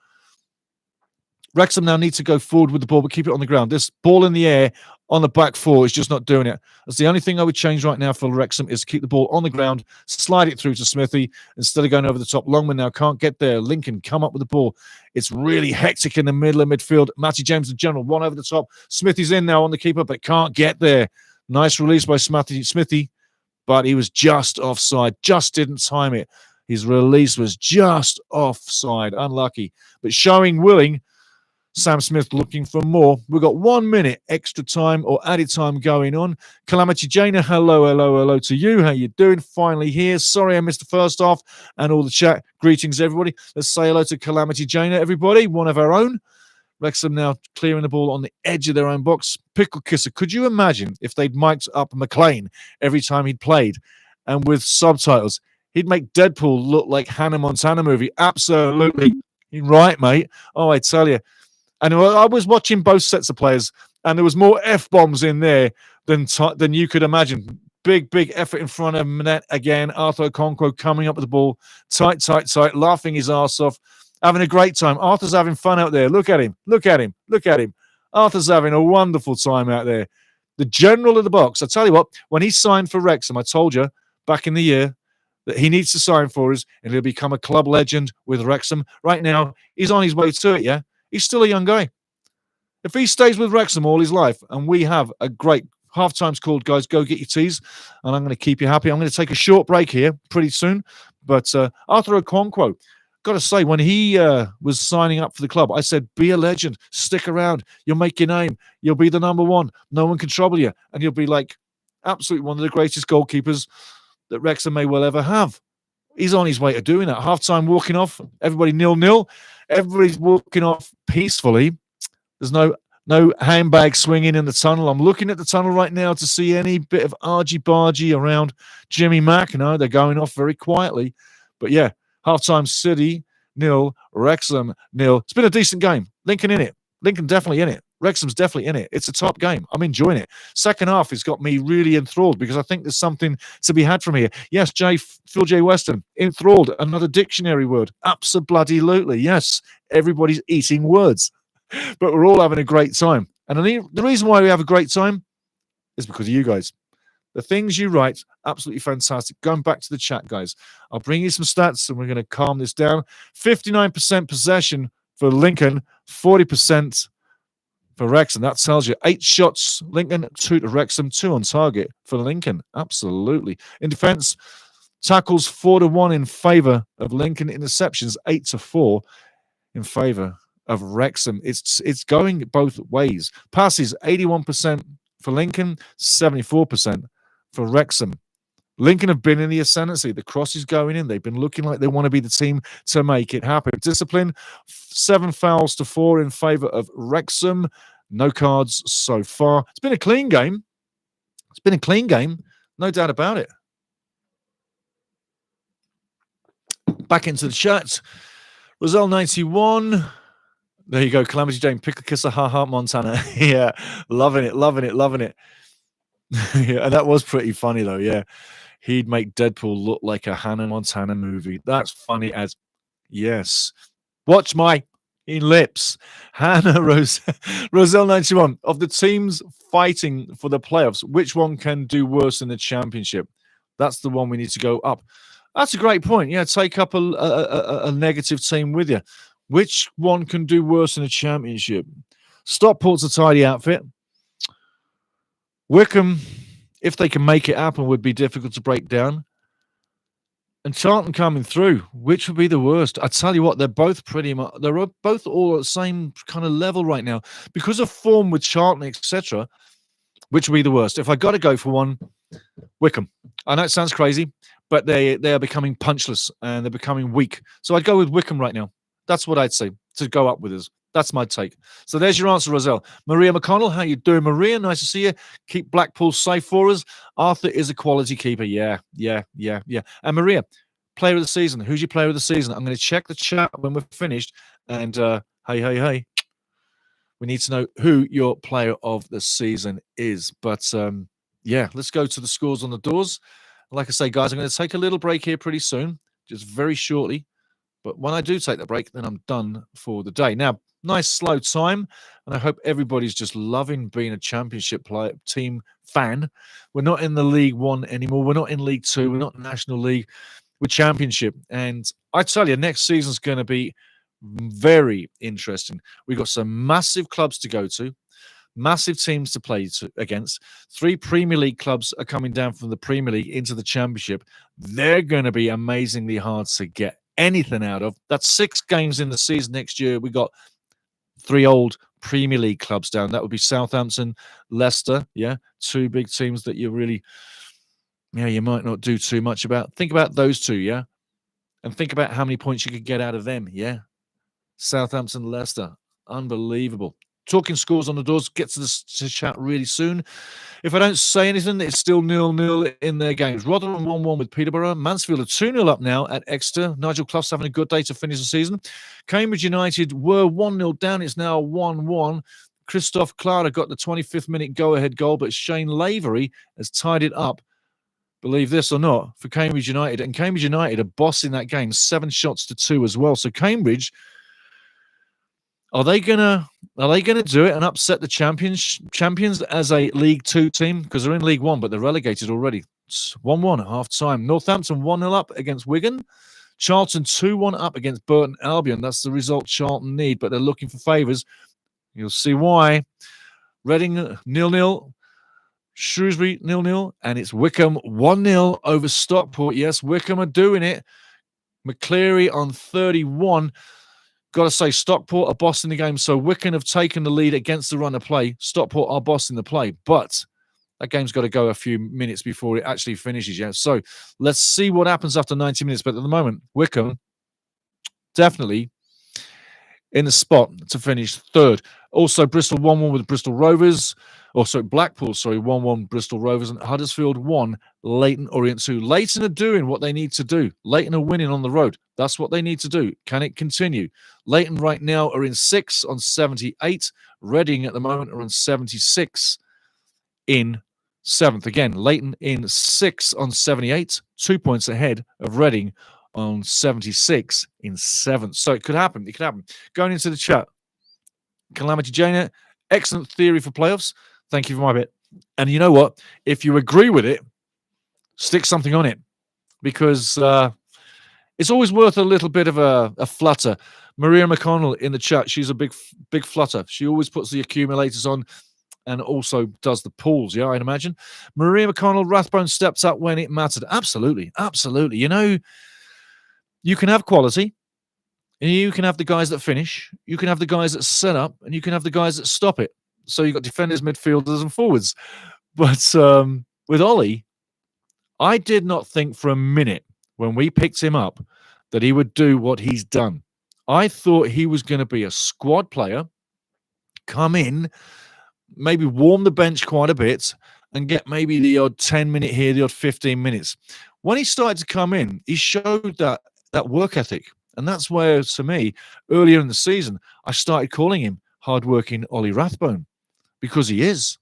Wrexham now need to go forward with the ball, but keep it on the ground. This ball in the air on the back four is just not doing it. That's the only thing I would change right now for Wrexham is keep the ball on the ground, slide it through to Smithy instead of going over the top. Longman now can't get there. Lincoln come up with the ball. It's really hectic in the middle of midfield. Matty James, the general, one over the top. Smithy's in now on the keeper, but can't get there. Nice release by Smithy, but he was just offside. Just didn't time it. His release was just offside. Unlucky. But showing willing. Sam Smith looking for more. We've got 1 minute extra time or added time going on. Calamity Jana, hello to you. How you doing? Finally here. Sorry I missed the first half and all the chat. Greetings, everybody. Let's say hello to Calamity Jana, everybody. One of our own. Wrexham now clearing the ball on the edge of their own box. Pickle Kisser, could you imagine if they'd mic'd up McLean every time he'd played and with subtitles? He'd make Deadpool look like Hannah Montana movie. Absolutely. You're right, mate. Oh, I tell you. And I was watching both sets of players, and there was more F-bombs in there than you could imagine. Big effort in front of net again. Arthur Okonkwo coming up with the ball. Tight, laughing his arse off. Having a great time. Arthur's having fun out there. Look at him. Arthur's having a wonderful time out there. The general of the box. I tell you what, when he signed for Wrexham, I told you back in the year that he needs to sign for us, and he'll become a club legend with Wrexham. Right now, he's on his way to it, yeah? He's still a young guy. If he stays with Wrexham all his life, and we have a great half-time's called, guys, go get your teas, and I'm going to keep you happy. I'm going to take a short break here pretty soon. But Arthur Okonkwo, got to say, when he was signing up for the club, I said, be a legend, stick around, you'll make your name, you'll be the number one, no one can trouble you, and you'll be like absolutely one of the greatest goalkeepers that Wrexham may well ever have. He's on his way to doing that. Half-time walking off, everybody 0-0. Everybody's walking off peacefully. There's no handbag swinging in the tunnel. I'm looking at the tunnel right now to see any bit of argy-bargy around Jimmy Mack. No, they're going off very quietly. But yeah, half-time City 0, Wrexham 0. It's been a decent game. Lincoln in it. Lincoln definitely in it. Wrexham's definitely in it. It's a top game. I'm enjoying it. Second half has got me really enthralled because I think there's something to be had from here. Yes, Phil J. Weston, enthralled, another dictionary word. Abso-bloody-lutely. Yes, everybody's eating words. But we're all having a great time. And the reason why we have a great time is because of you guys. The things you write, absolutely fantastic. Going back to the chat, guys. I'll bring you some stats and we're going to calm this down. 59% possession for Lincoln, 40% for Wrexham. That tells you 8 shots, Lincoln, 2 to Wrexham, 2 on target for Lincoln. Absolutely. In defense, tackles 4-1 in favor of Lincoln. Interceptions 8-4 in favor of Wrexham. It's going both ways. Passes 81% for Lincoln, 74% for Wrexham. Lincoln have been in the ascendancy. The cross is going in. They've been looking like they want to be the team to make it happen. Discipline, 7 fouls to 4 in favor of Wrexham. No cards so far. It's been a clean game. No doubt about it. Back into the chat. Roselle 91. There you go. Calamity Jane. Pickle Kisser. Ha Montana. Yeah. Loving it. Yeah, and that was pretty funny though. Yeah. He'd make Deadpool look like a Hannah Montana movie. That's funny as yes. Watch my lips. Hannah Roselle 91. Of the teams fighting for the playoffs, which one can do worse in the championship? That's the one we need to go up. That's a great point. Yeah, take up a negative team with you. Which one can do worse in the championship? Stockport's a tidy outfit. Wickham, if they can make it happen, would be difficult to break down. And Charlton coming through, which would be the worst? I tell you what, they're both pretty much, they're both all at the same kind of level right now. Because of form with Charlton, etc., which would be the worst? If I got to go for one, Wickham. I know it sounds crazy, but they are becoming punchless and they're becoming weak. So I'd go with Wickham right now. That's what I'd say, to go up with us. That's my take. So there's your answer, Roselle. Maria McConnell, how you doing, Maria? Nice to see you. Keep Blackpool safe for us. Arthur is a quality keeper. Yeah. And Maria, player of the season. Who's your player of the season? I'm going to check the chat when we're finished. And hey. We need to know who your player of the season is. But yeah, let's go to the scores on the doors. Like I say, guys, I'm going to take a little break here pretty soon, just very shortly. But when I do take the break, then I'm done for the day. Now, nice slow time, and I hope everybody's just loving being a championship team fan. We're not in the League One anymore. We're not in League Two. We're not National League. We're Championship. And I tell you, next season's going to be very interesting. We've got some massive clubs to go to. massive teams to play against. 3 Premier League clubs are coming down from the Premier League into the Championship. They're going to be amazingly hard to get anything out of. That's 6 games in the season next year. We got 3 old Premier League clubs down. That would be Southampton, Leicester, 2 big teams that you really, you might not do too much about. Think about those 2, and think about how many points you could get out of them, Southampton, Leicester, unbelievable. Talking scores on the doors, get to the chat really soon. If I don't say anything, it's still 0-0 in their games. Rotherham 1-1 with Peterborough. Mansfield are 2-0 up now at Exeter. Nigel Clough's having a good day to finish the season. Cambridge United were 1-0 down. It's now 1-1. Christoph Clara got the 25th minute go-ahead goal, but Shane Lavery has tied it up, believe this or not, for Cambridge United. And Cambridge United are bossing that game 7 shots to 2 as well. So Cambridge, are they gonna do it and upset the champions as a League 2 team? Because they're in League 1, but they're relegated already. It's 1-1 at half-time. Northampton 1-0 up against Wigan. Charlton 2-1 up against Burton Albion. That's the result Charlton need, but they're looking for favours. You'll see why. Reading 0-0. Shrewsbury 0-0. And it's Wycombe 1-0 over Stockport. Yes, Wycombe are doing it. McCleary on 31. Got to say, Stockport are bossing the game. So Wycombe have taken the lead against the run of play. Stockport are bossing the play. But that game's got to go a few minutes before it actually finishes. So let's see what happens after 90 minutes. But at the moment, Wycombe definitely in the spot to finish 3rd. Also, Bristol 1-1 with Bristol Rovers. Blackpool, 1-1 Bristol Rovers. And Huddersfield 1, Leyton Orient 2. Leyton are doing what they need to do. Leyton are winning on the road. That's what they need to do. Can it continue? Leyton right now are in 6th on 78. Reading at the moment are on 76 in 7th. Again, Leyton in 6th on 78. 2 points ahead of Reading on 76 in 7th. So it could happen. It could happen. Going into the chat. Calamity Jana, excellent theory for playoffs. Thank you for my bit. And you know what? If you agree with it, stick something on it, because it's always worth a little bit of a flutter. Maria McConnell in the chat, she's a big flutter. She always puts the accumulators on and also does the pools, I'd imagine. Maria McConnell, Rathbone stepped up when it mattered. Absolutely, absolutely. You can have quality, and you can have the guys that finish, you can have the guys that set up, and you can have the guys that stop it. So you've got defenders, midfielders, and forwards. But with Ollie, I did not think for a minute when we picked him up that he would do what he's done. I thought he was going to be a squad player, come in, maybe warm the bench quite a bit, and get maybe the odd 10-minute here, the odd 15 minutes. When he started to come in, he showed that work ethic. And that's where, to me, earlier in the season, I started calling him hardworking Ollie Rathbone, because he is.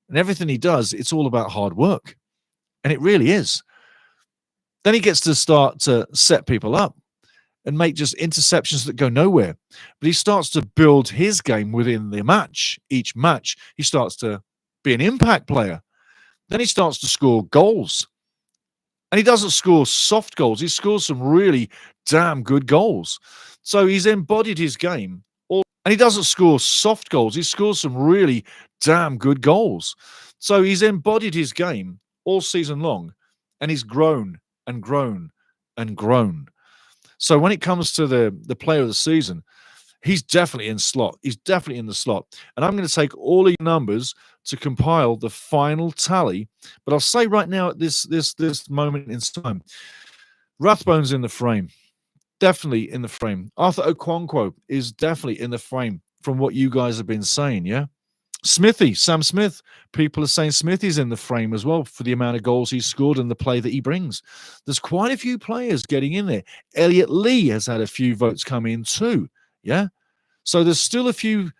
And everything he does, it's all about hard work. And it really is. Then he gets to start to set people up and make just interceptions that go nowhere. But he starts to build his game within the match. Each match, he starts to be an impact player. Then he starts to score goals. And he doesn't score soft goals. He scores some really damn good goals. So he's embodied his game. And he doesn't score soft goals. He scores some really damn good goals. So he's embodied his game all season long. And he's grown and grown and grown. So when it comes to the player of the season, he's definitely in slot. He's definitely in the slot. And I'm going to take all the numbers to compile the final tally. But I'll say right now at this moment in time, Rathbone's in the frame. Definitely in the frame. Arthur Okonkwo is definitely in the frame from what you guys have been saying, Smithy, Sam Smith, people are saying Smithy's in the frame as well for the amount of goals he's scored and the play that he brings. There's quite a few players getting in there. Elliot Lee has had a few votes come in too, So there's still a few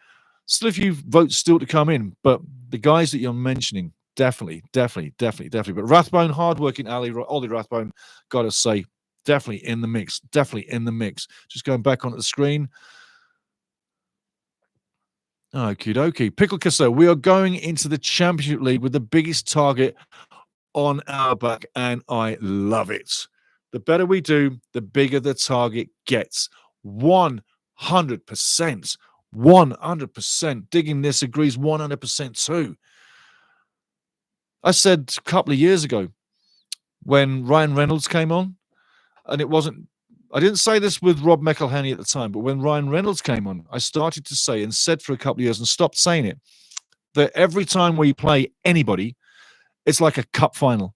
votes still to come in, but the guys that you're mentioning, definitely. But Rathbone, hardworking Ollie Rathbone, got to say, definitely in the mix. Just going back onto the screen. Okie dokie. Pickle Casso, we are going into the Championship League with the biggest target on our back, and I love it. The better we do, the bigger the target gets. 100%. 100%. Digging this agrees 100% too. I said a couple of years ago when Ryan Reynolds came on, and it wasn't, I didn't say this with Rob McElhenney at the time, but when Ryan Reynolds came on, I started to say and said for a couple of years and stopped saying it, that every time we play anybody, it's like a cup final.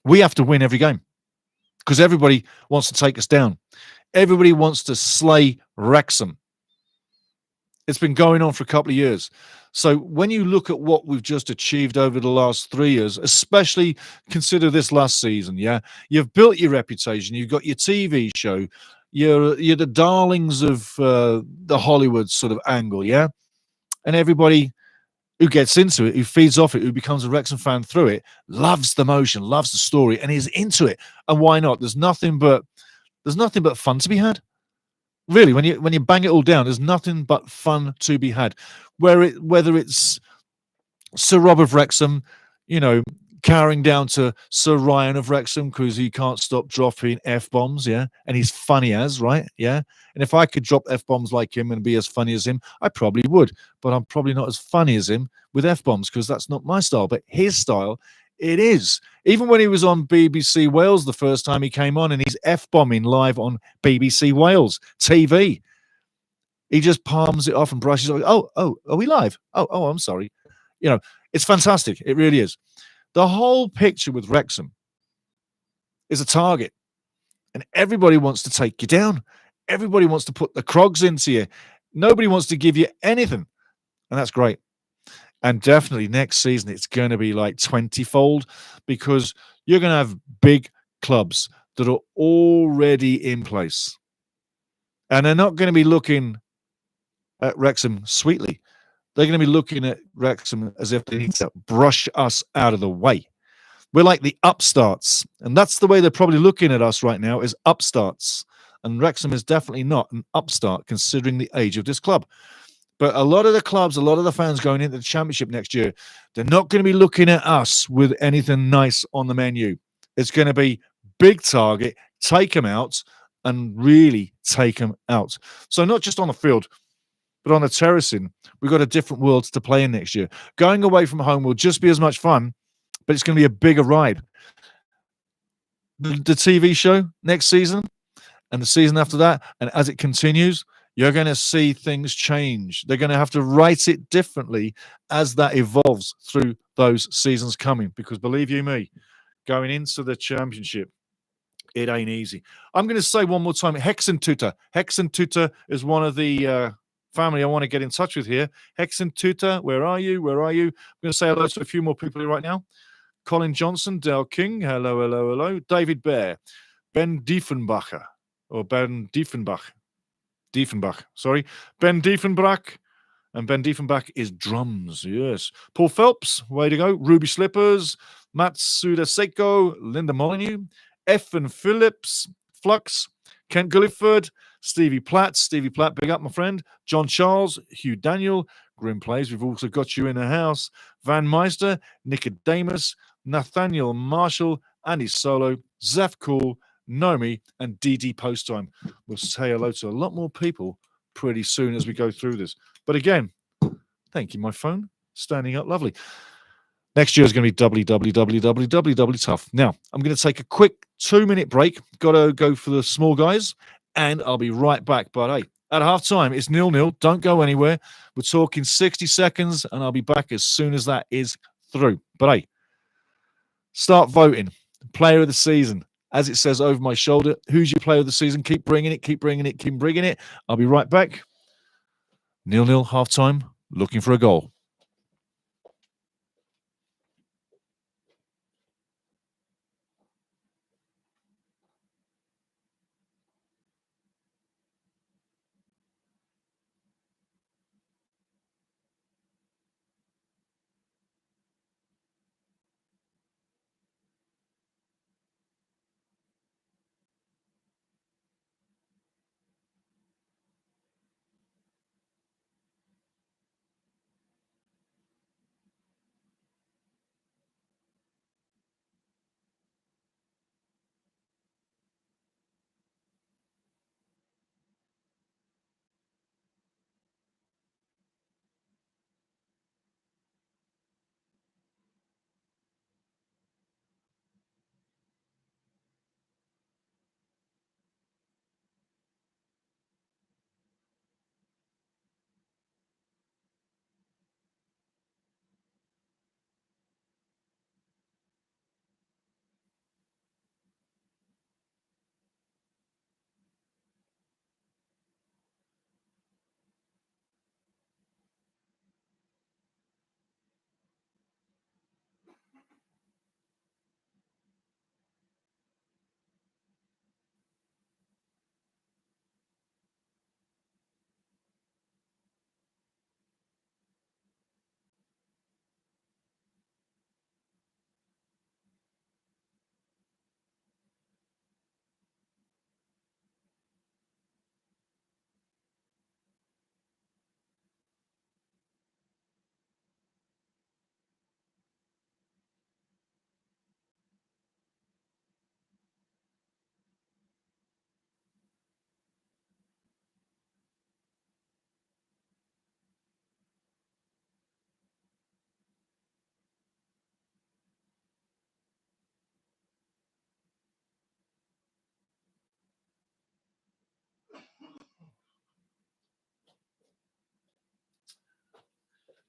We have to win every game because everybody wants to take us down. Everybody wants to slay Wrexham. It's been going on for a couple of years. So when you look at what we've just achieved over the last 3 years, especially consider this last season, yeah, you've built your reputation, you've got your TV show, you're the darlings of the Hollywood sort of angle, yeah, and everybody who gets into it, who feeds off it, who becomes a Wrexham fan through it, loves the motion, loves the story, and is into it. And why not? There's nothing but fun to be had. Really, when you bang it all down, there's nothing but fun to be had. Whether it's Sir Rob of Wrexham, you know, carrying down to Sir Ryan of Wrexham because he can't stop dropping F-bombs, yeah, and he's funny as, right, yeah. And if I could drop F-bombs like him and be as funny as him, I probably would, but I'm probably not as funny as him with F-bombs because that's not my style, but his style, it is. Even when he was on BBC Wales the first time he came on and he's F-bombing live on BBC Wales TV, he just palms it off and brushes it off. Oh, are we live? Oh, I'm sorry. You know, it's fantastic. It really is. The whole picture with Wrexham is a target, and everybody wants to take you down. Everybody wants to put the crogs into you. Nobody wants to give you anything, and that's great. And definitely next season, it's going to be like 20-fold because you're going to have big clubs that are already in place, and they're not going to be looking at Wrexham sweetly. They're going to be looking at Wrexham as if they need to brush us out of the way. We're like the upstarts, and that's the way they're probably looking at us right now, as upstarts. And Wrexham is definitely not an upstart considering the age of this club. But a lot of the clubs, a lot of the fans going into the Championship next year, they're not going to be looking at us with anything nice on the menu. It's going to be big target, take them out, and really take them out. So not just on the field, but on the terracing, we've got a different world to play in next year. Going away from home will just be as much fun, but it's going to be a bigger ride. The TV show next season and the season after that, and as it continues, you're going to see things change. They're going to have to write it differently as that evolves through those seasons coming, because believe you me, going into the Championship, it ain't easy. I'm going to say one more time, Hexentuta. Hexentuta is one of the family I want to get in touch with here. Hexentuta, where are you? Where are you? I'm going to say hello to a few more people here right now. Colin Johnson, Dale King, hello, hello, hello. David Bear, Ben Diefenbacher, or Ben Diefenbach, sorry. Ben Diefenbach, and Ben Diefenbach is drums, yes. Paul Phelps, way to go. Ruby Slippers, Matsuda Seiko, Linda Molyneux, Effin Phillips, Flux, Kent Gulliford, Stevie Platt, big up, my friend. John Charles, Hugh Daniel, Grim Plays, we've also got you in the house. Van Meister, Nicodemus, Nathaniel Marshall, Andy Solo, Zeph Cool, Nomi, and DD Posttime. We'll say hello to a lot more people pretty soon as we go through this. But again, thank you, my phone. Standing up, lovely. Next year is going to be doubly tough. Now, I'm going to take a quick 2-minute break. Got to go for the small guys, and I'll be right back. But hey, at half-time, it's 0-0. Don't go anywhere. We're talking 60 seconds, and I'll be back as soon as that is through. But hey, start voting. Player of the season. As it says over my shoulder, who's your player of the season? Keep bringing it, keep bringing it, keep bringing it. I'll be right back. 0-0, half-time, looking for a goal.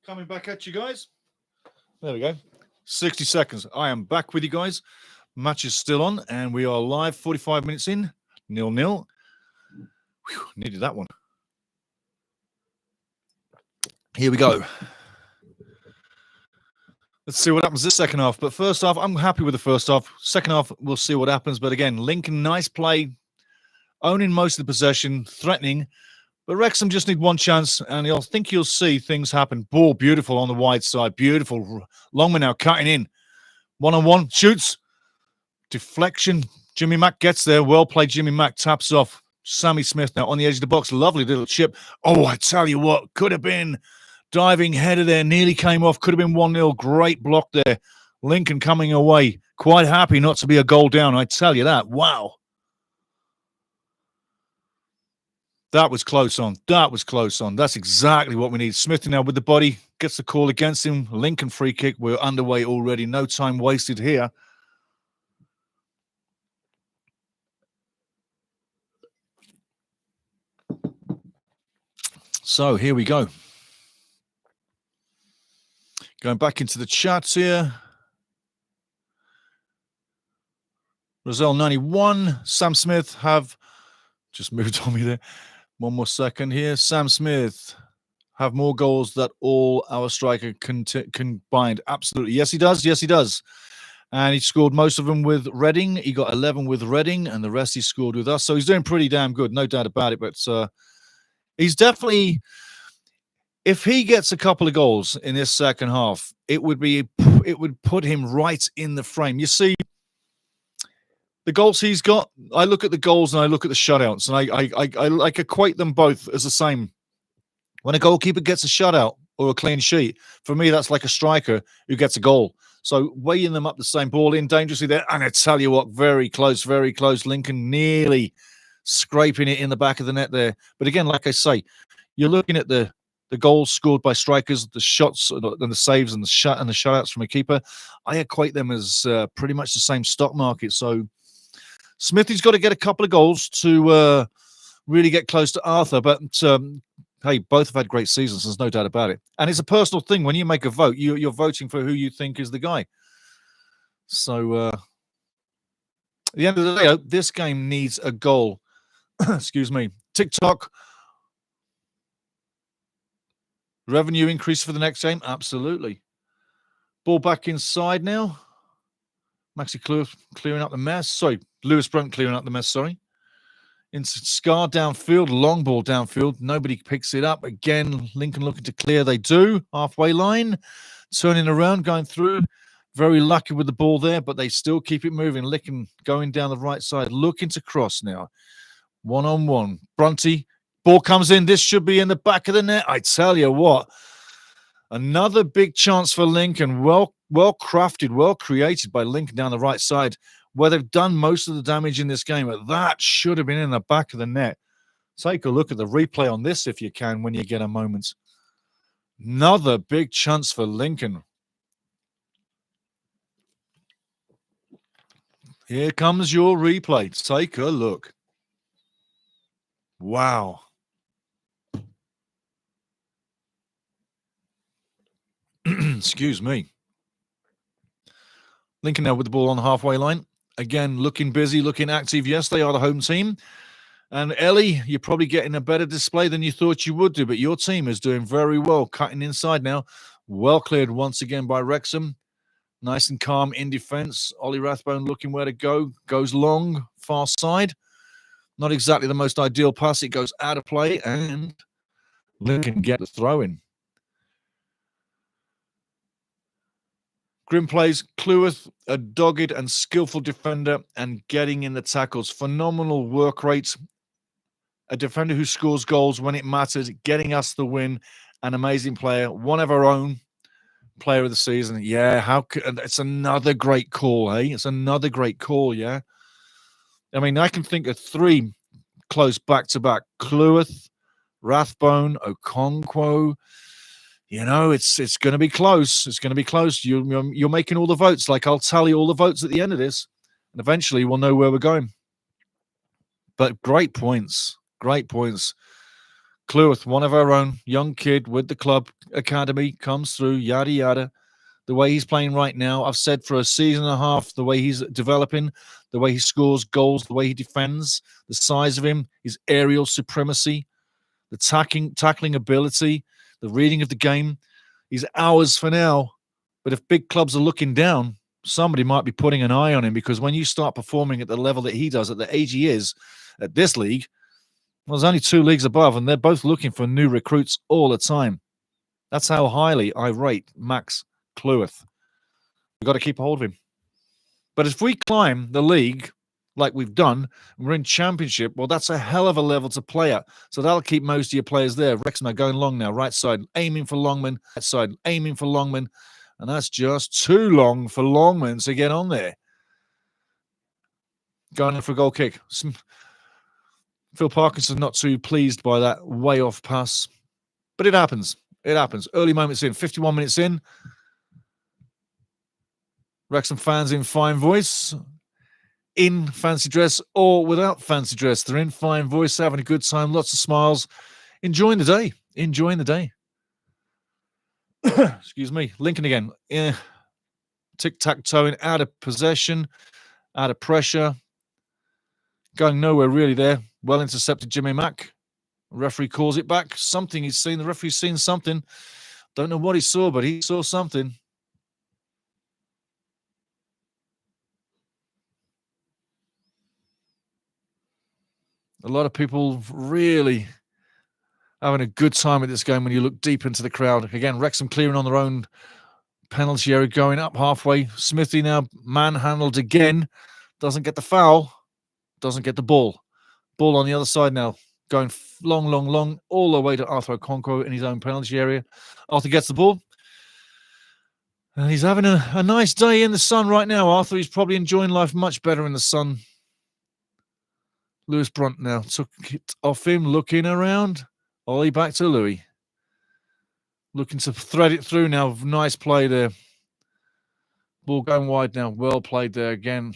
Coming back at you guys. There we go. 60 seconds. I am back with you guys. Match is still on, and we are live 45 minutes in. 0-0. Whew, needed that one. Here we go. Let's see what happens this second half. But first half, I'm happy with the first half. Second half, we'll see what happens. But again, Lincoln, nice play, owning most of the possession, threatening. But Wrexham just need one chance, and I think you'll see things happen. Ball, beautiful on the wide side. Beautiful. Longman now cutting in. One-on-one, shoots. Deflection. Jimmy Mack gets there. Well played, Jimmy Mack. Taps off. Sammy Smith now on the edge of the box. Lovely little chip. Oh, I tell you what, could have been diving header there. Nearly came off. Could have been 1-0. Great block there. Lincoln coming away. Quite happy not to be a goal down, I tell you that. Wow. That was close on. That was close on. That's exactly what we need. Smith now with the body. Gets the call against him. Lincoln free kick. We're underway already. No time wasted here. So here we go. Going back into the chats here. Roselle 91. Sam Smith have just moved on me there. One more second here. Sam Smith have more goals that all our striker combined. Absolutely. Yes, he does. Yes, he does. And he scored most of them with Reading. He got 11 with Reading, and the rest he scored with us. So he's doing pretty damn good, no doubt about it. But he's definitely, if he gets a couple of goals in this second half, it would put him right in the frame. You see, the goals he's got, I look at the goals and I look at the shutouts, and I equate them both as the same. When a goalkeeper gets a shutout or a clean sheet, for me, that's like a striker who gets a goal. So weighing them up the same, ball in dangerously there. And I tell you what, very close, very close. Lincoln nearly scraping it in the back of the net there. But again, like I say, you're looking at the goals scored by strikers, the shots and the saves and the shutouts from a keeper. I equate them as pretty much the same stock market. So Smithy's got to get a couple of goals to really get close to Arthur. But hey, both have had great seasons. There's no doubt about it. And it's a personal thing. When you make a vote, you're voting for who you think is the guy. So at the end of the day, this game needs a goal. Excuse me. TikTok. Revenue increase for the next game? Absolutely. Ball back inside now. Maxi clearing up the mess. Sorry, Lewis Brunt clearing up the mess, sorry. Into Scar downfield, long ball downfield. Nobody picks it up. Again, Lincoln looking to clear. They do. Halfway line. Turning around, going through. Very lucky with the ball there, but they still keep it moving. Lincoln going down the right side. Looking to cross now. One-on-one. Brunty. Ball comes in. This should be in the back of the net. I tell you what. Another big chance for Lincoln. Well crafted, well created by Lincoln down the right side, where they've done most of the damage in this game. But that should have been in the back of the net. Take a look at the replay on this if you can when you get a moment. Another big chance for Lincoln. Here comes your replay. Take a look. Wow. Excuse me. Lincoln now with the ball on the halfway line. Again, looking busy, looking active. Yes, they are the home team. And Ellie, you're probably getting a better display than you thought you would do, but your team is doing very well. Cutting inside now. Well cleared once again by Wrexham. Nice and calm in defense. Ollie Rathbone looking where to go. Goes long, far side. Not exactly the most ideal pass. It goes out of play, and Lincoln get the throw in. Grim plays. Cleworth, a dogged and skillful defender, and getting in the tackles. Phenomenal work rate. A defender who scores goals when it matters, getting us the win. An amazing player. One of our own. Player of the season. Yeah, it's another great call, eh? It's another great call, yeah? I mean, I can think of three close back-to-back. Cleworth, Rathbone, Okonkwo. You know, it's going to be close. It's going to be close. You're making all the votes. Like, I'll tally all the votes at the end of this, and eventually we'll know where we're going. But great points. Great points. Cleworth, one of our own, young kid with the club academy, comes through, yada, yada. The way he's playing right now, I've said for a season and a half, the way he's developing, the way he scores goals, the way he defends, the size of him, his aerial supremacy, the tackling ability, the reading of the game. He's ours for now. But if big clubs are looking down, somebody might be putting an eye on him, because when you start performing at the level that he does, at the age he is, at this league, well, there's only 2 leagues above, and they're both looking for new recruits all the time. That's how highly I rate Max Cleworth. We've got to keep a hold of him. But if we climb the league like we've done, and we're in championship, well, that's a hell of a level to play at. So that'll keep most of your players there. Wrexham are going long now, right side, aiming for Longman, right side, aiming for Longman. And that's just too long for Longman to get on there. Going in for a goal kick. Phil Parkinson's not too pleased by that way off pass. But it happens. It happens. Early moments in, 51 minutes in. Wrexham fans in fine voice, in fancy dress or without fancy dress. They're in fine voice, having a good time, lots of smiles, enjoying the day. Enjoying the day. Excuse me. Lincoln again. Yeah. Tic-tac-toeing, out of possession, out of pressure. Going nowhere really there. Well intercepted, Jimmy Mack. Referee calls it back. Something he's seen. The referee's seen something. Don't know what he saw, but he saw something. A lot of people really having a good time at this game when you look deep into the crowd. Again, Wrexham clearing on their own penalty area, going up halfway. Smithy now manhandled again. Doesn't get the foul. Doesn't get the ball. Ball on the other side now. Going long, all the way to Arthur Okonkwo in his own penalty area. Arthur gets the ball. And he's having a nice day in the sun right now. Arthur, he's probably enjoying life much better in the sun. Lewis Brunt now took it off him, looking around. Ollie back to Louis. Looking to thread it through now. Nice play there. Ball going wide now. Well played there again.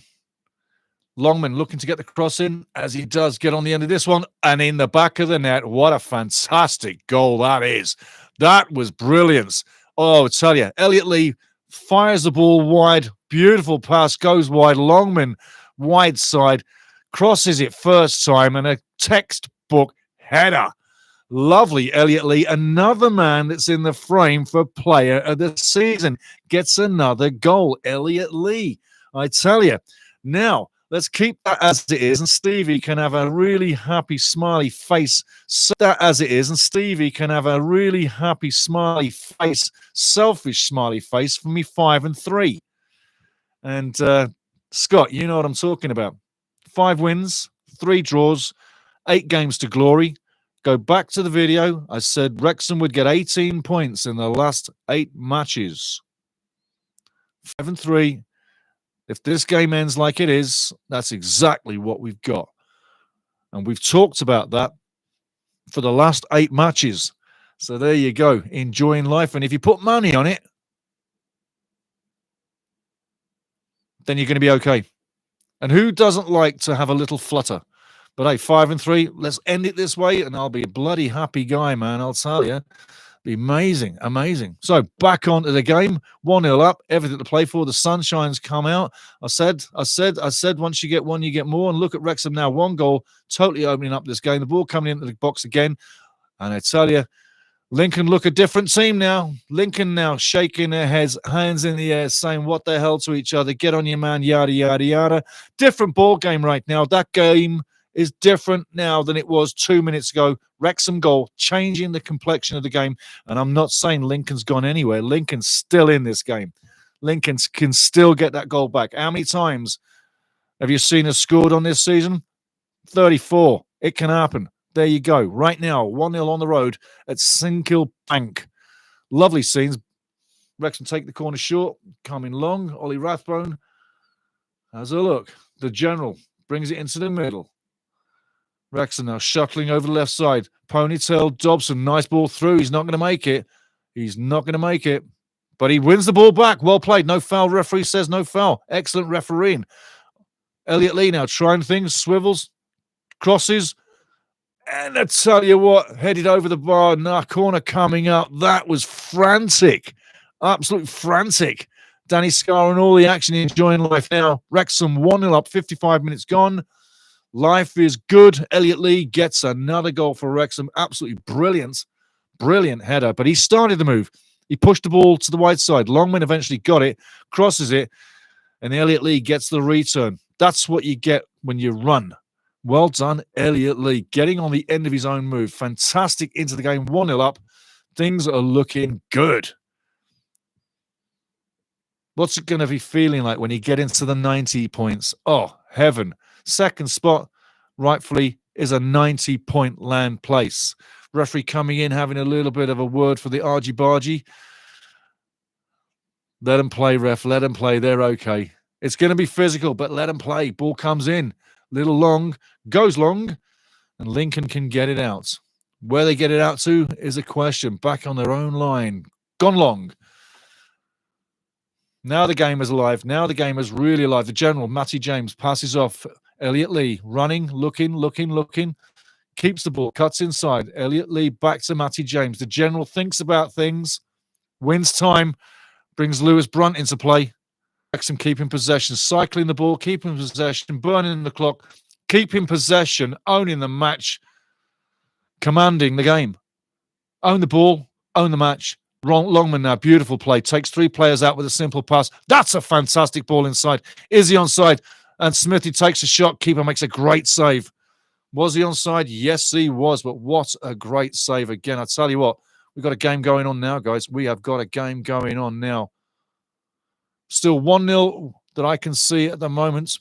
Longman looking to get the cross in, as he does get on the end of this one. And in the back of the net. What a fantastic goal that is. That was brilliance. Oh, I tell you, Elliot Lee fires the ball wide. Beautiful pass, goes wide. Longman, wide side. Crosses it first time, and a textbook header. Lovely, Elliot Lee. Another man that's in the frame for player of the season. Gets another goal, Elliot Lee. I tell you. Now, let's keep that as it is, and Stevie can have a really happy, smiley face. Set that as it is, and Stevie can have a really happy, smiley face, selfish, smiley face for me 5 and 3. And Scott, you know what I'm talking about. 5 wins, 3 draws, 8 games to glory. Go back to the video. I said Wrexham would get 18 points in the last 8 matches. 5 and 3. If this game ends like it is, that's exactly what we've got. And we've talked about that for the last 8 matches. So there you go, enjoying life. And if you put money on it, then you're going to be okay. And who doesn't like to have a little flutter? But hey, 5 and 3, let's end it this way, and I'll be a bloody happy guy, man. I'll tell you. Be amazing, amazing. So back onto the game, 1-0 up, everything to play for. The sunshine's come out. I said, once you get one, you get more. And look at Wrexham now, 1 goal, totally opening up this game. The ball coming into the box again. And I tell you, Lincoln look a different team now. Lincoln now shaking their heads, hands in the air, saying what the hell to each other. Get on your man, yada, yada, yada. Different ball game right now. That game is different now than it was 2 minutes ago. Wrexham goal, changing the complexion of the game. And I'm not saying Lincoln's gone anywhere. Lincoln's still in this game. Lincoln can still get that goal back. How many times have you seen us scored on this season? 34. It can happen. There you go. Right now, 1-0 on the road at Sinkill Bank. Lovely scenes. Wrexham take the corner short. Coming long. Ollie Rathbone has a look. The general brings it into the middle. Wrexham now shuttling over the left side. Ponytail, Dobson, nice ball through. He's not going to make it. He's not going to make it. But he wins the ball back. Well played. No foul. Referee says no foul. Excellent refereeing. Elliot Lee now trying things. Swivels. Crosses. And I tell you what, headed over the bar, corner coming up. That was frantic. Absolute frantic. Danny Scar and all the action enjoying life now. Wrexham 1-0 up, 55 minutes gone. Life is good. Elliot Lee gets another goal for Wrexham. Absolutely brilliant. Brilliant header. But he started the move. He pushed the ball to the wide side. Longman eventually got it, crosses it, and Elliot Lee gets the return. That's what you get when you run. Well done, Elliot Lee, getting on the end of his own move. Fantastic into the game, 1-0 up. Things are looking good. What's it going to be feeling like when you get into the 90 points? Oh, heaven. Second spot, rightfully, is a 90-point land place. Referee coming in, having a little bit of a word for the argy-bargy. Let them play, ref. Let them play. They're okay. It's going to be physical, but let them play. Ball comes in. Little long, goes long, and Lincoln can get it out. Where they get it out to is a question. Back on their own line. Gone long. Now the game is alive. Now the game is really alive. The general, Matty James, passes off. Elliot Lee running, looking. Keeps the ball, cuts inside. Elliot Lee back to Matty James. The general thinks about things, wins time, brings Lewis Brunt into play. Wrexham keeping possession, cycling the ball, keeping possession, burning the clock, keeping possession, owning the match, commanding the game. Own the ball, own the match. Longman now, beautiful play. Takes three players out with a simple pass. That's a fantastic ball inside. Is he onside? And Smithy takes a shot. Keeper makes a great save. Was he onside? Yes, he was. But what a great save again. I tell you what, we've got a game going on now, guys. We have got a game going on now. Still 1-0 that I can see at the moment.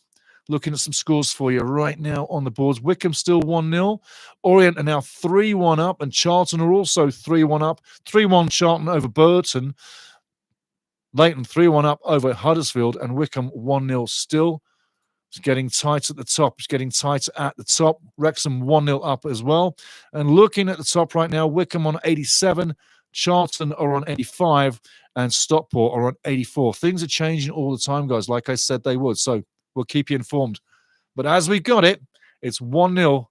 Looking at some scores for you right now on the boards. Wickham still 1-0. Orient are now 3-1 up, and Charlton are also 3-1 up. 3-1 Charlton over Burton. Leighton 3-1 up over Huddersfield, and Wickham 1-0 still. It's getting tight at the top. It's getting tight at the top. Wrexham 1-0 up as well. And looking at the top right now, Wickham on 87, Charlton are on 85, and Stockport are on 84. Things are changing all the time, guys, like I said they would. So we'll keep you informed. But as we've got it, it's 1-0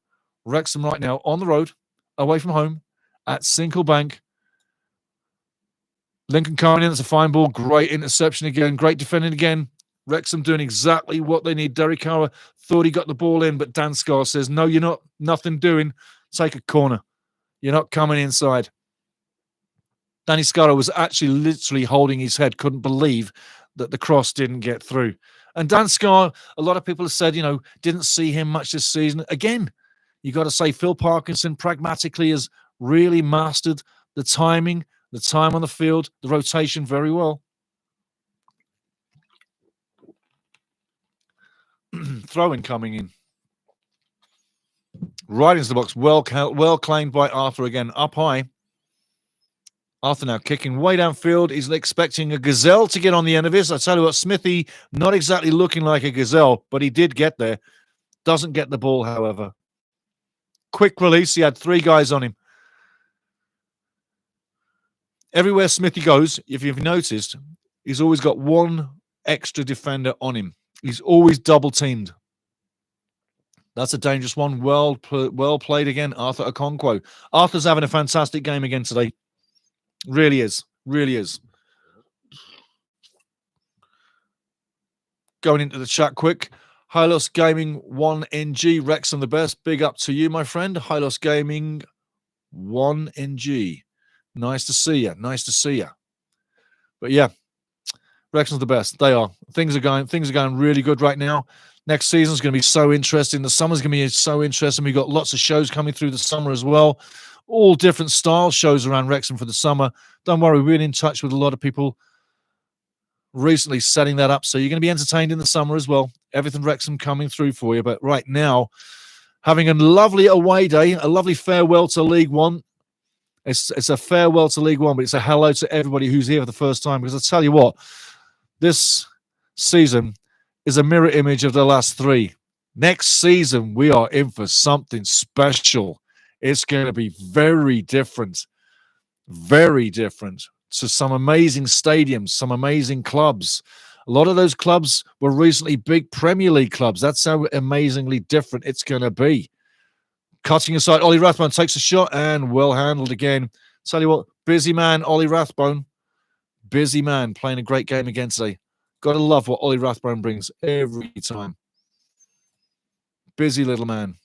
Wrexham right now on the road, away from home, at Sinklebank. Lincoln coming in. It's a fine ball. Great interception again. Great defending again. Wrexham doing exactly what they need. Derek Howard thought he got the ball in, but Dan Scar says, no, you're not. Nothing doing. Take a corner. You're not coming inside. Danny Scarra was actually literally holding his head, couldn't believe that the cross didn't get through. And Dan Scar, a lot of people have said, didn't see him much this season. Again, you got to say Phil Parkinson pragmatically has really mastered the timing, the time on the field, the rotation very well. Throw-in coming in. Right into the box. Well claimed by Arthur again. Up high. Arthur now kicking way downfield. He's expecting a gazelle to get on the end of this. I tell you what, Smithy, not exactly looking like a gazelle, but he did get there. Doesn't get the ball, however. Quick release. He had three guys on him. Everywhere Smithy goes, if you've noticed, he's always got one extra defender on him. He's always double-teamed. That's a dangerous one. Well played again, Arthur Okonkwo. Arthur's having a fantastic game again today. Really is. Really is. Going into the chat quick. Hylos Gaming 1NG. Wrexham the best. Big up to you, my friend. Hylos Gaming 1NG. Nice to see you. Nice to see you. But yeah, Wrexham's the best. They are. Things are going really good right now. Next season's going to be so interesting. The summer's going to be so interesting. We've got lots of shows coming through the summer as well. All different style shows around Wrexham for the summer. Don't worry, we've been in touch with a lot of people recently setting that up. So you're going to be entertained in the summer as well. Everything Wrexham coming through for you. But right now, having a lovely away day, a lovely farewell to League One. It's a farewell to League One, but it's a hello to everybody who's here for the first time. Because I tell you what, this season is a mirror image of the last three. Next season, we are in for something special. It's going to be very different to some amazing stadiums, some amazing clubs. A lot of those clubs were recently big Premier League clubs. That's how amazingly different it's going to be. Cutting aside, Ollie Rathbone takes a shot and well handled again. Tell you what, busy man, Ollie Rathbone. Busy man, playing a great game again today. Got to love what Ollie Rathbone brings every time. Busy little man.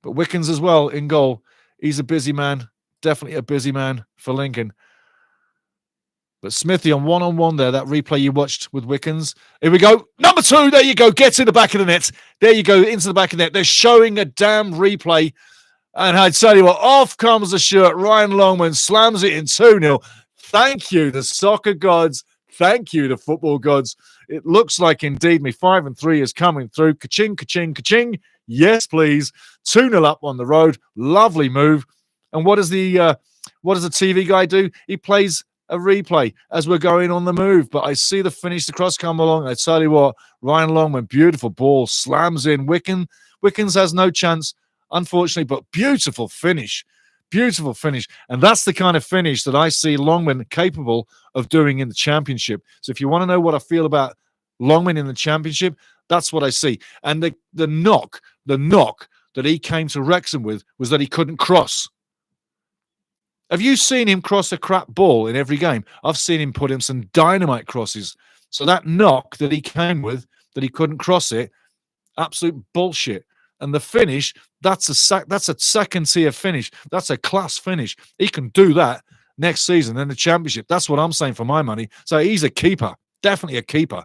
But Wickens as well in goal. He's a busy man. Definitely a busy man for Lincoln. But Smithy on one there, that replay you watched with Wickens. Here we go. Number 2, there you go. Gets in the back of the net. There you go, into the back of the net. They're showing a damn replay. And I tell you what, off comes the shirt. Ryan Longman slams it in 2-0. Thank you, the soccer gods. Thank you, the football gods. It looks like indeed me 5 and 3 is coming through. Ka-ching, ka-ching, ka-ching. Yes, please. 2-0 up on the road. Lovely move. And what does the TV guy do? He plays a replay as we're going on the move. But I see the finish, the cross come along. I tell you what, Ryan Longman, beautiful ball, slams in. Wickens has no chance, unfortunately, but beautiful finish. Beautiful finish. And that's the kind of finish that I see Longman capable of doing in the championship. So if you want to know what I feel about Longman in the championship, that's what I see. And the knock that he came to Wrexham with was that he couldn't cross. Have you seen him cross a crap ball in every game? I've seen him put in some dynamite crosses. So that knock that he came with, that he couldn't cross it, absolute bullshit. And the finish, that's a second-tier finish. That's a class finish. He can do that next season in the championship. That's what I'm saying for my money. So he's a keeper. Definitely a keeper.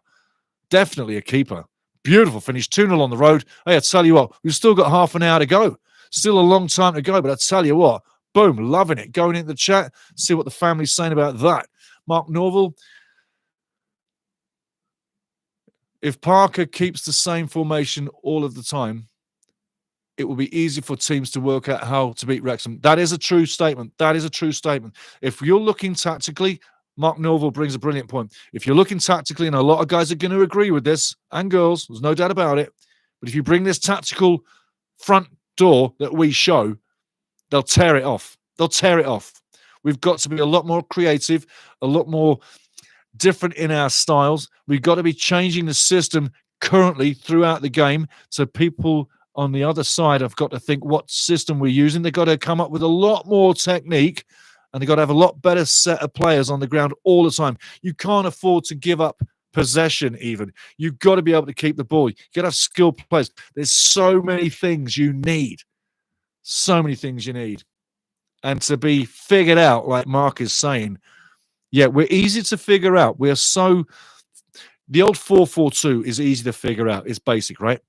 Definitely a keeper. Beautiful finish. 2-0 on the road. Hey, I tell you what, we've still got half an hour to go. Still a long time to go, but I tell you what, boom, loving it. Going into the chat, see what the family's saying about that. Mark Norville. If Parker keeps the same formation all of the time, it will be easy for teams to work out how to beat Wrexham. That is a true statement. That is a true statement. If you're looking tactically, Mark Norville brings a brilliant point. If you're looking tactically, and a lot of guys are going to agree with this, and girls, there's no doubt about it, but if you bring this tactical front door that we show, they'll tear it off. They'll tear it off. We've got to be a lot more creative, a lot more different in our styles. We've got to be changing the system currently throughout the game so people on the other side have got to think what system we're using. They've got to come up with a lot more technique, and they've got to have a lot better set of players on the ground all the time. You can't afford to give up possession even. You've got to be able to keep the ball. You've got to have skilled players. There's so many things you need. So many things you need. And to be figured out, like Mark is saying, yeah, we're easy to figure out. We're so... The old 4-4-2 is easy to figure out. It's basic, right?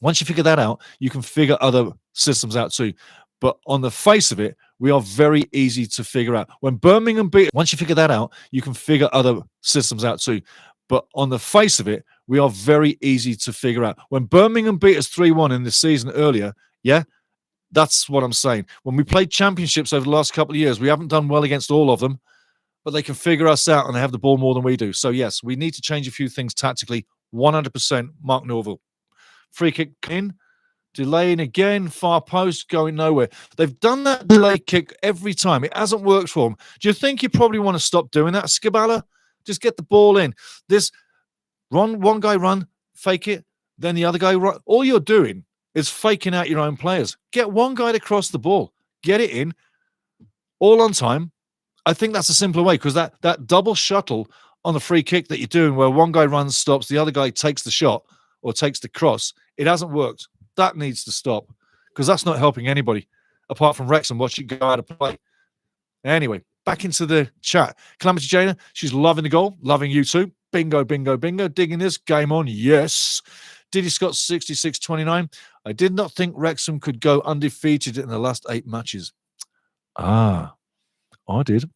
Once you figure that out, you can figure other systems out too. But on the face of it, we are very easy to figure out. When Birmingham beat, once you figure that out, you can figure other systems out too. But on the face of it, we are very easy to figure out. When Birmingham beat us 3-1 in the season earlier, yeah, that's what I'm saying. When we played championships over the last couple of years, we haven't done well against all of them, but they can figure us out and they have the ball more than we do. So yes, we need to change a few things tactically. 100% Mark Norville. Free kick in, delaying again, far post, going nowhere. They've done that delay kick every time. It hasn't worked for them. Do you think you probably want to stop doing that, Skibala? Just get the ball in. This one guy run, fake it, then the other guy run. All you're doing is faking out your own players. Get one guy to cross the ball. Get it in, all on time. I think that's a simpler way, because that double shuttle on the free kick that you're doing where one guy runs, stops, the other guy takes the shot or takes the cross, it hasn't worked. That needs to stop, because that's not helping anybody apart from Wrexham watching go out of play. Anyway, back into the chat. Calamity Jana, she's loving the goal, loving you too. Bingo, bingo, bingo. Digging this. Game on. Yes. Diddy Scott 66-29. I did not think Wrexham could go undefeated in the last 8 matches. Ah, I did.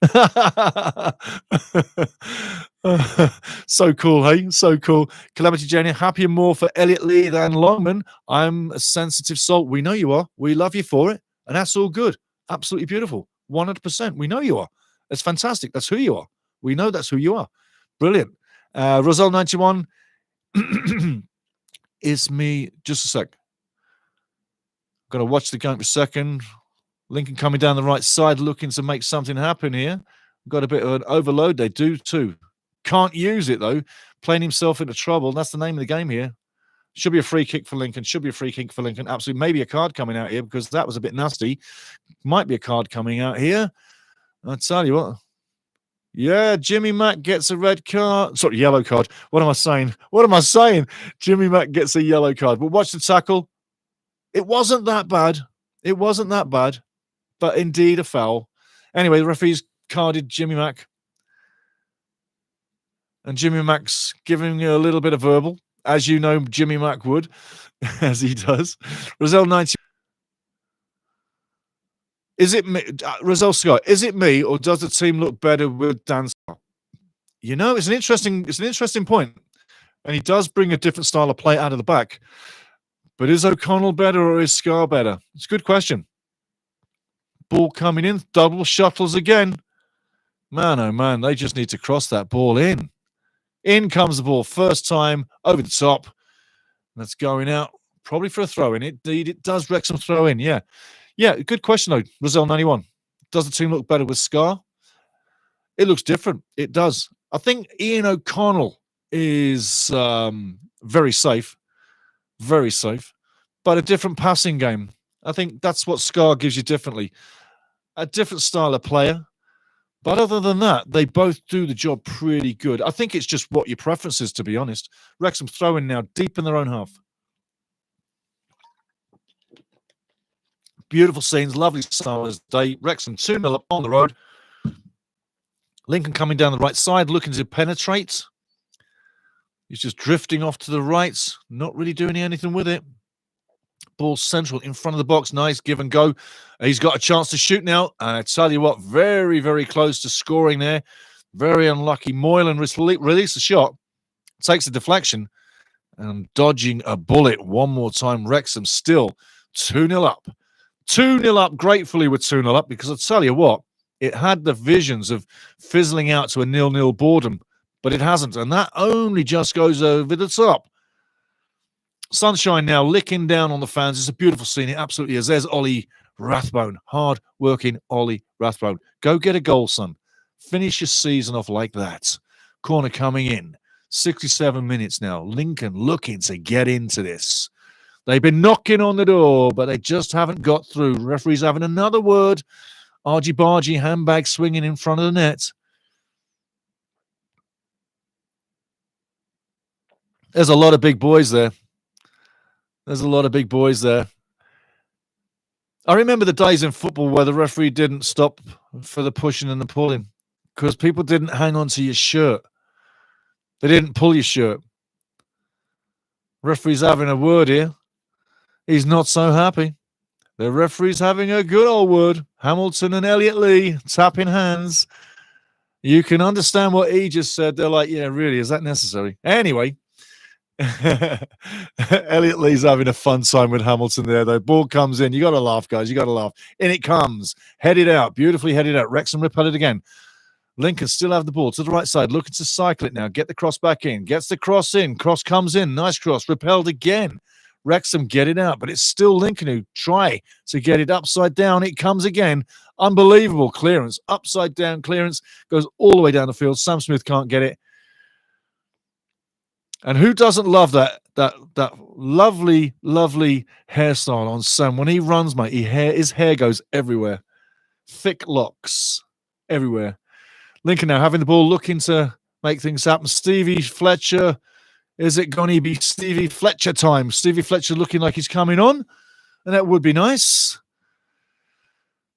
So cool, hey? So cool. Calamity Jane, happier more for Elliot Lee than Longman. I'm a sensitive soul. We know you are. We love you for it. And that's all good. Absolutely beautiful. 100%. We know you are. That's fantastic. That's who you are. We know that's who you are. Brilliant. Roselle 91. It's me. Just a sec. Got to watch the game for a second. Lincoln coming down the right side, looking to make something happen here. Got a bit of an overload. They do too. Can't use it though. Playing himself into trouble. That's the name of the game here. Should be a free kick for Lincoln. Should be a free kick for Lincoln. Absolutely. Maybe a card coming out here because that was a bit nasty. Might be a card coming out here. I'll tell you what. Yeah, Jimmy Mack gets a red card. Sorry, yellow card. What am I saying? What am I saying? Jimmy Mack gets a yellow card. But watch the tackle. It wasn't that bad. It wasn't that bad. But indeed a foul. Anyway, the referee's carded Jimmy Mack. And Jimmy Mack's giving you a little bit of verbal, as you know Jimmy Mack would, as he does. Roselle 90. Is it me, Roselle Scott? Is it me, or does the team look better with Dan Scar? You know, it's an interesting point, and he does bring a different style of play out of the back. But is O'Connell better or is Scar better? It's a good question. Ball coming in, double shuttles again. Man, oh man, they just need to cross that ball in. In comes the ball, first time, over the top. That's going out, probably for a throw-in. Indeed, it does Wrexham throw in, yeah. Yeah, good question, though, Roselle 91. Does the team look better with Scar? It looks different. It does. I think Ian O'Connell is very safe, but a different passing game. I think that's what Scar gives you differently. A different style of player. But other than that, they both do the job pretty good. I think it's just what your preference is, to be honest. Wrexham throwing now deep in their own half. Beautiful scenes, lovely summer's day. Wrexham 2-0 up on the road. Lincoln coming down the right side, looking to penetrate. He's just drifting off to the right, not really doing anything with it. Ball central in front of the box. Nice give and go. He's got a chance to shoot now. And I tell you what, very, very close to scoring there. Very unlucky. Moylan released the shot. Takes a deflection. And dodging a bullet one more time. Wrexham still 2-0 up. 2-0 up. Gratefully we're 2-0 up because I tell you what, it had the visions of fizzling out to a 0-0 boredom. But it hasn't. And that only just goes over the top. Sunshine now licking down on the fans. It's a beautiful scene. It absolutely is. There's Ollie Rathbone. Hard-working Ollie Rathbone. Go get a goal, son. Finish your season off like that. Corner coming in. 67 minutes now. Lincoln looking to get into this. They've been knocking on the door, but they just haven't got through. Referee's having another word. Argy-bargy, handbag swinging in front of the net. There's a lot of big boys there. There's a lot of big boys there. I remember the days in football where the referee didn't stop for the pushing and the pulling because people didn't hang on to your shirt. They didn't pull your shirt. Referee's having a word here. He's not so happy. The referee's having a good old word. Hamilton and Elliot Lee tapping hands. You can understand what he just said. They're like, yeah, really, is that necessary? Anyway. Elliot Lee's having a fun time with Hamilton there, though. Ball comes in. You got to laugh, guys. You got to laugh. In it comes. Headed out. Beautifully headed out. Wrexham repel it again. Lincoln still have the ball to the right side. Looking to cycle it now. Get the cross back in. Gets the cross in. Cross comes in. Nice cross. Repelled again. Wrexham get it out, but it's still Lincoln who try to get it upside down. It comes again. Unbelievable clearance. Upside down clearance. Goes all the way down the field. Sam Smith can't get it. And who doesn't love that lovely, lovely hairstyle on Sam? When he runs, mate, his hair goes everywhere. Thick locks everywhere. Lincoln now having the ball, looking to make things happen. Stevie Fletcher. Is it going to be Stevie Fletcher time? Stevie Fletcher looking like he's coming on. And that would be nice.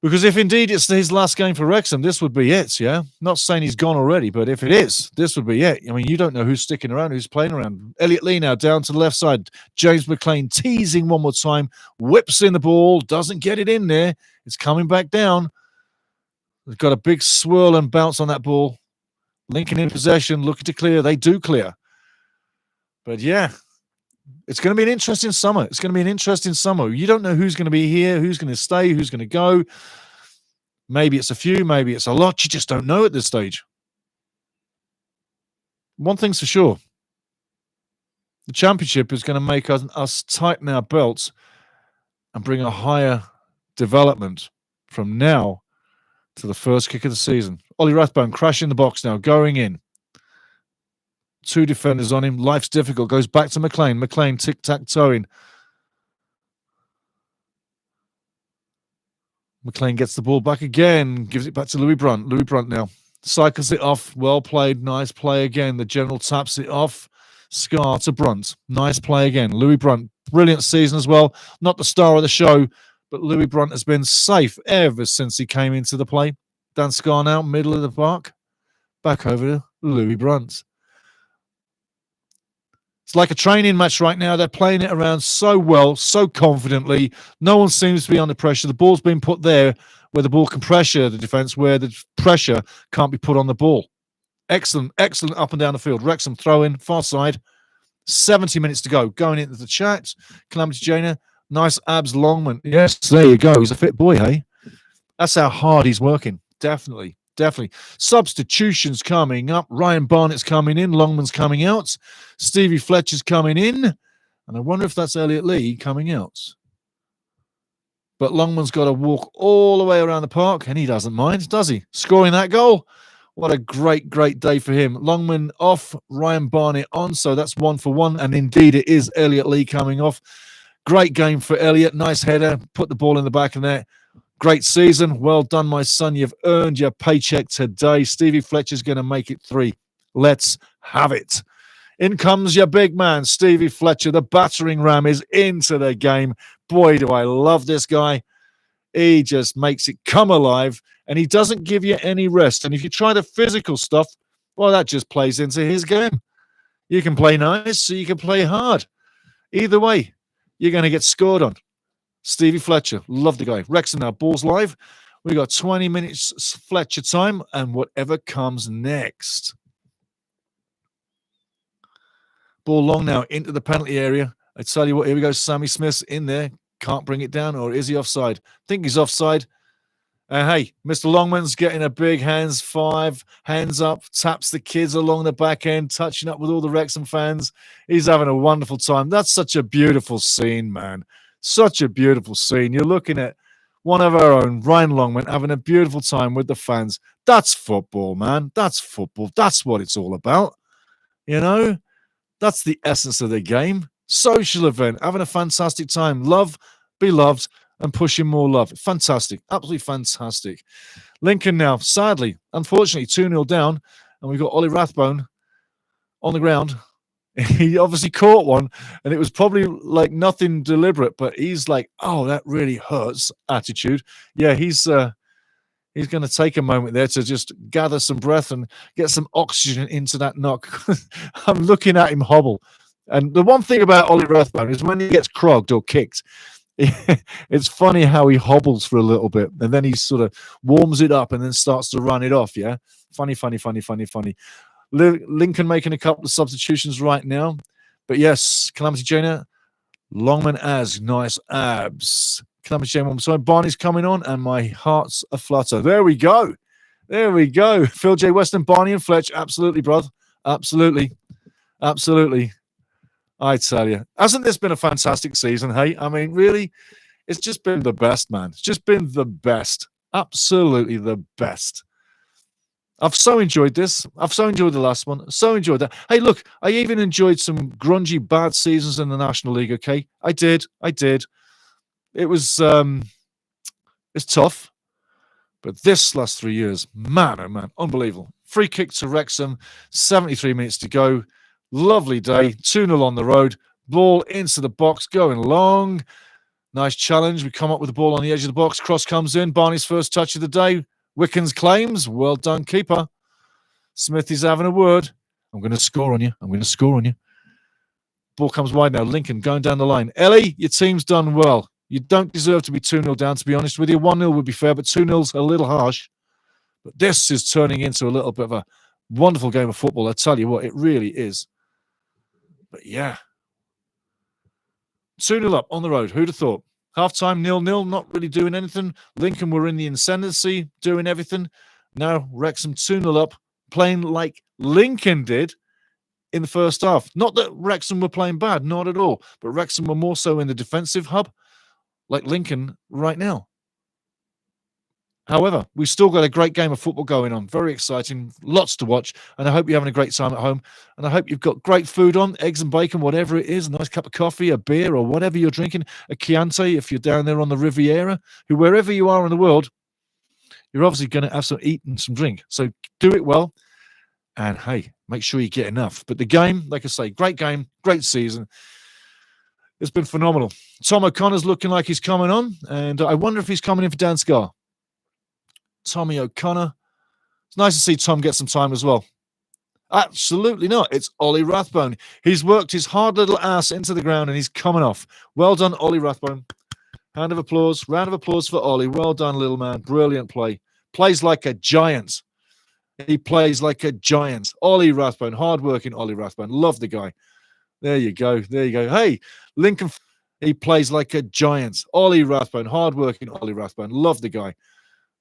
Because if indeed it's his last game for Wrexham, this would be it, yeah? Not saying he's gone already, but if it is, this would be it. I mean, you don't know who's sticking around, who's playing around. Elliot Lee now down to the left side. James McLean teasing one more time. Whips in the ball. Doesn't get it in there. It's coming back down. They've got a big swirl and bounce on that ball. Lincoln in possession, looking to clear. They do clear. But yeah, it's going to be an interesting summer. It's going to be an interesting summer. You don't know who's going to be here, who's going to stay, who's going to go. Maybe it's a few, maybe it's a lot. You just don't know at this stage. One thing's for sure. The championship is going to make us tighten our belts and bring a higher development from now to the first kick of the season. Ollie Rathbone crashing the box now, going in. 2 defenders on him. Life's difficult. Goes back to McLean. McLean tic-tac-toeing. McLean gets the ball back again. Gives it back to Louis Brunt. Louis Brunt now. Cycles it off. Well played. Nice play again. The general taps it off. Scar to Brunt. Nice play again. Louis Brunt. Brilliant season as well. Not the star of the show, but Louis Brunt has been safe ever since he came into the play. Dan Scar now, middle of the park. Back over to Louis Brunt. It's like a training match right now. They're playing it around so well, so confidently. No one seems to be under pressure. The ball's been put there where the ball can pressure the defence, where the pressure can't be put on the ball. Excellent, excellent up and down the field. Wrexham throw in, far side. 70 minutes to go. Going into the chat. Calamity Jana. Nice abs, Longman. Yes, there you go. He's a fit boy, hey? That's how hard he's working. Definitely. Definitely. Substitutions coming up. Ryan Barnett's coming in. Longman's coming out. Stevie Fletcher's coming in. And I wonder if that's Elliot Lee coming out. But Longman's got to walk all the way around the park, and he doesn't mind, does he? Scoring that goal. What a great, great day for him. Longman off, Ryan Barnett on. So that's 1 for 1. And indeed, it is Elliot Lee coming off. Great game for Elliot. Nice header. Put the ball in the back of the net. Great season. Well done, my son. You've earned your paycheck today. Stevie Fletcher's going to make it 3. Let's have it. In comes your big man, Stevie Fletcher. The battering ram is into the game. Boy, do I love this guy. He just makes it come alive, and he doesn't give you any rest. And if you try the physical stuff, well, that just plays into his game. You can play nice, or you can play hard. Either way, you're going to get scored on. Stevie Fletcher, love the guy. Wrexham now, ball's live. We got 20 minutes Fletcher time and whatever comes next. Ball long now into the penalty area. I tell you what, here we go. Sammy Smith's in there. Can't bring it down, or is he offside? I think he's offside. Hey, Mr. Longman's getting a big hands 5, hands up, taps the kids along the back end, touching up with all the Wrexham fans. He's having a wonderful time. That's such a beautiful scene, man. Such a beautiful scene. You're looking at one of our own, Ryan Longman, having a beautiful time with the fans. That's football, man. That's football. That's what it's all about. You know, that's the essence of the game. Social event, having a fantastic time. Love, be loved, and pushing more love. Fantastic. Absolutely fantastic. Lincoln now, sadly, unfortunately, 2-0 down, and we've got Ollie Rathbone on the ground. He obviously caught one, and it was probably like nothing deliberate, but he's like, oh, that really hurts attitude. Yeah, he's going to take a moment there to just gather some breath and get some oxygen into that knock. I'm looking at him hobble. And the one thing about Ollie Rathbone is when he gets crogged or kicked, it's funny how he hobbles for a little bit, and then he sort of warms it up and then starts to run it off, yeah? Funny. Lincoln making a couple of substitutions right now. But yes, Calamity Jana, Longman as nice abs. Calamity Jana, I'm sorry, Barney's coming on, and my heart's aflutter. There we go. Phil J. Weston, Barney and Fletch. Absolutely, brother. Absolutely. I tell you. Hasn't this been a fantastic season, hey? I mean, really, it's just been the best, man. It's just been the best. Absolutely the best. I've so enjoyed this. I've so enjoyed the last one. So enjoyed that. Hey, look, I even enjoyed some grungy, bad seasons in the National League, okay? I did. It was, it's tough. But this last 3 years, man, oh man, unbelievable. Free kick to Wrexham, 73 minutes to go. Lovely day, 2-0 on the road. Ball into the box, going long. Nice challenge. We come up with the ball on the edge of the box. Cross comes in. Barney's first touch of the day. Wickens claims. Well done, keeper. Smithy's having a word. I'm going to score on you. Ball comes wide now. Lincoln going down the line. Ellie, your team's done well. You don't deserve to be 2-0 down, to be honest with you. 1-0 would be fair, but 2-0's a little harsh. But this is turning into a little bit of a wonderful game of football. I tell you what, it really is. But yeah. 2-0 up on the road. Who'd have thought? Half-time, 0-0, not really doing anything. Lincoln were in the ascendancy, doing everything. Now, Wrexham 2-0 up, playing like Lincoln did in the first half. Not that Wrexham were playing bad, not at all. But Wrexham were more so in the defensive hub, like Lincoln right now. However, we've still got a great game of football going on. Very exciting, lots to watch, and I hope you're having a great time at home. And I hope you've got great food on, eggs and bacon, whatever it is, a nice cup of coffee, a beer, or whatever you're drinking, a Chianti if you're down there on the Riviera. Wherever you are in the world, you're obviously going to have some eat and some drink. So do it well, and hey, make sure you get enough. But the game, like I say, great game, great season. It's been phenomenal. Tom O'Connor's looking like he's coming on, and I wonder if he's coming in for Dan Scar. Tommy O'Connor. It's nice to see Tom get some time as well. Absolutely not. It's Ollie Rathbone. He's worked his hard little ass into the ground and he's coming off. Well done, Ollie Rathbone. Round of applause for Ollie. Well done, little man. Brilliant play. Plays like a giant. He plays like a giant. Ollie Rathbone. Hard-working Ollie Rathbone. Love the guy. There you go. There you go. Hey, Lincoln. He plays like a giant. Ollie Rathbone. Hard-working Ollie Rathbone. Love the guy.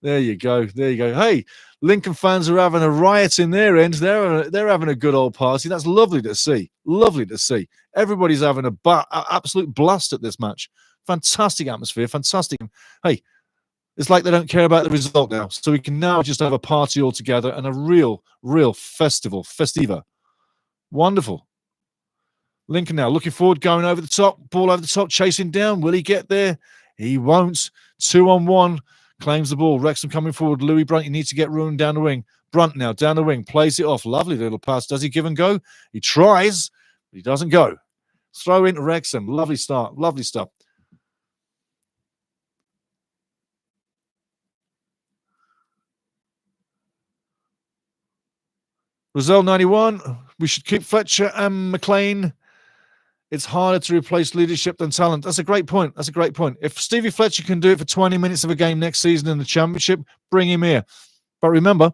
There you go. There you go. Hey, Lincoln fans are having a riot in their end. They're having a good old party. That's lovely to see. Lovely to see. Everybody's having an absolute blast at this match. Fantastic atmosphere. Fantastic. Hey, it's like they don't care about the result now. So we can now just have a party all together and a real festiva. Wonderful. Lincoln now looking forward, going over the top. Ball over the top, chasing down. Will he get there? He won't. 2-on-1. Claims the ball. Wrexham coming forward. Louis Brunt, he needs to get room down the wing. Brunt now down the wing. Plays it off. Lovely little pass. Does he give and go? He tries, but he doesn't go. Throw in Wrexham. Lovely start. Lovely stuff. Roselle 91. We should keep Fletcher and McLean. It's harder to replace leadership than talent. That's a great point. That's a great point. If Stevie Fletcher can do it for 20 minutes of a game next season in the Championship, bring him here. But remember,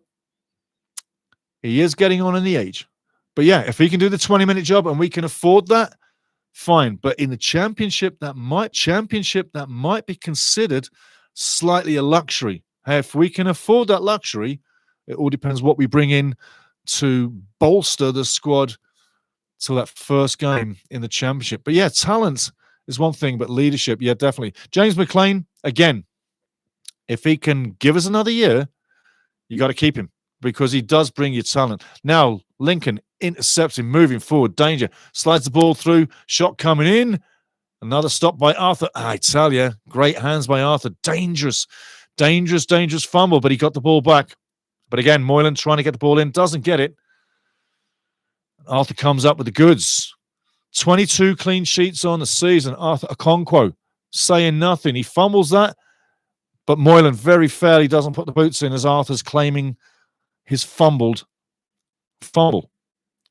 he is getting on in the age. But yeah, if he can do the 20-minute job and we can afford that, fine. But in the Championship, that might be considered slightly a luxury. If we can afford that luxury, it all depends what we bring in to bolster the squad till that first game in the Championship. But yeah, talent is one thing, but leadership, yeah, definitely. James McLean, again, if he can give us another year, you got to keep him because he does bring you talent. Now, Lincoln intercepting, moving forward, danger, slides the ball through, shot coming in, another stop by Arthur. I tell you, great hands by Arthur. Dangerous fumble, but he got the ball back. But again, Moylan trying to get the ball in, doesn't get it. Arthur comes up with the goods. 22 clean sheets on the season. Arthur Okonkwo saying nothing. He fumbles that, but Moylan very fairly doesn't put the boots in as Arthur's claiming his fumbled fumble.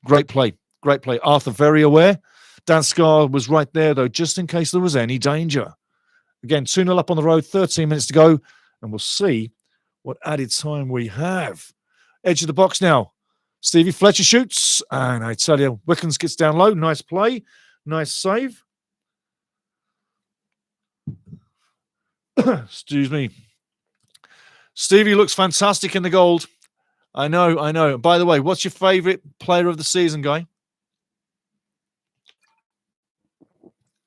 Great play. Great play. Arthur very aware. Dan Scar was right there, though, just in case there was any danger. Again, 2-0 up on the road, 13 minutes to go, and we'll see what added time we have. Edge of the box now. Stevie Fletcher shoots, and I tell you, Wickens gets down low. Nice play. Nice save. Excuse me. Stevie looks fantastic in the gold. I know. By the way, what's your favourite player of the season, Guy?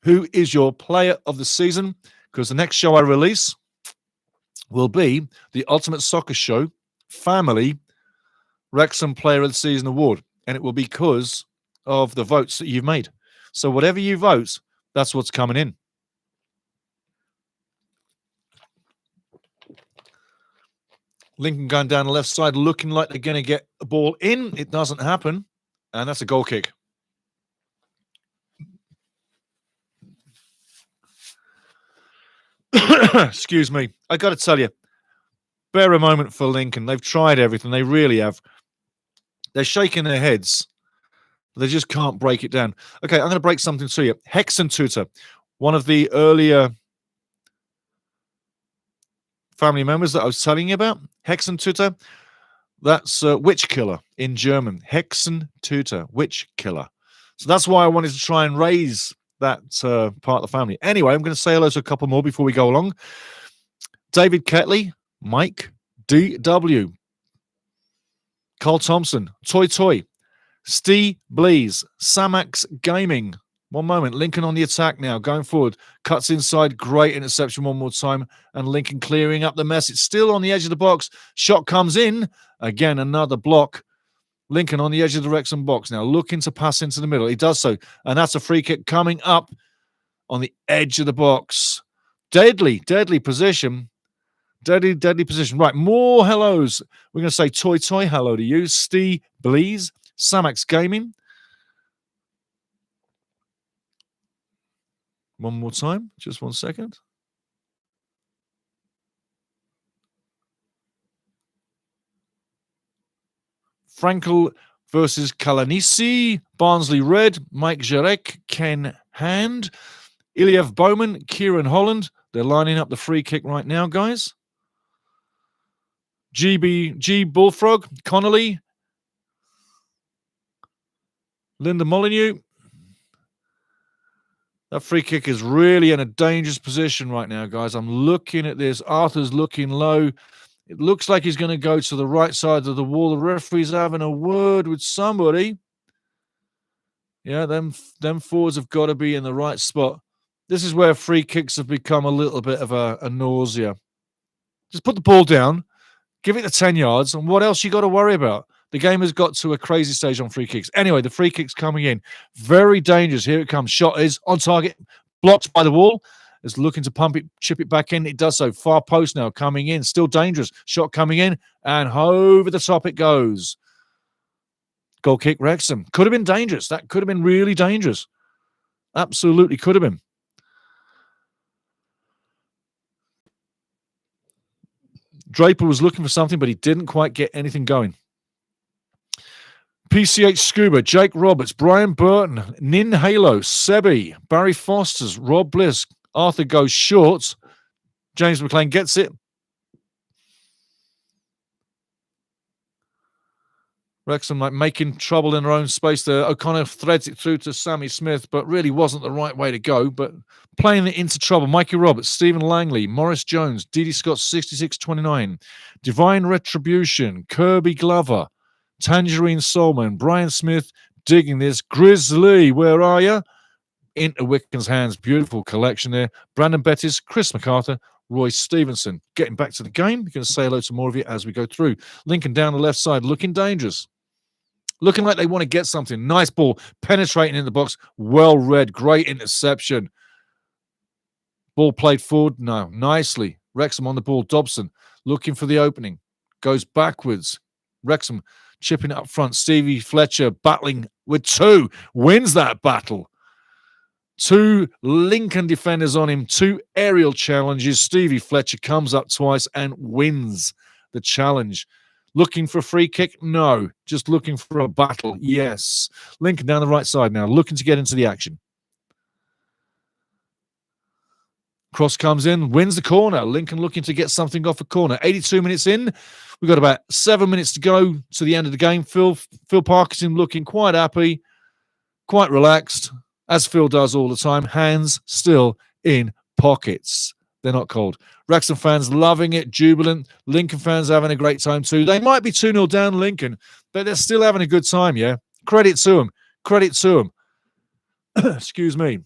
Who is your player of the season? Because the next show I release will be the Ultimate Soccer Show Family Wrexham Player of the Season Award. And it will be because of the votes that you've made. So whatever you vote, that's what's coming in. Lincoln going down the left side, looking like they're going to get the ball in. It doesn't happen. And that's a goal kick. Excuse me. I got to tell you, bear a moment for Lincoln. They've tried everything. They really have. They're shaking their heads. They just can't break it down. Okay, I'm going to break something to you. Hexentutor, one of the earlier family members that I was telling you about. Hexentutor, that's witch killer in German. Hexentutor, witch killer. So that's why I wanted to try and raise that part of the family. Anyway, I'm going to say hello to a couple more before we go along. David Ketley, Mike D.W., Carl Thompson, Toy, Steve Blees, Samax Gaming, One moment. Lincoln on the attack now, going forward. Cuts inside. Great interception one more time. And Lincoln clearing up the mess. It's still on the edge of the box. Shot comes in. Again, another block. Lincoln on the edge of the Wrexham box now, looking to pass into the middle. He does so. And that's a free kick coming up on the edge of the box. Deadly position. Deadly position. Right, more hellos. We're going to say Toy hello to you. Steve Blees, Samax Gaming. One more time. Just 1 second. Frankel versus Kalanisi. Barnsley Red. Mike Jarek. Ken Hand. Iliev Bowman. Kieran Holland. They're lining up the free kick right now, guys. G Bullfrog. Connolly. Linda Molyneux. That free kick is really in a dangerous position right now, guys. I'm looking at this. Arthur's looking low. It looks like he's going to go to the right side of the wall. The referee's having a word with somebody. Yeah, them forwards have got to be in the right spot. This is where free kicks have become a little bit of a nausea. Just put the ball down, give it the 10 yards, and what else you got to worry about? The game has got to a crazy stage on free kicks. Anyway, the free kick's coming in. Very dangerous. Here it comes. Shot is on target. Blocked by the wall. Is looking to pump it, chip it back in. It does so. Far post now coming in. Still dangerous. Shot coming in. And over the top it goes. Goal kick, Wrexham. Could have been dangerous. That could have been really dangerous. Absolutely could have been. Draper was looking for something, but he didn't quite get anything going. PCH Scuba, Jake Roberts, Brian Burton, Nin Halo, Sebi, Barry Foster's, Rob Bliss, Arthur goes short. James McLean gets it. Wrexham like making trouble in their own space there. O'Connor threads it through to Sammy Smith, but really wasn't the right way to go. But playing it into trouble. Mikey Roberts, Stephen Langley, Morris Jones, Didi Scott 6629, Divine Retribution, Kirby Glover, Tangerine Solman, Brian Smith digging this. Grizzly, where are you? Into Wiccan's hands. Beautiful collection there. Brandon Bettis, Chris MacArthur, Roy Stevenson. Getting back to the game. We're going to say hello to more of you as we go through. Lincoln down the left side, looking dangerous. Looking like they want to get something. Nice ball, penetrating in the box. Well read. Great interception. Ball played forward. No, nicely. Wrexham on the ball. Dobson looking for the opening. Goes backwards. Wrexham chipping it up front. Stevie Fletcher battling with two. Wins that battle. Two Lincoln defenders on him. Two aerial challenges. Stevie Fletcher comes up twice and wins the challenge. Looking for a free kick? No. Just looking for a battle? Yes. Lincoln down the right side now, looking to get into the action. Cross comes in, wins the corner. Lincoln looking to get something off a corner. 82 minutes in. We've got about 7 minutes to go to the end of the game. Phil Parkinson looking quite happy, quite relaxed, as Phil does all the time. Hands still in pockets. They're not cold. Wrexham fans loving it, jubilant. Lincoln fans having a great time too. They might be 2-0 down Lincoln, but they're still having a good time, yeah? Credit to them. Credit to them. Excuse me.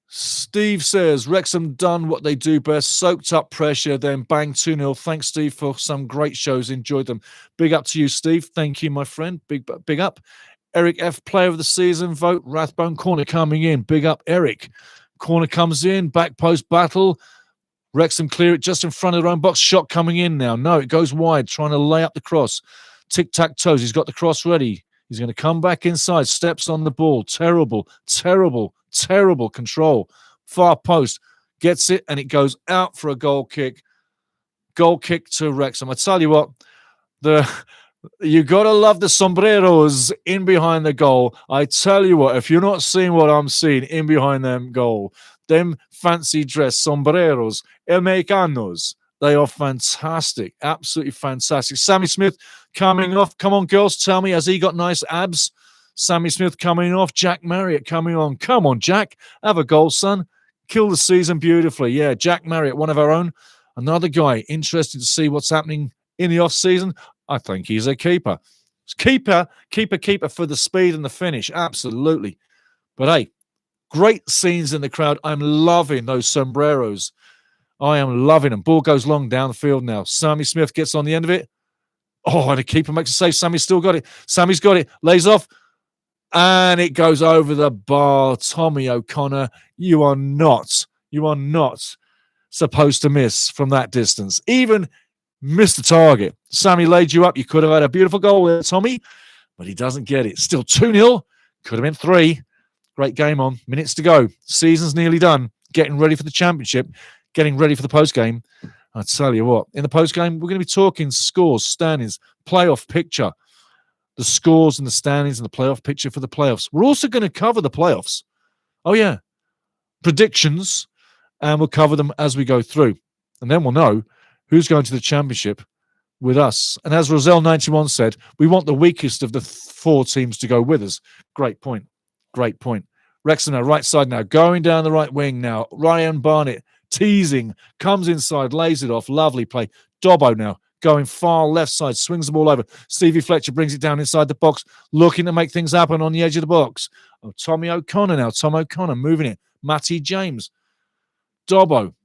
Steve says, Wrexham done what they do best, soaked up pressure, then bang 2-0. Thanks, Steve, for some great shows. Enjoyed them. Big up to you, Steve. Thank you, my friend. Big up. Eric F, player of the season vote. Rathbone corner coming in. Big up, Eric. Corner comes in, back post battle. Wrexham clear it just in front of their own box. Shot coming in now. No, it goes wide, trying to lay up the cross. Tic-tac-toes. He's got the cross ready. He's going to come back inside. Steps on the ball. Terrible control. Far post. Gets it, and it goes out for a goal kick. Goal kick to Wrexham. I tell you what, you got to love the sombreros in behind the goal. I tell you what, if you're not seeing what I'm seeing in behind them goal, them fancy dress sombreros, el mexicanos, they are fantastic. Absolutely fantastic. Sammy Smith coming off. Come on, girls, tell me, has he got nice abs? Sammy Smith coming off. Jack Marriott coming on. Come on, Jack. Have a goal, son. Kill the season beautifully. Yeah, Jack Marriott, one of our own. Another guy. Interested to see what's happening in the off-season. I think he's a keeper. Keeper for the speed and the finish. Absolutely. But hey, great scenes in the crowd. I'm loving those sombreros. I am loving them. Ball goes long down the field now. Sammy Smith gets on the end of it. Oh, and the keeper makes a save. Sammy's still got it. Sammy's got it. Lays off. And it goes over the bar. Tommy O'Connor, you are not supposed to miss from that distance. Even missed the target. Sammy laid you up. You could have had a beautiful goal there, Tommy, but he doesn't get it. Still 2-0. Could have been 3. Great game on. Minutes to go. Season's nearly done. Getting ready for the championship. Getting ready for the post-game. I tell you what, in the post-game, we're going to be talking scores, standings, playoff picture, the scores and the standings and the playoff picture for the playoffs. We're also going to cover the playoffs. Oh, yeah. Predictions, and we'll cover them as we go through. And then we'll know who's going to the championship with us. And as Roselle91 said, we want the weakest of the 4 teams to go with us. Great point. Great point. Wrexham now, right side now, going down the right wing now. Ryan Barnett teasing, comes inside, lays it off. Lovely play. Dobbo now going far left side, swings the ball over. Stevie Fletcher brings it down inside the box, looking to make things happen on the edge of the box. Oh, Tommy O'Connor now. Tom O'Connor moving it. Matty James. Dobbo.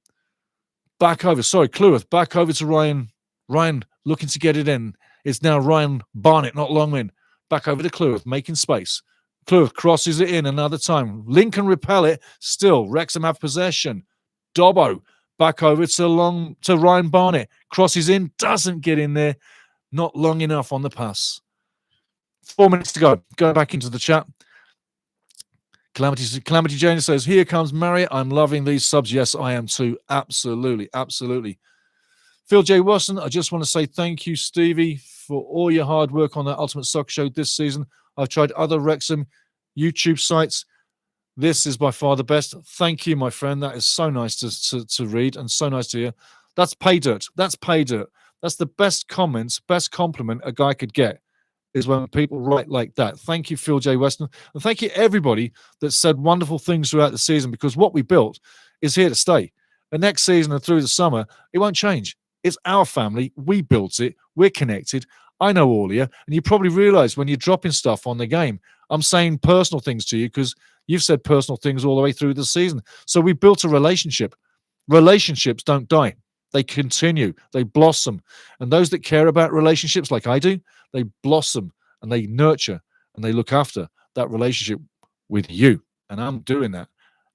Back over. Sorry, Cleworth. Back over to Ryan. Ryan looking to get it in. It's now Ryan Barnett, not Longman. Back over to Cleworth, making space. Cleworth crosses it in another time. Lincoln repel it. Still, Wrexham have possession. Dobbo back over to Ryan Barnett. Crosses in, doesn't get in there. Not long enough on the pass. 4 minutes to go. Go back into the chat. Calamity Jane says, here comes Marriott. I'm loving these subs. Yes, I am too. Absolutely, absolutely. Phil J. Watson, I just want to say thank you, Stevie, for all your hard work on the Ultimate Soccer Show this season. I've tried other Wrexham YouTube sites. This is by far the best. Thank you, my friend. That is so nice to read and so nice to hear. That's pay dirt. That's pay dirt. That's the best comments, best compliment a guy could get is when people write like that. Thank you, Phil J. Weston. And thank you, everybody that said wonderful things throughout the season, because what we built is here to stay. The next season and through the summer, it won't change. It's our family. We built it. We're connected. I know all of you. And you probably realize when you're dropping stuff on the game, I'm saying personal things to you because you've said personal things all the way through the season. So we built a relationship. Relationships don't die. They continue. They blossom. And those that care about relationships like I do, they blossom and they nurture and they look after that relationship with you. And I'm doing that.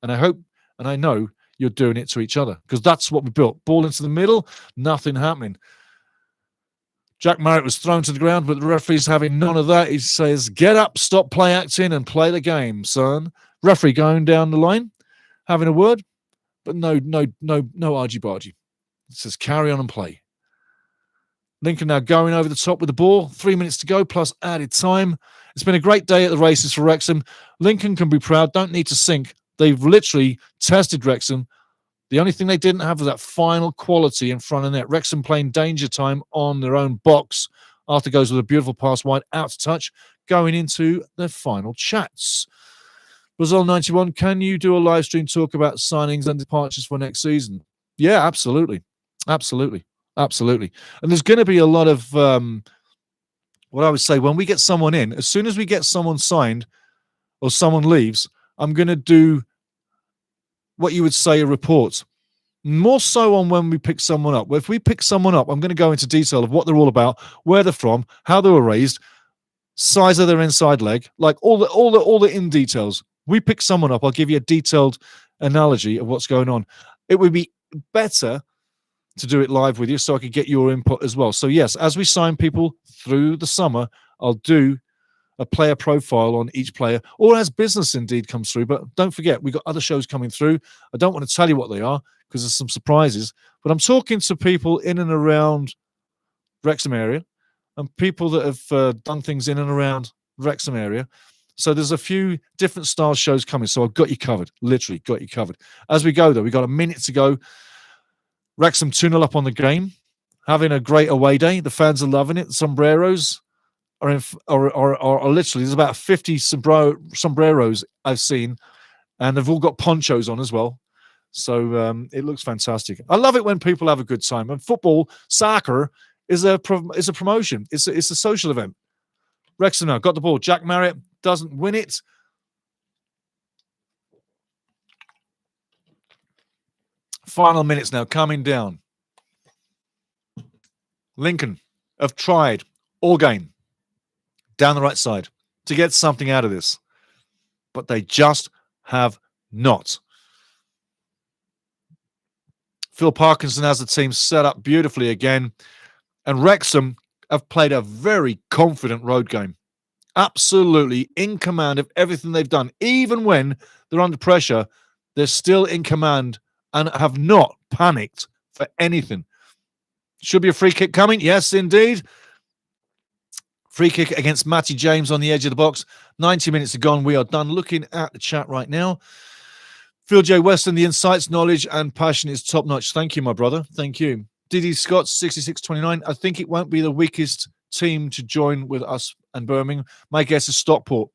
And I hope and I know you're doing it to each other because that's what we built. Ball into the middle, nothing happening. Jack Marriott was thrown to the ground, but the referee's having none of that. He says, get up, stop play acting and play the game, son. Referee going down the line, having a word, but no argy-bargy. It says carry on and play. Lincoln now going over the top with the ball. 3 minutes to go plus added time. It's been a great day at the races for Wrexham. Lincoln can be proud, don't need to sink. They've literally tested Wrexham. The only thing they didn't have was that final quality in front of net. Wrexham playing danger time on their own box. Arthur goes with a beautiful pass wide, out to touch, going into the final chats. Brazil91, can you do a live stream talk about signings and departures for next season? Yeah, absolutely. Absolutely. Absolutely. And there's going to be a lot of, what I would say, when we get someone in, as soon as we get someone signed or someone leaves, I'm going to do what you would say a report. More so on when we pick someone up. If we pick someone up, I'm going to go into detail of what they're all about, where they're from, how they were raised, size of their inside leg, like all the in details. We pick someone up, I'll give you a detailed analogy of what's going on. It would be better to do it live with you so I could get your input as well. So yes, as we sign people through the summer, I'll do a player profile on each player, or as business indeed comes through. But don't forget, we've got other shows coming through. I don't want to tell you what they are because there's some surprises, but I'm talking to people in and around Wrexham area and people that have done things in and around Wrexham area. So there's a few different style shows coming. So I've got you covered, literally got you covered. As we go though, we've got a minute to go. Wrexham 2-0 up on the game, having a great away day. The fans are loving it. Sombreros are literally, there's about 50 sombreros I've seen, and they've all got ponchos on as well. So it looks fantastic. I love it when people have a good time. And football, soccer, is a promotion. It's a social event. Wrexham now got the ball. Jack Marriott doesn't win it. Final minutes now coming down. Lincoln have tried all game down the right side to get something out of this, but they just have not. Phil Parkinson has the team set up beautifully again, and Wrexham have played a very confident road game. Absolutely in command of everything they've done. Even when they're under pressure, they're still in command and have not panicked for anything. Should be a free kick coming. Yes, indeed. Free kick against Matty James on the edge of the box. 90 minutes are gone. We are done. Looking at the chat right now. Phil J. Weston, the insights, knowledge, and passion is top-notch. Thank you, my brother. Thank you. Diddy Scott, 66-29. I think it won't be the weakest team to join with us and Birmingham. My guess is Stockport,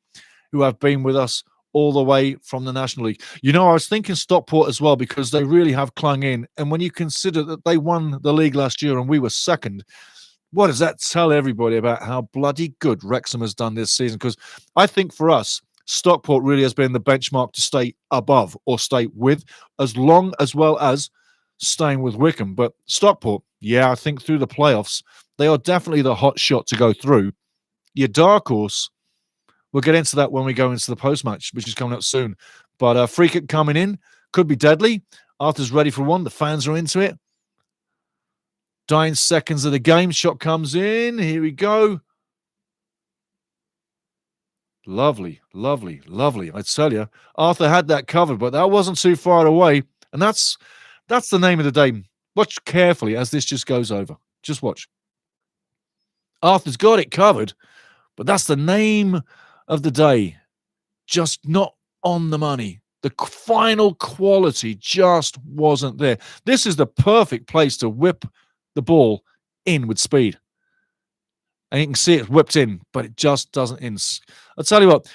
who have been with us all the way from the National League. You know, I was thinking Stockport as well because they really have clung in. And when you consider that they won the league last year and we were second, what does that tell everybody about how bloody good Wrexham has done this season? Because I think for us, Stockport really has been the benchmark to stay above or stay with, as well as staying with Wycombe. But Stockport, yeah, I think through the playoffs, they are definitely the hot shot to go through. Your dark horse, we'll get into that when we go into the post-match, which is coming up soon. But free kick coming in, could be deadly. Arthur's ready for one. The fans are into it. Dying seconds of the game. Shot comes in. Here we go. Lovely, lovely, lovely. I tell you, Arthur had that covered, but that wasn't too far away. And that's the name of the day. Watch carefully as this just goes over. Just watch. Arthur's got it covered, but that's the name of the day. Just not on the money. The final quality just wasn't there. This is the perfect place to whip the ball in with speed. And you can see it whipped in, but it just doesn't in. I'll tell you what,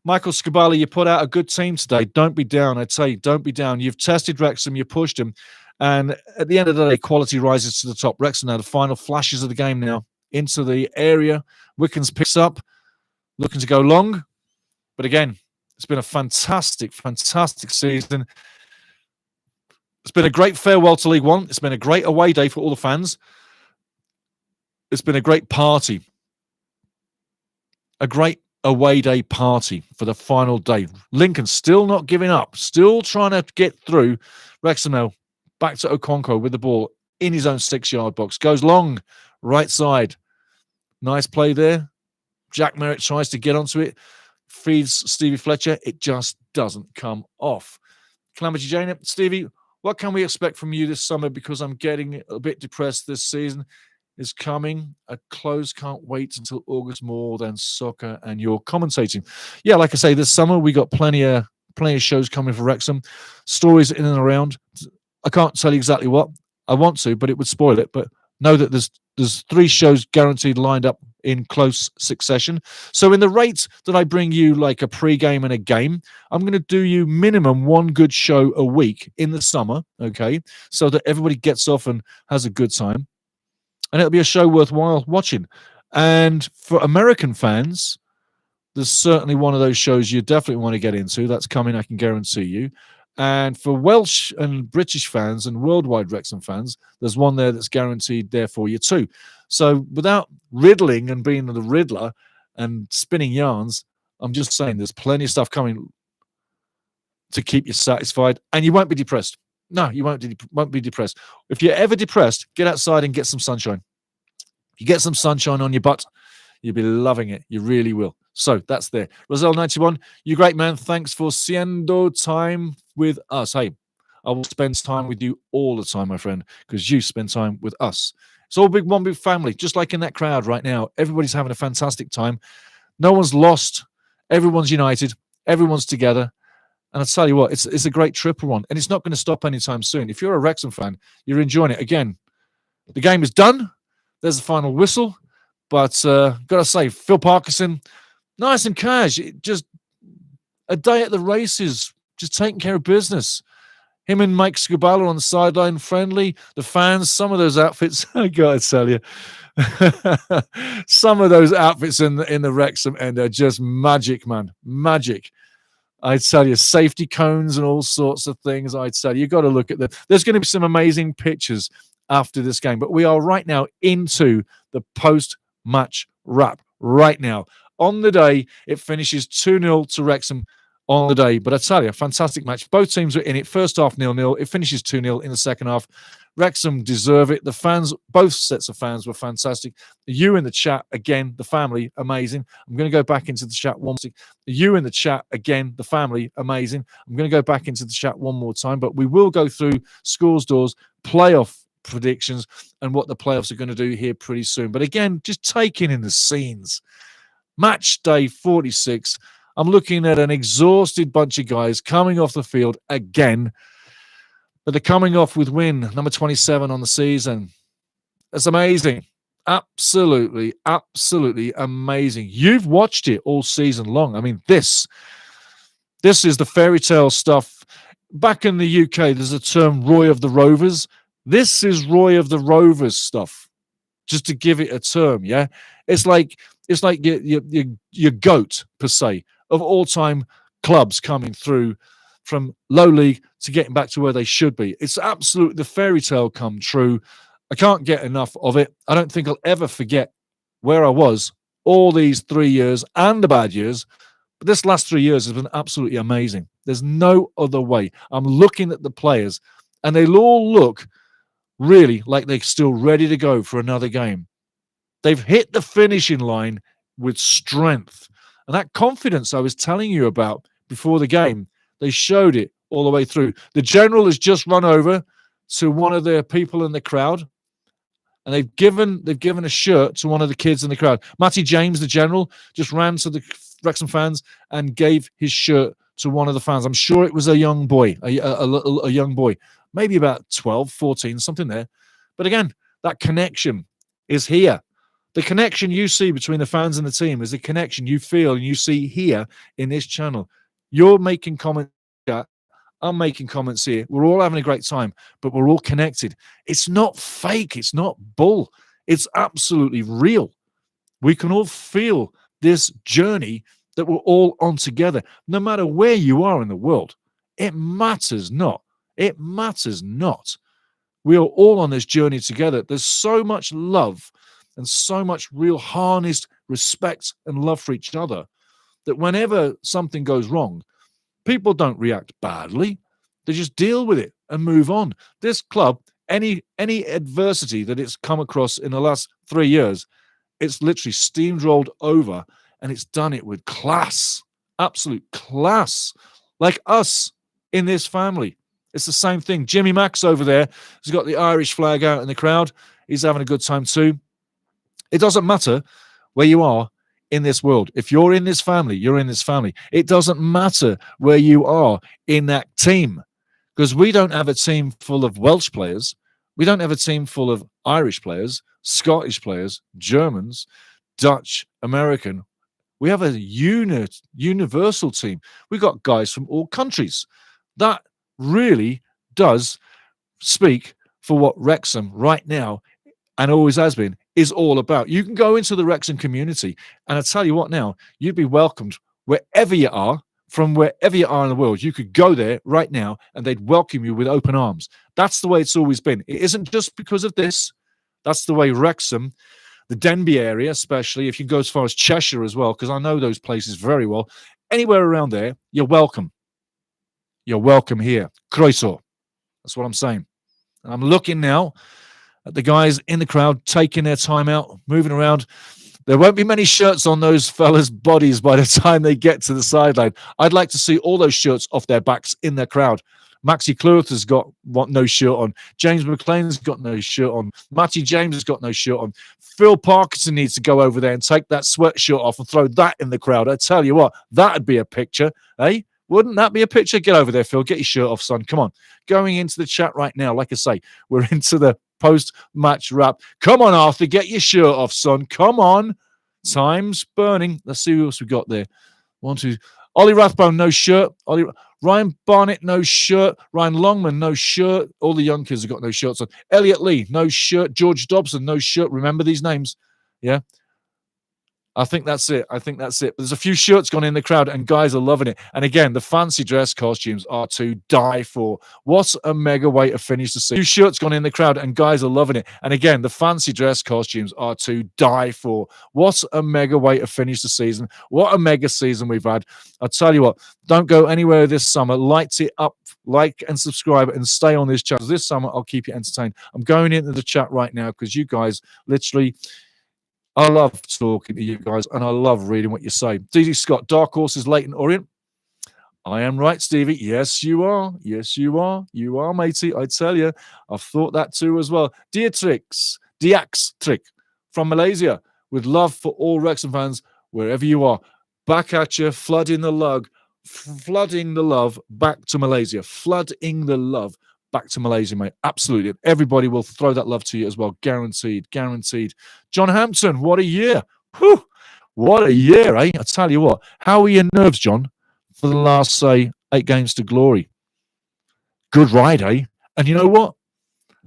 Michael Scabali, you put out a good team today. Don't be down. I'd say don't be down. You've tested Wrexham, you pushed him. And at the end of the day, quality rises to the top. Wrexham now, the final flashes of the game now into the area. Wickens picks up, looking to go long. But again, it's been a fantastic, fantastic season. It's been a great farewell to League One. It's been a great away day for all the fans. It's been a great party. A great away day party for the final day. Lincoln still not giving up. Still trying to get through. Wrexham now back to Okonkwo with the ball in his own 6-yard box. Goes long, right side. Nice play there. Jack Merritt tries to get onto it. Feeds Stevie Fletcher. It just doesn't come off. Calamity Jane, Stevie, what can we expect from you this summer? Because I'm getting a bit depressed this season. Is coming. A close. Can't wait until August more than soccer and your commentating. Yeah, like I say, this summer we got plenty of shows coming for Wrexham. Stories in and around. I can't tell you exactly what I want to, but it would spoil it. But know that there's 3 shows guaranteed lined up in close succession. So in the rate that I bring you like a pre-game and a game, I'm going to do you minimum 1 good show a week in the summer, okay? So that everybody gets off and has a good time. And it'll be a show worthwhile watching. And for American fans, there's certainly one of those shows you definitely want to get into. That's coming, I can guarantee you. And for Welsh and British fans and worldwide Wrexham fans, there's one there that's guaranteed there for you too. So without riddling and being the riddler and spinning yarns, I'm just saying there's plenty of stuff coming to keep you satisfied. And you won't be depressed. No, you won't be depressed. If you're ever depressed, get outside and get some sunshine. You get some sunshine on your butt, you'll be loving it. You really will. So that's there. Roselle91, you great man. Thanks for siendo time with us. Hey, I will spend time with you all the time, my friend, because you spend time with us. It's all one big family, just like in that crowd right now. Everybody's having a fantastic time. No one's lost. Everyone's united. Everyone's together. And I'll tell you what, it's a great triple one. And it's not going to stop anytime soon. If you're a Wrexham fan, you're enjoying it. Again, the game is done. There's the final whistle. But got to say, Phil Parkinson, nice and cash. Just a day at the races, just taking care of business. Him and Mike Scubala on the sideline, friendly. The fans, some of those outfits, I gotta tell you, some of those outfits in the Wrexham end are just magic, man. Magic. I'd tell you, safety cones and all sorts of things. I'd tell you, you've got to look at them. There's going to be some amazing pictures after this game, but we are right now into the post-match wrap. Right now, on the day, it finishes 2-0 to Wrexham on the day. But I tell you, a fantastic match. Both teams were in it. First half 0-0. It finishes 2-0 in the second half. Wrexham deserve it. The fans, both sets of fans were fantastic. You in the chat, again, the family, amazing. I'm going to go back into the chat one more time. You in the chat, again, the family, amazing. I'm going to go back into the chat one more time, but we will go through scores, doors, playoff predictions, and what the playoffs are going to do here pretty soon. But again, just taking in the scenes. Match day 46. I'm looking at an exhausted bunch of guys coming off the field again. But they're coming off with win, number 27 on the season. That's amazing. Absolutely, absolutely amazing. You've watched it all season long. I mean, this is the fairy tale stuff. Back in the UK, there's a term Roy of the Rovers. This is Roy of the Rovers stuff, just to give it a term, yeah? It's like your GOAT, per se, of all-time clubs coming through from low league to getting back to where they should be. It's absolutely the fairy tale come true. I can't get enough of it. I don't think I'll ever forget where I was all these 3 years and the bad years. But this last 3 years has been absolutely amazing. There's no other way. I'm looking at the players, and they all look really like they're still ready to go for another game. They've hit the finishing line with strength. And that confidence I was telling you about before the game, they showed it all the way through. The general has just run over to one of the people in the crowd, and they've given a shirt to one of the kids in the crowd. Matty James, the general, just ran to the Wrexham fans and gave his shirt to one of the fans. I'm sure it was a young boy, a young boy, maybe about 12, 14, something there. But again, that connection is here. The connection you see between the fans and the team is the connection you feel and you see here in this channel. You're making comments, I'm making comments here. We're all having a great time, but we're all connected. It's not fake. It's not bull. It's absolutely real. We can all feel this journey that we're all on together, no matter where you are in the world. It matters not. It matters not. We are all on this journey together. There's so much love and so much real harnessed respect and love for each other that whenever something goes wrong, people don't react badly. They just deal with it and move on. This club, any adversity that it's come across in the last 3 years, it's literally steamrolled over, and it's done it with class, absolute class, like us in this family. It's the same thing. Jimmy Max over there has got the Irish flag out in the crowd. He's having a good time too. It doesn't matter where you are in this world. If you're in this family, you're in this family. It doesn't matter where you are in that team, because we don't have a team full of Welsh players. We don't have a team full of Irish players, Scottish players, Germans, Dutch, American. We have a universal team. We've got guys from all countries. That really does speak for what Wrexham right now, and always has been, is all about. You can go into the Wrexham community, and I tell you what now, you'd be welcomed wherever you are, from wherever you are in the world. You could go there right now, and they'd welcome you with open arms. That's the way it's always been. It isn't just because of this. That's the way Wrexham, the Denbigh area, especially, if you go as far as Cheshire as well, because I know those places very well. Anywhere around there, you're welcome. You're welcome here. Croeso. That's what I'm saying. And I'm looking now at the guys in the crowd taking their time out, moving around. There won't be many shirts on those fellas' bodies by the time they get to the sideline. I'd like to see all those shirts off their backs in their crowd. Maxi Clough has got no shirt on. James McLean's got no shirt on. Matty James has got no shirt on. Phil Parkinson needs to go over there and take that sweatshirt off and throw that in the crowd. I tell you what, that'd be a picture, eh? Wouldn't that be a picture? Get over there, Phil. Get your shirt off, son. Come on. Going into the chat right now, like I say, we're into the post-match wrap. Come on, Arthur. Get your shirt off, son. Come on. Time's burning. Let's see who else we got there. 1, 2. Ollie Rathbone, no shirt. Ryan Barnett, no shirt. Ryan Longman, no shirt. All the young kids have got no shirts on. Elliot Lee, no shirt. George Dobson, no shirt. Remember these names? Yeah. I think that's it. I think that's it. But there's a few shirts gone in the crowd, and guys are loving it. And again, the fancy dress costumes are to die for. What a mega way to finish the season. A few shirts gone in the crowd, and guys are loving it. And again, the fancy dress costumes are to die for. What a mega way to finish the season. What a mega season we've had. I'll tell you what, don't go anywhere this summer. Light it up, like and subscribe, and stay on this channel. This summer, I'll keep you entertained. I'm going into the chat right now because you guys literally... I love talking to you guys, and I love reading what you say. DD Scott, Dark Horses, Leighton Orient. I am right, Stevie. Yes, you are. Yes, you are. You are, matey. I tell you, I've thought that too as well. Diax Trick from Malaysia, with love for all Wrexham fans, wherever you are. Back at you, flooding the love back to Malaysia. Flooding the love back to Malaysia, mate. Absolutely. Everybody will throw that love to you as well. Guaranteed. Guaranteed. John Hampton, what a year. Whew. What a year, eh? I tell you what. How are your nerves, John, for the last, say, 8 games to glory? Good ride, eh? And you know what?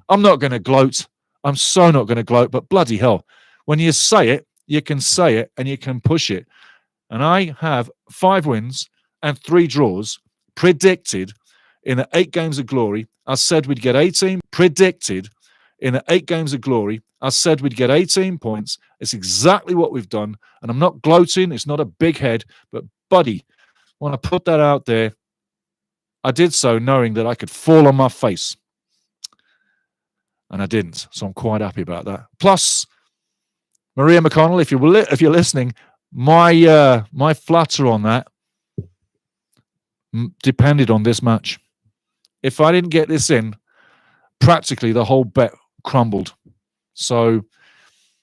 I'm not going to gloat. I'm so not going to gloat, but bloody hell. When you say it, you can say it and you can push it. And I have 5 wins and 3 draws predicted in the 8 games of glory. I said we'd get 18, predicted in the 8 games of glory. I said we'd get 18 points. It's exactly what we've done. And I'm not gloating. It's not a big head. But, buddy, when I put that out there, I did so knowing that I could fall on my face. And I didn't. So I'm quite happy about that. Plus, Maria McConnell, if you're listening, my flutter on that depended on this match. If I didn't get this in, practically the whole bet crumbled. So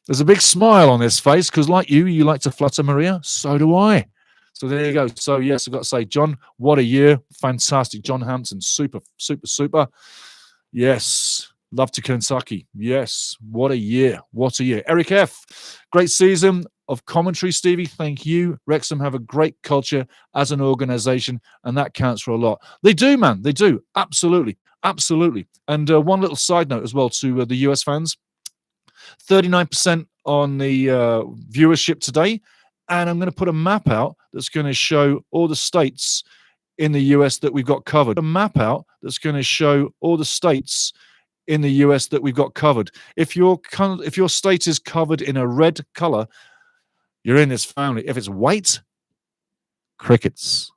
there's a big smile on this face because, like you like to flutter, Maria. So do I. So there you go. So, yes, I've got to say, John, what a year. Fantastic. John Hampton, super, super, super. Yes. Love to Kentucky. Yes. What a year. What a year. Eric F. Great season of commentary, Stevie. Thank you. Wrexham have a great culture as an organization, and that counts for a lot. They do, man. They do. Absolutely. Absolutely. And one little side note as well to the US fans. 39% on the viewership today. And I'm going to put a map out that's going to show all the states in the US that we've got covered. A map out that's going to show all the states in the US that we've got covered. If your state is covered in a red color, you're in this family. If it's white, crickets.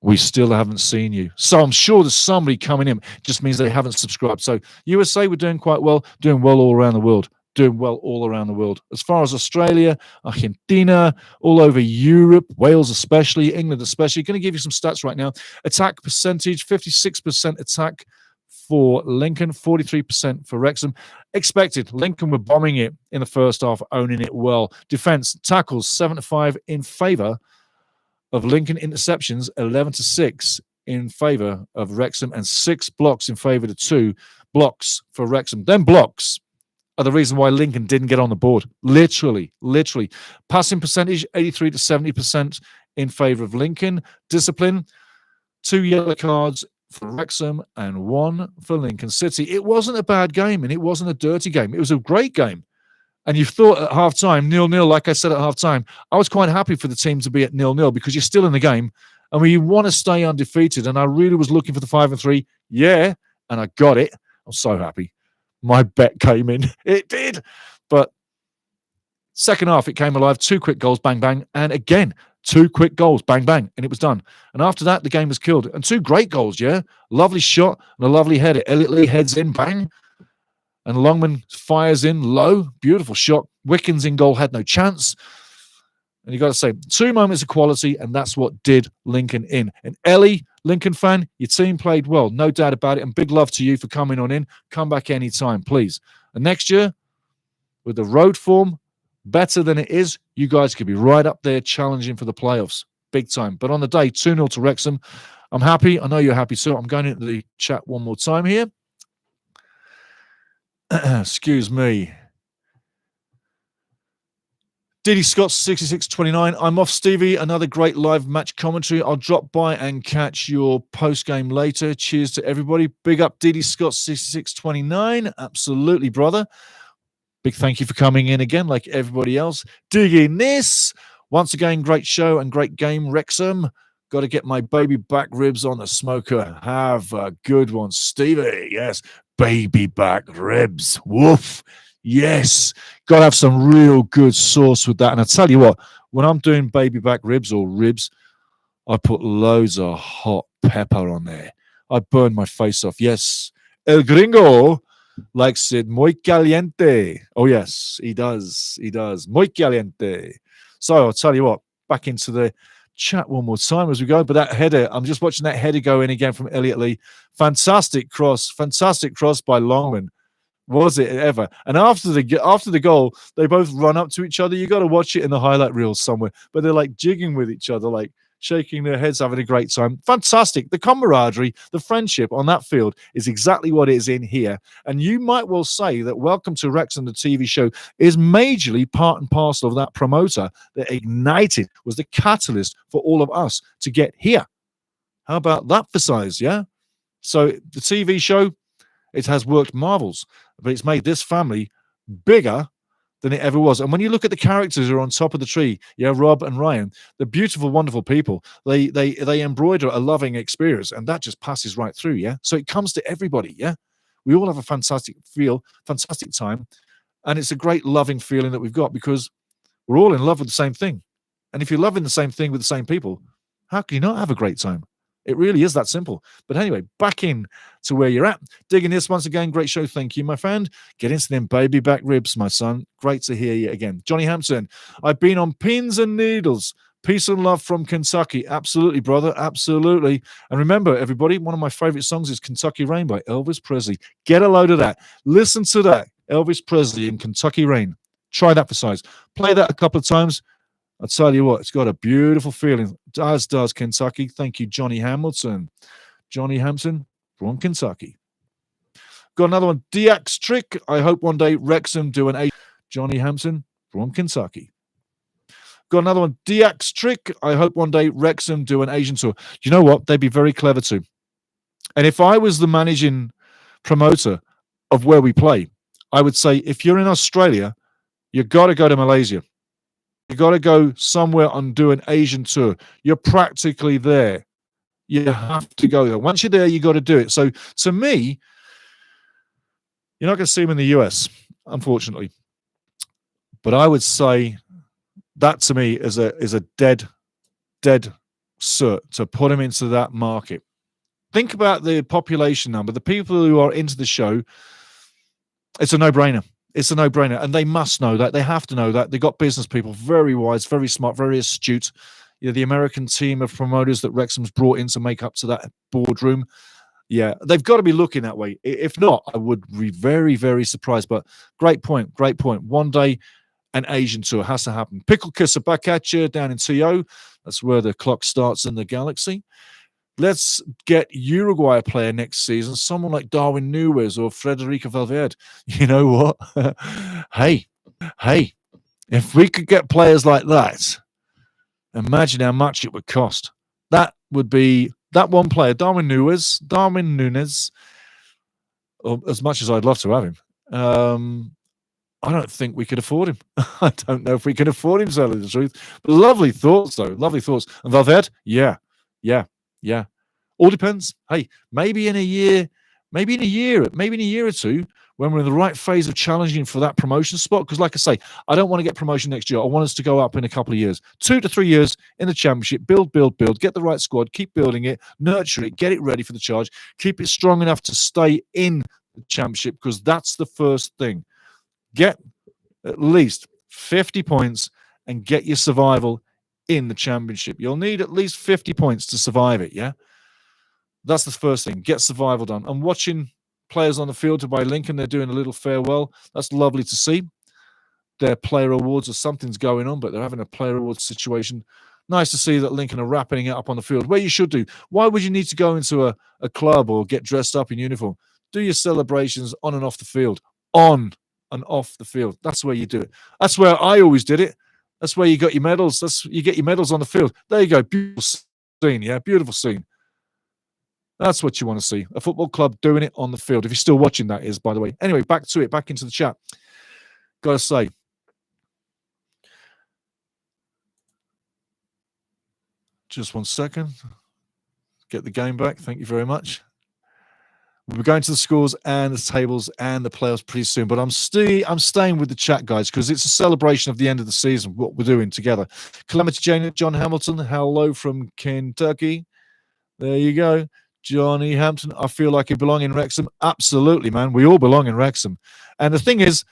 We still haven't seen you. So I'm sure there's somebody coming in. It just means they haven't subscribed. So USA, we're doing quite well, doing well all around the world. Doing well all around the world. As far as Australia, Argentina, all over Europe, Wales especially, England especially. Going to give you some stats right now. Attack percentage, 56% attack for Lincoln, 43% for Wrexham. Expected, Lincoln were bombing it in the first half, owning it well. Defense, tackles, 7-5 in favor of Lincoln. Interceptions, 11-6 in favor of Wrexham, and 6 blocks in favor of 2 blocks for Wrexham. Then blocks are the reason why Lincoln didn't get on the board. Literally. Passing percentage, 83-70% in favor of Lincoln. Discipline, 2 yellow cards for Wrexham and 1 for Lincoln City. It wasn't a bad game, and it wasn't a dirty game. It was a great game. And you thought at halftime, 0-0, like I said at halftime, I was quite happy for the team to be at 0-0 because you're still in the game and we want to stay undefeated. And I really was looking for the 5-3. Yeah, and I got it. I'm so happy. My bet came in. It did. But second half, it came alive. 2 quick goals, bang, bang. And again, 2 quick goals, bang, bang. And it was done. And after that, the game was killed. And 2 great goals, yeah? Lovely shot and a lovely header. Elliot Lee heads in, bang. And Longman fires in low. Beautiful shot. Wickens in goal had no chance. And you got to say, 2 moments of quality, and that's what did Lincoln in. And Ellie, Lincoln fan, your team played well, no doubt about it. And big love to you for coming on in. Come back anytime, please. And next year, with the road form better than it is, you guys could be right up there challenging for the playoffs. Big time. But on the day, 2-0 to Wrexham. I'm happy. I know you're happy, so I'm going into the chat one more time here. Excuse me. Diddy Scott 6629. I'm off, Stevie. Another great live match commentary. I'll drop by and catch your post game later. Cheers to everybody. Big up Diddy Scott 6629. Absolutely, brother. Big thank you for coming in again, like everybody else. Digging this. Once again, great show and great game, Wrexham. Got to get my baby back ribs on the smoker. Have a good one, Stevie. Yes, baby back ribs. Woof. Yes, got to have some real good sauce with that. And I tell you what, when I'm doing baby back ribs or ribs, I put loads of hot pepper on there. I burn my face off. Yes, El Gringo likes it muy caliente. Oh, yes, he does. He does. Muy caliente. So I'll tell you what, back into the chat one more time as we go. But that header, I'm just watching that header go in again from Elliot Lee. Fantastic cross by Longman. Was it ever? And after the goal, they both run up to each other. You got to watch it in the highlight reel somewhere. But they're like jigging with each other, like shaking their heads, having a great time. Fantastic. The camaraderie, the friendship on that field is exactly what it is in here. And you might well say that Welcome to Wrexham, the TV show, is majorly part and parcel of that promoter that ignited, was the catalyst for all of us to get here. How about that for size, yeah? So the TV show, it has worked marvels, but it's made this family bigger than it ever was. And when you look at the characters who are on top of the tree, yeah, Rob and Ryan, they're beautiful, wonderful people. They embroider a loving experience, and that just passes right through, yeah? So it comes to everybody, yeah? We all have a fantastic time, and it's a great loving feeling that we've got because we're all in love with the same thing. And if you're loving the same thing with the same people, how can you not have a great time? It really is that simple. But anyway, back in to where you're at. Digging this once again. Great show. Thank you, my friend. Get into them baby back ribs, my son. Great to hear you again. Johnny Hampson, I've been on pins and needles. Peace and love from Kentucky. Absolutely, brother. Absolutely. And remember, everybody, one of my favorite songs is Kentucky Rain by Elvis Presley. Get a load of that. Listen to that. Elvis Presley in Kentucky Rain. Try that for size. Play that a couple of times. I'll tell you what, it's got a beautiful feeling, as does Kentucky. Thank you, Johnny Hamilton. Johnny Hampson from Kentucky. Got another one, DX Trick. I hope one day Wrexham do an Johnny Hampson from Kentucky. Got another one, DX Trick. I hope one day Wrexham do an Asian tour. You know what? They'd be very clever too. And if I was the managing promoter of where we play, I would say, if you're in Australia, you've got to go to Malaysia. You got to go somewhere and do an Asian tour. You're practically there. You have to go there. Once you're there, you got to do it. So to me, you're not going to see him in the US, unfortunately. But I would say that to me is a dead cert to put him into that market. Think about the population number, the people who are into the show. It's a no-brainer. It's a no-brainer, and they must know that. They have to know that. They've got business people, very wise, very smart, very astute. You know, the American team of promoters that Wrexham's brought in to make up to that boardroom. Yeah, they've got to be looking that way. If not, I would be very, very surprised. But great point, great point. One day, an Asian tour has to happen. Pickle Kisser back at you down in TO. That's where the clock starts in the galaxy. Let's get Uruguay player next season, someone like Darwin Núñez or Federico Valverde. You know what? Hey, if we could get players like that, imagine how much it would cost. That would be that one player, Darwin Núñez, as much as I'd love to have him. I don't think we could afford him. I don't know if we can afford him, to tell you the truth. But lovely thoughts, though. Lovely thoughts. And Valverde, yeah. All depends. Hey, maybe in a year or two, when we're in the right phase of challenging for that promotion spot. Because like I say, I don't want to get promotion next year. I want us to go up in a couple of years, 2 to 3 years in the championship, build, get the right squad, keep building it, nurture it, get it ready for the charge, keep it strong enough to stay in the championship, because that's the first thing. Get at least 50 points and get your survival in the championship. You'll need at least 50 points to survive it, yeah? That's the first thing. Get survival done. I'm watching players on the field to buy Lincoln. They're doing a little farewell. That's lovely to see. Their player awards or something's going on, but they're having a player awards situation. Nice to see that Lincoln are wrapping it up on the field, where you should do. Why would you need to go into a club or get dressed up in uniform? Do your celebrations on and off the field. On and off the field. That's where you do it. That's where I always did it. That's where you got your medals. You get your medals on the field. There you go. Beautiful scene, yeah? Beautiful scene. That's what you want to see. A football club doing it on the field. If you're still watching, that is, by the way. Anyway, back to it. Back into the chat. Got to say. Just 1 second. Get the game back. Thank you very much. We'll be going to the scores and the tables and the playoffs pretty soon. But I'm staying with the chat, guys, because it's a celebration of the end of the season, what we're doing together. Calamity Jane, John Hamilton, hello from Kentucky. There you go. Johnny Hampton, I feel like I belong in Wrexham. Absolutely, man. We all belong in Wrexham. And the thing is,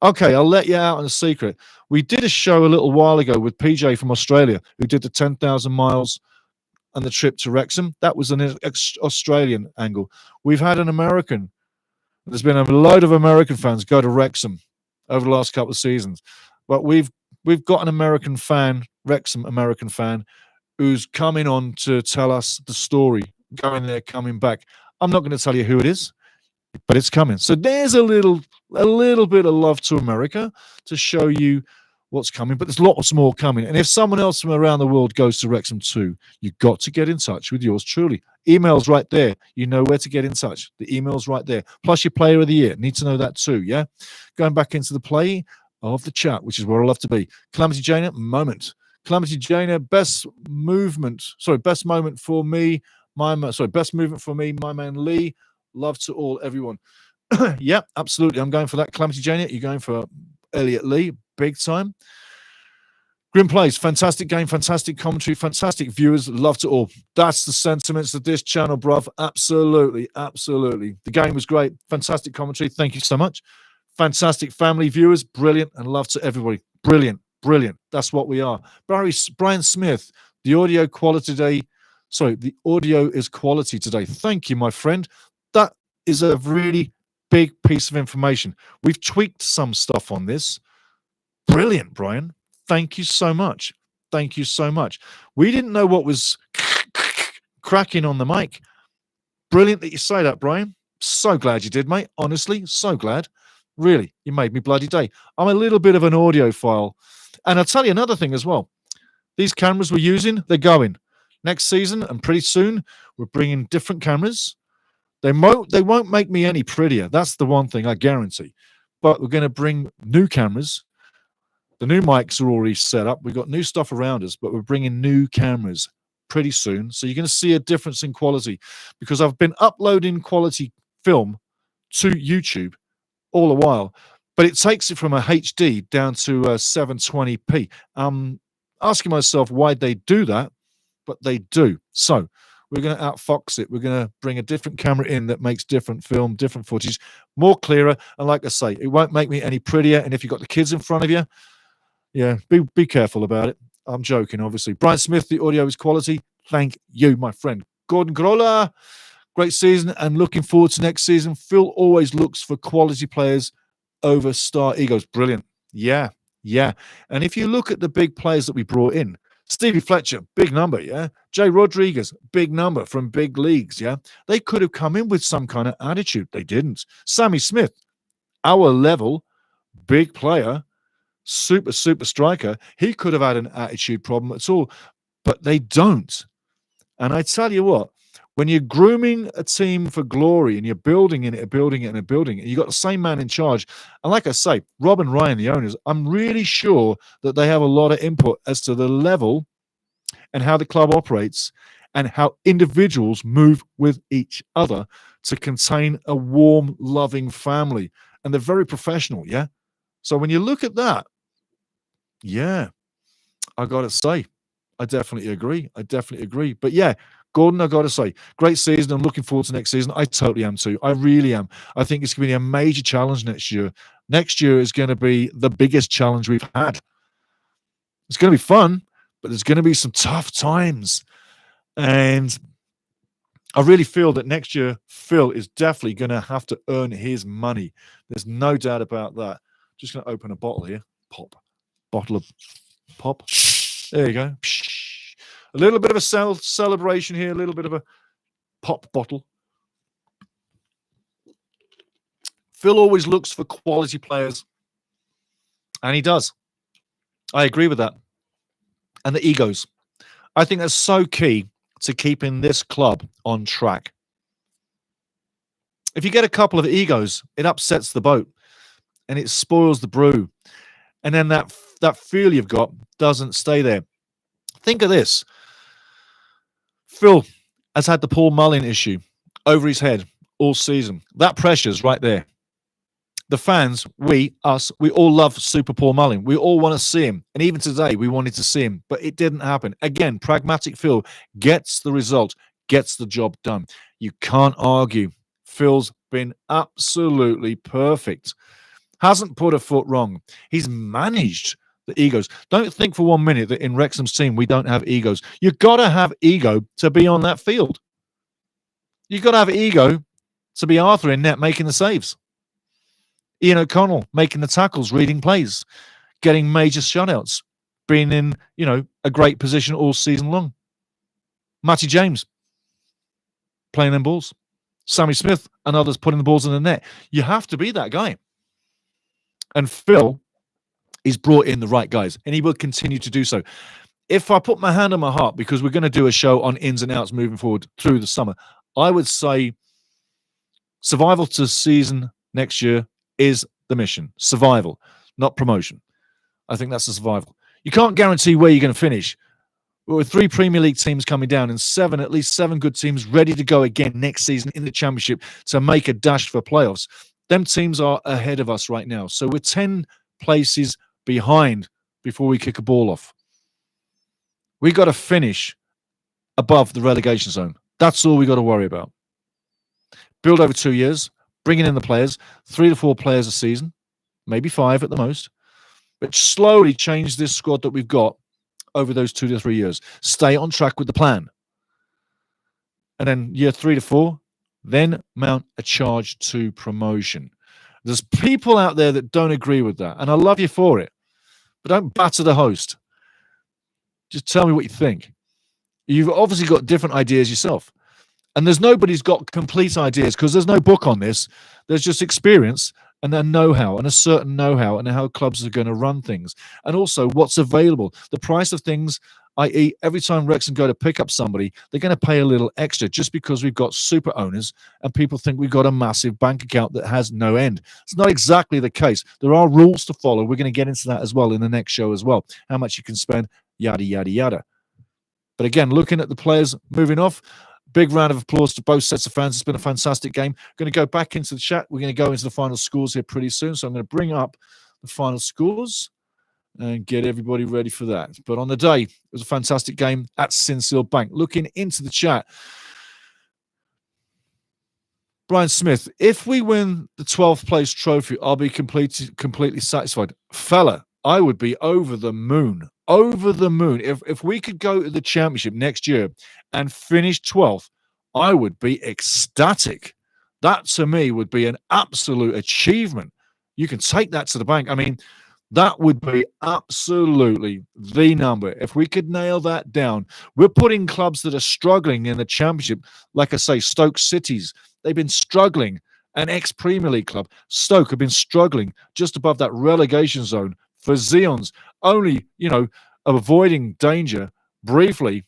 okay, I'll let you out on a secret. We did a show a little while ago with PJ from Australia, who did the 10,000 miles and the trip to Wrexham. That was an Australian angle. We've had an American. There's been a load of American fans go to Wrexham over the last couple of seasons. But we've got an American fan, Wrexham American fan, who's coming on to tell us the story, going there, coming back. I'm not going to tell you who it is, but it's coming. So there's a little bit of love to America to show you what's coming, but there's lots more coming. And if someone else from around the world goes to Wrexham too, you've got to get in touch with yours truly. Email's right there. You know where to get in touch. The email's right there. Plus your player of the year. Need to know that too, yeah? Going back into the play of the chat, which is where I love to be. Calamity Jana, moment. Calamity Jana, best moment for me. Best movement for me, my man Lee. Love to all, everyone. Yeah, absolutely. I'm going for that. Calamity Jana, you're going for Elliot Lee, big time. Grim Plays, fantastic game, fantastic commentary, fantastic viewers. Love to all. That's the sentiments of this channel, bruv. Absolutely, absolutely. The game was great. Fantastic commentary. Thank you so much. Fantastic family viewers. Brilliant. And love to everybody. Brilliant, brilliant. That's what we are. Brian Smith, the audio quality today. Sorry, the audio is quality today. Thank you, my friend. That is a really big piece of information. We've tweaked some stuff on this. Brilliant, Brian. Thank you so much. Thank you so much. We didn't know what was cracking on the mic. Brilliant that you say that, Brian. So glad you did, mate. Honestly, so glad. Really, you made me bloody day. I'm a little bit of an audiophile. And I'll tell you another thing as well. These cameras we're using, they're going. Next season and pretty soon, we're bringing different cameras. They won't make me any prettier. That's the one thing I guarantee. But we're going to bring new cameras. The new mics are already set up. We've got new stuff around us, but we're bringing new cameras pretty soon. So you're going to see a difference in quality because I've been uploading quality film to YouTube all the while, but it takes it from a HD down to a 720p. Asking myself why they do that, but they do. So we're going to outfox it. We're going to bring a different camera in that makes different film, different footage, more clearer. And like I say, it won't make me any prettier. And if you've got the kids in front of you, yeah, be careful about it. I'm joking, obviously. Brian Smith, the audio is quality. Thank you, my friend. Gordon Grola, great season and looking forward to next season. Phil always looks for quality players over star egos. Brilliant. Yeah, yeah. And if you look at the big players that we brought in, Stevie Fletcher, big number, yeah. Jay Rodriguez, big number from big leagues, yeah. They could have come in with some kind of attitude. They didn't. Sammy Smith, our level, big player, super striker. He could have had an attitude problem at all, but they don't. And I tell you what, when you're grooming a team for glory and you're building it, and you've got the same man in charge, and like I say, Rob and Ryan, the owners, I'm really sure that they have a lot of input as to the level and how the club operates and how individuals move with each other to contain a warm, loving family. And they're very professional, yeah? So when you look at that, yeah, I got to say, I definitely agree. But yeah, Gordon, I got to say, great season. I'm looking forward to next season. I totally am too. I really am. I think it's going to be a major challenge next year. Next year is going to be the biggest challenge we've had. It's going to be fun, but there's going to be some tough times. And I really feel that next year, Phil is definitely going to have to earn his money. There's no doubt about that. Just going to open a bottle here. Bottle of pop. There you go. A little bit of a celebration here, a little bit of a pop bottle. Phil always looks for quality players, and he does. I agree with that. And the egos. I think that's so key to keeping this club on track. If you get a couple of egos, it upsets the boat and it spoils the brew. And then that feel you've got doesn't stay there. Think of this. Phil has had the Paul Mullin issue over his head all season. That pressure's right there. The fans, we all love Super Paul Mullin. We all want to see him. And even today, we wanted to see him, but it didn't happen. Again, pragmatic Phil gets the result, gets the job done. You can't argue. Phil's been absolutely perfect. Hasn't put a foot wrong. He's managed the egos. Don't think for 1 minute that in Wrexham's team we don't have egos. You've got to have ego to be on that field. You've got to have ego to be Arthur in net making the saves. Ian O'Connell making the tackles, reading plays, getting major shutouts, being in, a great position all season long. Matty James playing them balls. Sammy Smith and others putting the balls in the net. You have to be that guy. And Phil is brought in the right guys, and he will continue to do so. If I put my hand on my heart, because we're going to do a show on ins and outs moving forward through the summer, I would say survival to season next year is the mission. Survival, not promotion. I think that's the survival. You can't guarantee where you're going to finish. But with 3 Premier League teams coming down and at least seven good teams ready to go again next season in the Championship to make a dash for playoffs, them teams are ahead of us right now. So we're 10 places behind before we kick a ball off. We got to finish above the relegation zone. That's all we got to worry about. Build over 2 years, bringing in the players, 3 to 4 players a season, maybe 5 at the most, but slowly change this squad that we've got over those 2 to 3 years. Stay on track with the plan. And then year 3 to 4, then mount a charge to promotion. There's people out there that don't agree with that, and I love you for it, but don't batter the host. Just tell me what you think. You've obviously got different ideas yourself. And there's nobody's got complete ideas because there's no book on this. There's just experience and a know-how and a certain know-how and how clubs are going to run things. And also what's available. The price of things, i.e. every time Wrexham go to pick up somebody, they're going to pay a little extra just because we've got super owners and people think we've got a massive bank account that has no end. It's not exactly the case. There are rules to follow. We're going to get into that as well in the next show as well. How much you can spend, yada, yada, yada. But again, looking at the players moving off, big round of applause to both sets of fans. It's been a fantastic game. I'm going to go back into the chat. We're going to go into the final scores here pretty soon. So I'm going to bring up the final scores and get everybody ready for that. But on the day, it was a fantastic game at Sincil Bank. Looking into the chat, Brian Smith, if we win the 12th place trophy, I'll be completely satisfied. Fella, I would be over the moon. Over the moon. If we could go to the Championship next year and finish 12th, I would be ecstatic. That, to me, would be an absolute achievement. You can take that to the bank. I mean, that would be absolutely the number. If we could nail that down, we're putting clubs that are struggling in the Championship, like I say, Stoke Cities. They've been struggling. An ex-Premier League club, Stoke, have been struggling just above that relegation zone for Xeons, only, avoiding danger briefly.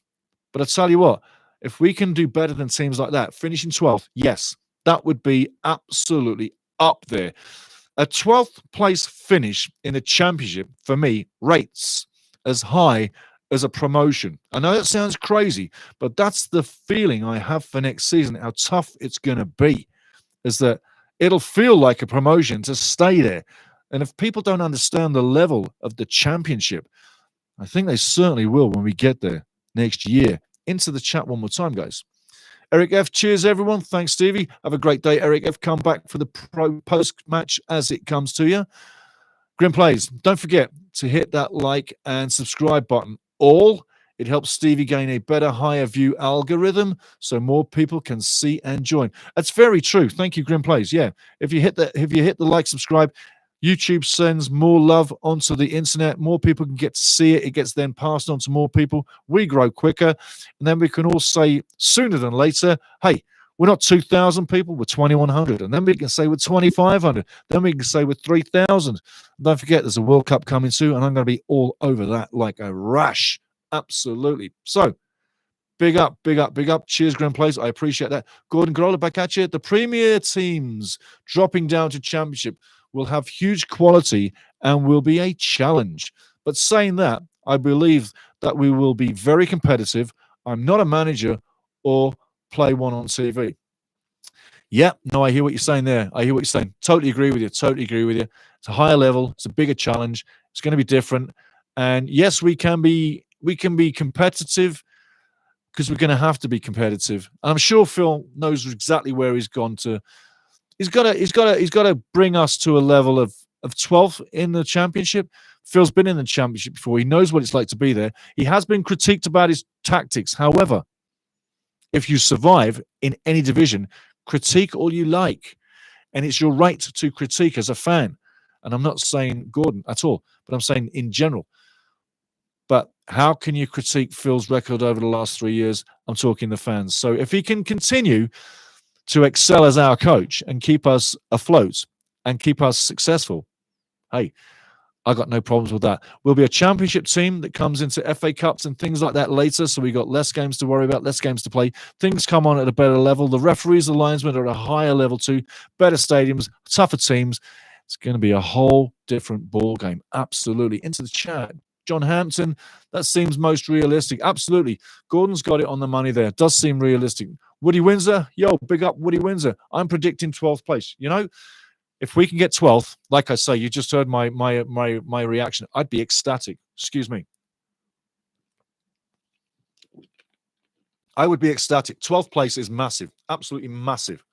But I tell you what, if we can do better than teams like that, finishing 12th, yes, that would be absolutely up there. A 12th place finish in the Championship, for me, rates as high as a promotion. I know that sounds crazy, but that's the feeling I have for next season, how tough it's going to be, is that it'll feel like a promotion to stay there. And if people don't understand the level of the Championship, I think they certainly will when we get there next year. Into the chat one more time, guys. Eric F, cheers, everyone. Thanks, Stevie. Have a great day, Eric F. Come back for the post-match as it comes to you. Grim Plays, don't forget to hit that like and subscribe button. It helps Stevie gain a better, higher view algorithm so more people can see and join. That's very true. Thank you, Grim Plays. Yeah, if you hit the like, subscribe, YouTube sends more love onto the internet. More people can get to see it. It gets then passed on to more people. We grow quicker. And then we can all say sooner than later, hey, We're not 2,000 people, we're 2,100. And then we can say we're 2,500. Then we can say we're 3,000. Don't forget, there's a World Cup coming soon, and I'm going to be all over that like a rash. Absolutely. So, big up, big up, big up. Cheers, Grand Place. I appreciate that. Gordon Groller back at you. The Premier teams dropping down to Championship will have huge quality and will be a challenge. But saying that, I believe that we will be very competitive. I'm not a manager or play one on TV. Yeah, no, I hear what you're saying there. I hear what you're saying. Totally agree with you. Totally agree with you. It's a higher level. It's a bigger challenge. It's going to be different. And yes, we can be competitive because we're going to have to be competitive. And I'm sure Phil knows exactly where he's gone to. He's got to bring us to a level of 12th in the Championship. Phil's been in the Championship before. He knows what it's like to be there. He has been critiqued about his tactics. However, if you survive in any division, critique all you like. And it's your right to critique as a fan. And I'm not saying Gordon at all, but I'm saying in general. But how can you critique Phil's record over the last 3 years? I'm talking the fans. So if he can continue to excel as our coach and keep us afloat and keep us successful, hey, I got no problems with that. We'll be a Championship team that comes into FA Cups and things like that later, so we got less games to worry about, less games to play. Things come on at a better level. The referees, the linesmen are at a higher level too. Better stadiums, tougher teams. It's going to be a whole different ball game. Absolutely. Into the chat. John Hampton, that seems most realistic. Absolutely. Gordon's got it on the money there. Does seem realistic. Woody Windsor, yo, big up Woody Windsor. I'm predicting 12th place. You know, if we can get 12th, like I say, you just heard my reaction. I'd be ecstatic. Excuse me. I would be ecstatic. 12th place is massive. Absolutely massive.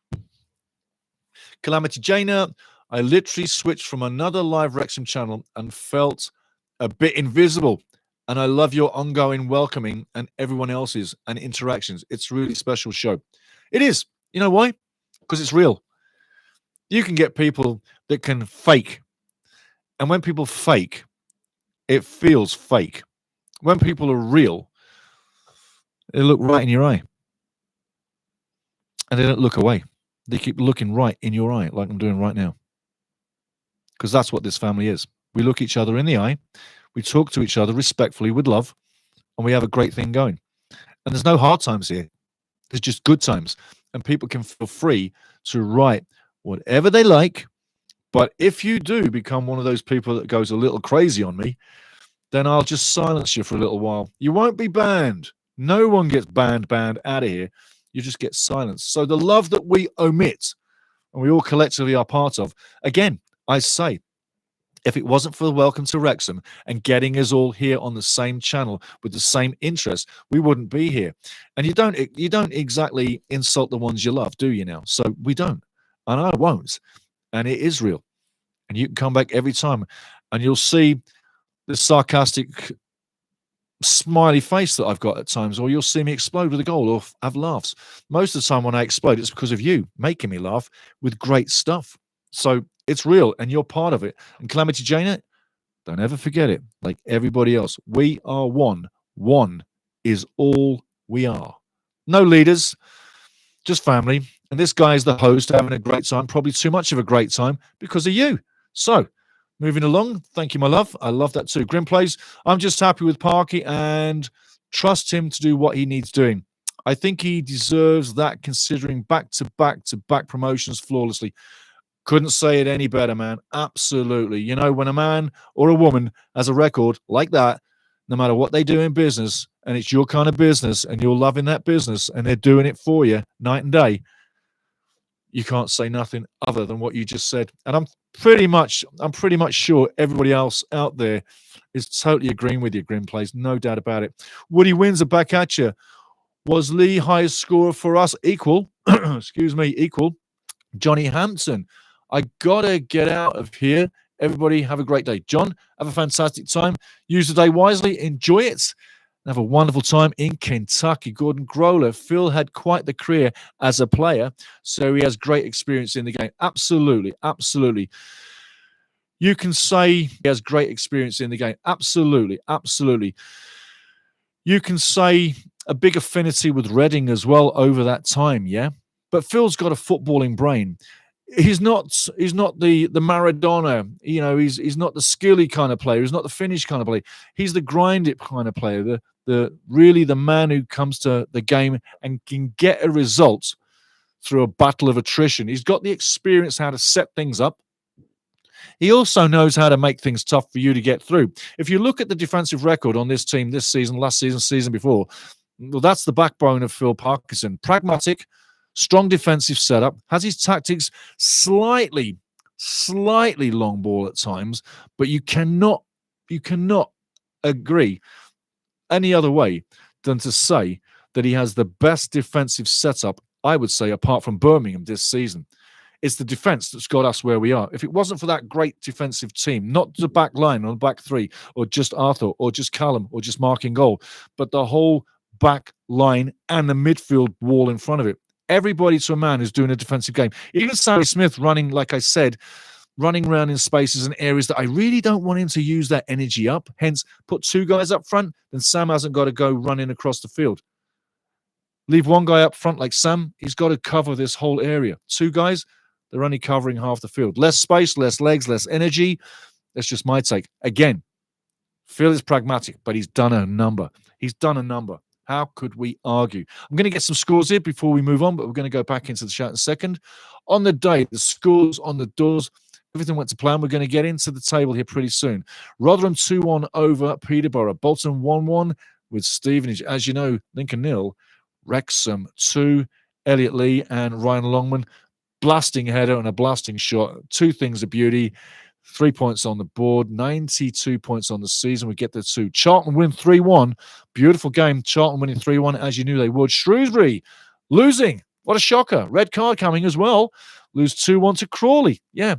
Calamity Jana, I literally switched from another live Wrexham channel and felt a bit invisible. And I love your ongoing welcoming and everyone else's and interactions. It's a really special show. It is. You know why? Because it's real. You can get people that can fake. And when people fake, it feels fake. When people are real, they look right in your eye. And they don't look away. They keep looking right in your eye, like I'm doing right now. Because that's what this family is. We look each other in the eye. We talk to each other respectfully with love. And we have a great thing going. And there's no hard times here. There's just good times. And people can feel free to write whatever they like. But if you do become one of those people that goes a little crazy on me, then I'll just silence you for a little while. You won't be banned. No one gets banned out of here. You just get silenced. So the love that we omit and we all collectively are part of, again, I say, if it wasn't for the Welcome to Wrexham and getting us all here on the same channel with the same interest, we wouldn't be here. And you don't exactly insult the ones you love, do you now? So we don't. And I won't. And it is real. And you can come back every time and you'll see the sarcastic smiley face that I've got at times, or you'll see me explode with a goal or have laughs. Most of the time when I explode, it's because of you making me laugh with great stuff. So it's real and you're part of it. And Calamity Jane, don't ever forget it. Like everybody else, we are one. One is all we are. No leaders, just family. And this guy is the host, having a great time, probably too much of a great time because of you. So moving along, thank you, my love. I love that too. Grim Plays, I'm just happy with Parky and trust him to do what he needs doing. I think he deserves that considering back-to-back promotions flawlessly. Couldn't say it any better, man. Absolutely. You know, when a man or a woman has a record like that, no matter what they do in business, and it's your kind of business, and you're loving that business, and they're doing it for you night and day, you can't say nothing other than what you just said. And I'm pretty much sure everybody else out there is totally agreeing with you, Grim Plays. No doubt about it. Woody Windsor back at you. Was Lee highest scorer for us? Equal. Excuse me, equal. Johnny Hampton. I gotta get out of here. Everybody have a great day. John, have a fantastic time. Use the day wisely. Enjoy it. Have a wonderful time in Kentucky. Gordon Groller. Phil had quite the career as a player, so he has great experience in the game. Absolutely, absolutely. You can say he has great experience in the game. Absolutely, absolutely. You can say a big affinity with Reading as well over that time, yeah? But Phil's got a footballing brain. He's not the Maradona, he's not the skilly kind of player. He's not the finish kind of player. He's the grind it kind of player. The man who comes to the game and can get a result through a battle of attrition. He's got the experience how to set things up. He also knows how to make things tough for you to get through. If you look at the defensive record on this team this season, last season, season before, well, that's the backbone of Phil Parkinson. Pragmatic, strong defensive setup, has his tactics slightly long ball at times, but you cannot agree any other way than to say that he has the best defensive setup, I would say, apart from Birmingham this season. It's the defense that's got us where we are. If it wasn't for that great defensive team, not the back line or the back three, or just Arthur, or just Callum, or just Mark in goal, but the whole back line and the midfield wall in front of it. Everybody to a man who's doing a defensive game. Even Sammy Smith running, like I said, running around in spaces and areas that I really don't want him to use that energy up. Hence, put two guys up front, then Sam hasn't got to go running across the field. Leave one guy up front like Sam, he's got to cover this whole area. Two guys, they're only covering half the field. Less space, less legs, less energy. That's just my take. Again, Phil is pragmatic, but he's done a number. He's done a number. How could we argue? I'm going to get some scores here before we move on, but we're going to go back into the chat in a second. On the day, the scores on the doors, everything went to plan. We're going to get into the table here pretty soon. Rotherham 2-1 over Peterborough. Bolton 1-1 with Stevenage. As you know, Lincoln 0. Wrexham 2. Elliot Lee and Ryan Longman. Blasting header and a blasting shot. Two things of beauty. 3 points on the board, 92 points on the season. We get the two. Charlton win 3-1. Beautiful game. Charlton winning 3-1 as you knew they would. Shrewsbury losing. What a shocker. Red card coming as well. Lose 2-1 to Crawley. Yeah.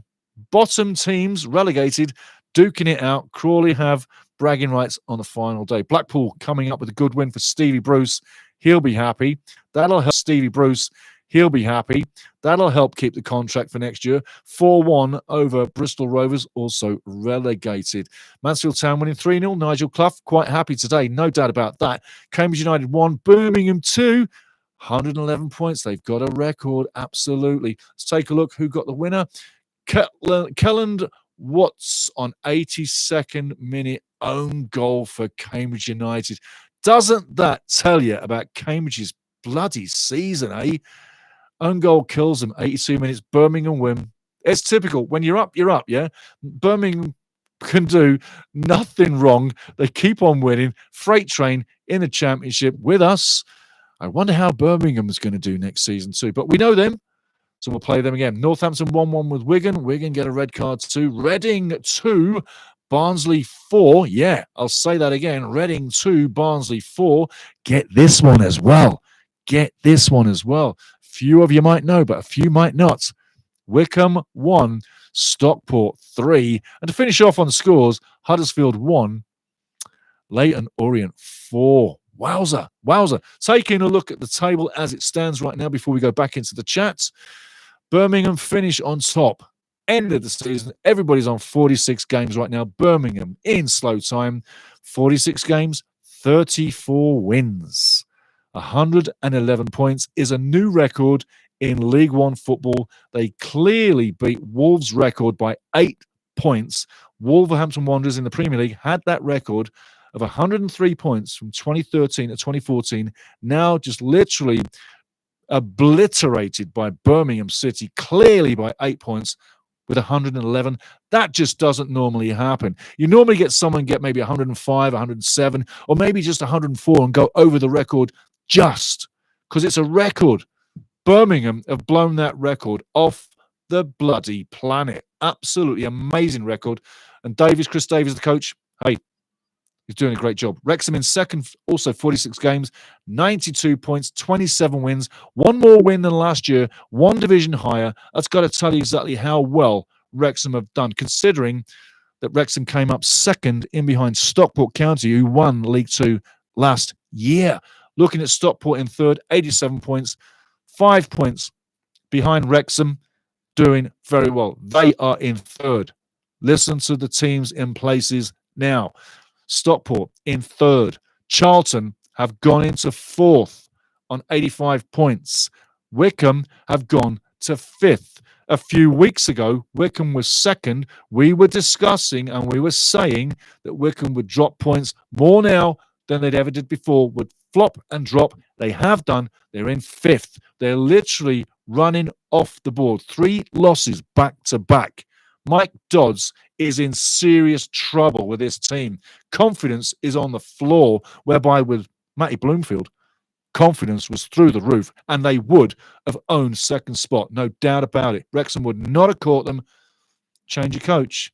Bottom teams relegated, duking it out. Crawley have bragging rights on the final day. Blackpool coming up with a good win for Stevie Bruce. He'll be happy. That'll help Stevie Bruce. He'll be happy. That'll help keep the contract for next year. 4-1 over Bristol Rovers, also relegated. Mansfield Town winning 3-0. Nigel Clough, quite happy today, no doubt about that. Cambridge United 1, Birmingham 2. 111 points. They've got a record, absolutely. Let's take a look who got the winner. Kelland Watts on 82nd minute own goal for Cambridge United. Doesn't that tell you about Cambridge's bloody season, eh? Own goal kills them, 82 minutes. Birmingham win. It's typical. When you're up, yeah? Birmingham can do nothing wrong. They keep on winning. Freight train in the championship with us. I wonder how Birmingham's going to do next season too. But we know them, so we'll play them again. Northampton 1-1 with Wigan. Wigan get a red card too. Reading 2, Barnsley 4. Yeah, I'll say that again. Reading 2, Barnsley 4. Get this one as well. Get this one as well. Few of you might know, but a few might not. Wickham 1, Stockport 3. And to finish off on the scores, Huddersfield 1, Leyton Orient 4. Wowza. Taking a look at the table as it stands right now before we go back into the chat. Birmingham finish on top. End of the season. Everybody's on 46 games right now. Birmingham in slow time. 46 games, 34 wins. 111 points is a new record in League One football. They clearly beat Wolves' record by 8 points. Wolverhampton Wanderers in the Premier League had that record of 103 points from 2013 to 2014, now just literally obliterated by Birmingham City, clearly by 8 points with 111. That just doesn't normally happen. You normally get someone get maybe 105, 107, or maybe just 104 and go over the record just because it's a record. Birmingham have blown that record off the bloody planet. Absolutely amazing record. And Chris Davies, the coach, hey, he's doing a great job. Wrexham in second, also 46 games, 92 points, 27 wins, one more win than last year, one division higher. That's got to tell you exactly how well Wrexham have done, considering that Wrexham came up second in behind Stockport County, who won League Two last year. Looking at Stockport in third, 87 points, 5 points behind Wrexham, doing very well. They are in third. Listen to the teams in places now. Stockport in third. Charlton have gone into fourth on 85 points. Wycombe have gone to 5th. A few weeks ago, Wycombe was 2nd. We were discussing and we were saying that Wycombe would drop points more now than they'd ever did before, would flop and drop. They have done. They're in 5th. They're literally running off the board. 3 losses back to back. Mike Dodds is in serious trouble with this team. Confidence is on the floor, whereby with Matty Bloomfield, confidence was through the roof, and they would have owned 2nd spot, no doubt about it. Wrexham would not have caught them. Change your coach,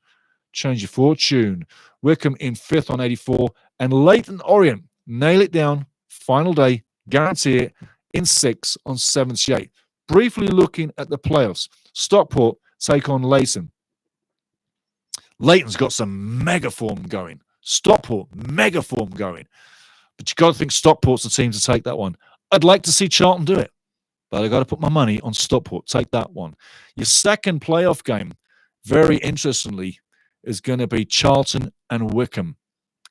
change your fortune. Wycombe in 5th on 84, and Leyton Orient nail it down, final day, guarantee it, in 6th on 78. Briefly looking at the playoffs, Stockport take on Leyton. Leyton's got some mega form going. Stockport, mega form going. But you've got to think Stockport's the team to take that one. I'd like to see Charlton do it, but I've got to put my money on Stockport. Take that one. Your second playoff game, very interestingly, is going to be Charlton and Wycombe.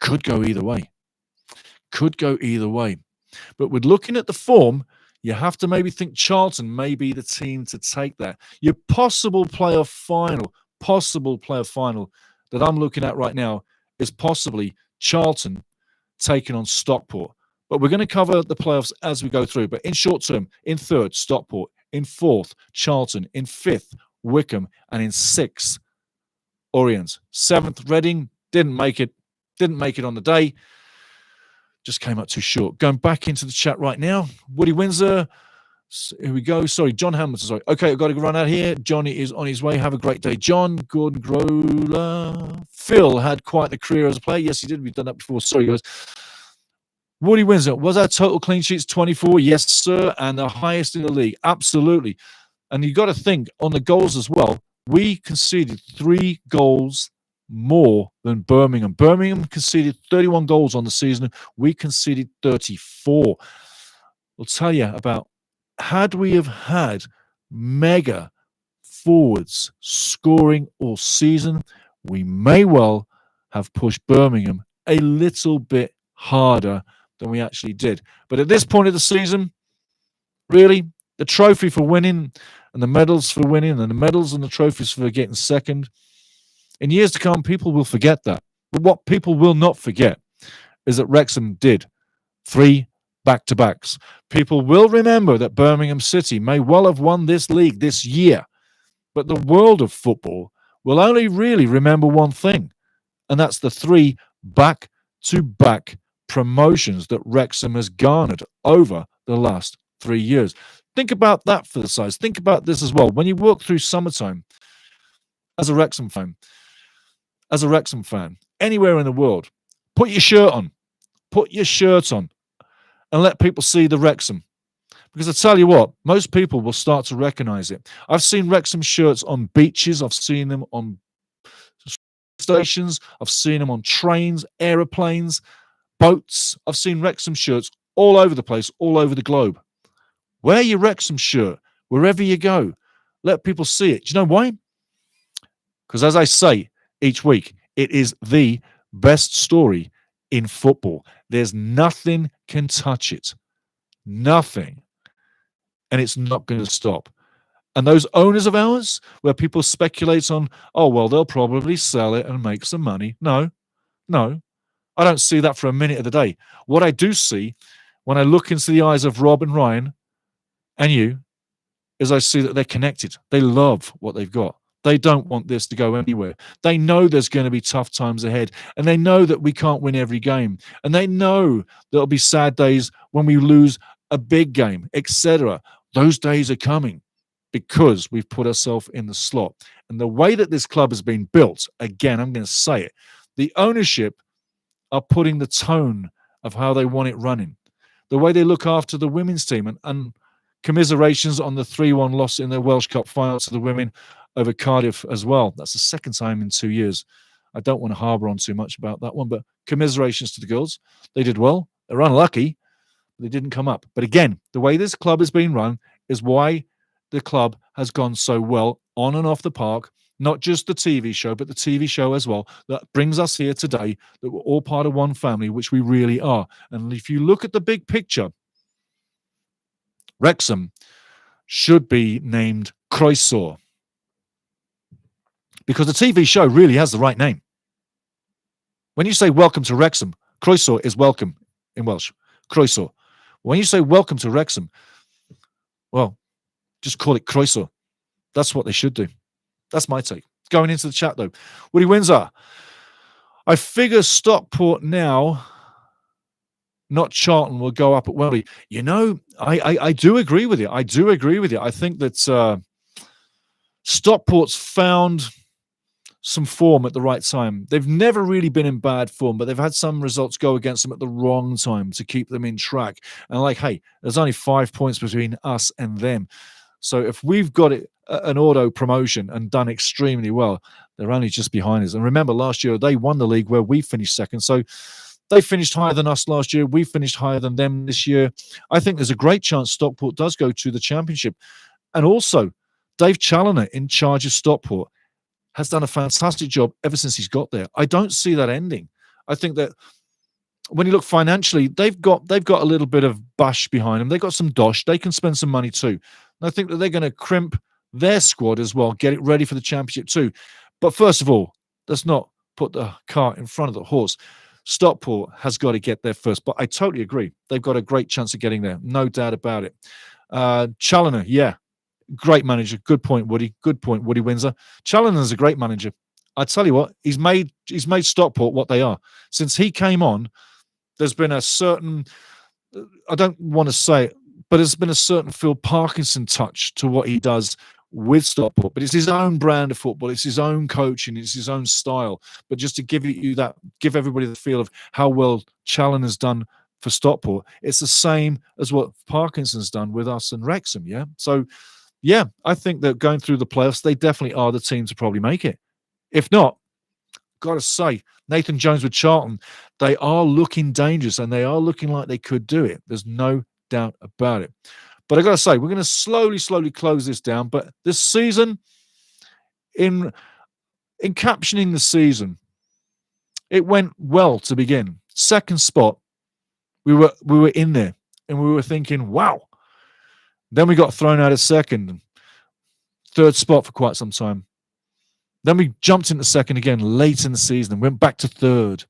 Could go either way. Could go either way. But with looking at the form, you have to maybe think Charlton may be the team to take that. Your possible playoff final that I'm looking at right now is possibly Charlton taking on Stockport. But we're going to cover the playoffs as we go through. But in short term, in 3rd, Stockport. In 4th, Charlton. In 5th, Wycombe. And in 6th, Orient. 7th, Reading. Didn't make it on the day. Just came up too short. Going back into the chat right now. Woody Windsor. Here we go. Sorry, John Hamilton. Sorry. Okay, I've got to run out here. Johnny is on his way. Have a great day. John, Gordon Grola. Phil had quite the career as a player. Yes, he did. We've done that before. Sorry, guys. Woody Windsor. Was our total clean sheets 24? Yes, sir. And the highest in the league. Absolutely. And you've got to think on the goals as well. We conceded 3 goals more than Birmingham. Birmingham conceded 31 goals on the season. We conceded 34. I'll tell you about, had we have had mega forwards scoring all season, we may well have pushed Birmingham a little bit harder than we actually did. But at this point of the season, really, the trophy for winning and the medals for winning and the medals and the trophies for getting 2nd, in years to come, people will forget that. But what people will not forget is that Wrexham did 3 back-to-backs. People will remember that Birmingham City may well have won this league this year, but the world of football will only really remember one thing, and that's the 3 back-to-back promotions that Wrexham has garnered over the last 3 years. Think about that for the size. Think about this as well. When you walk through summertime as a Wrexham fan, anywhere in the world, put your shirt on, and let people see the Wrexham. Because I tell you what, most people will start to recognize it. I've seen Wrexham shirts on beaches. I've seen them on stations. I've seen them on trains, aeroplanes, boats. I've seen Wrexham shirts all over the place, all over the globe. Wear your Wrexham shirt wherever you go. Let people see it. Do you know why? Because as I say each week, it is the best story in football. There's nothing can touch it. Nothing. And it's not going to stop. And those owners of ours, where people speculate on, oh, well, they'll probably sell it and make some money. No. I don't see that for a minute of the day. What I do see when I look into the eyes of Rob and Ryan and you is I see that they're connected. They love what they've got. They don't want this to go anywhere. They know there's going to be tough times ahead, and they know that we can't win every game, and they know there'll be sad days when we lose a big game, etc. Those days are coming because we've put ourselves in the slot. And the way that this club has been built, again, I'm going to say it, the ownership are putting the tone of how they want it running. The way they look after the women's team, and commiserations on the 3-1 loss in the Welsh Cup final to the women over Cardiff as well. That's the second time in 2 years. I don't want to harbour on too much about that one, but commiserations to the girls. They did well. They're unlucky. They didn't come up. But again, the way this club is being run is why the club has gone so well on and off the park. Not just the TV show, but the TV show as well. That brings us here today, that we're all part of one family, which we really are. And if you look at the big picture, Wrexham, should be named Croeso, because the TV show really has the right name. When you say welcome to Wrexham, Croeso is welcome in Welsh. Croeso. When you say welcome to Wrexham, well, just call it Croeso. That's what they should do. That's my take. Going into the chat, though. Woody Windsor. I figure Stockport now, not Charlton, will go up at Wembley. You know, I do agree with you. I do agree with you. I think that Stockport's found some form at the right time. They've never really been in bad form, but they've had some results go against them at the wrong time to keep them in track. And like, hey, there's only 5 points between us and them. So if we've got it, an auto promotion and done extremely well, they're only just behind us. And remember, last year they won the league where we finished second. So they finished higher than us last year. We finished higher than them this year. I think there's a great chance Stockport does go to the championship. And also, Dave Challoner in charge of Stockport has done a fantastic job ever since he's got there. I don't see that ending. I think that when you look financially, they've got a little bit of bash behind them. They've got some dosh. They can spend some money too. And I think that they're going to crimp their squad as well, get it ready for the championship too. But first of all, let's not put the cart in front of the horse. Stockport has got to get there first. But I totally agree. They've got a great chance of getting there. No doubt about it. Challoner, yeah. Great manager. Good point, Woody. Good point, Woody Windsor. Challoner's a great manager. I tell you what, he's made Stockport what they are. Since he came on, there's been a certain, I don't want to say it, but there's been a certain Phil Parkinson touch to what he does with Stockport. But it's his own brand of football. It's his own coaching. It's his own style. But just to give everybody the feel of how well Challoner's done for Stockport, it's the same as what Parkinson's done with us and Wrexham. Yeah. So, yeah, I think that going through the playoffs, they definitely are the team to probably make it. If not, got to say, Nathan Jones with Charlton, they are looking dangerous and they are looking like they could do it. There's no doubt about it. But I got to say, we're going to slowly close this down. But this season, in captioning the season, it went well to begin. Second spot, we were in there and we were thinking, wow. Then we got thrown out of second. Third spot for quite some time. Then we jumped into second again late in the season and went back to third.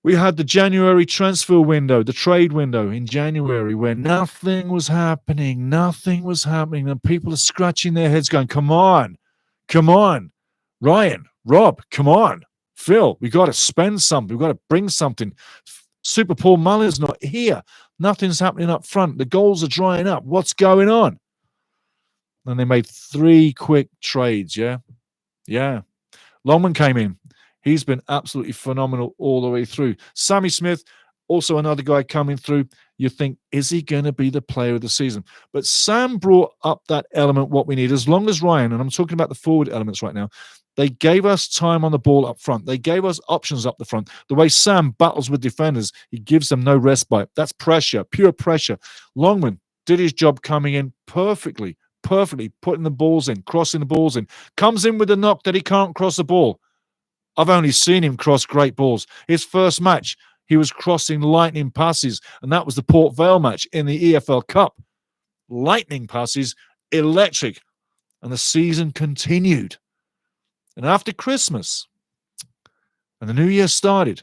We had the January transfer window, the trade window in January, where nothing was happening. Nothing was happening. And people are scratching their heads going, come on. Ryan, Rob, come on. Phil, we got to spend something. We've got to bring something. Super Paul Mullen's not here. Nothing's happening up front. The goals are drying up. What's going on? And they made 3 quick trades, yeah? Yeah. Longman came in. He's been absolutely phenomenal all the way through. Sammy Smith, also another guy coming through. You think, is he going to be the player of the season? But Sam brought up that element, what we need. As long as Ryan, and I'm talking about the forward elements right now, they gave us time on the ball up front. They gave us options up the front. The way Sam battles with defenders, he gives them no respite. That's pressure, pure pressure. Longman did his job coming in perfectly, putting the balls in, crossing the balls in. Comes in with a knock that he can't cross the ball. I've only seen him cross great balls. His first match, he was crossing lightning passes, and that was the Port Vale match in the EFL Cup. Lightning passes, electric. And the season continued. And after Christmas, and the new year started,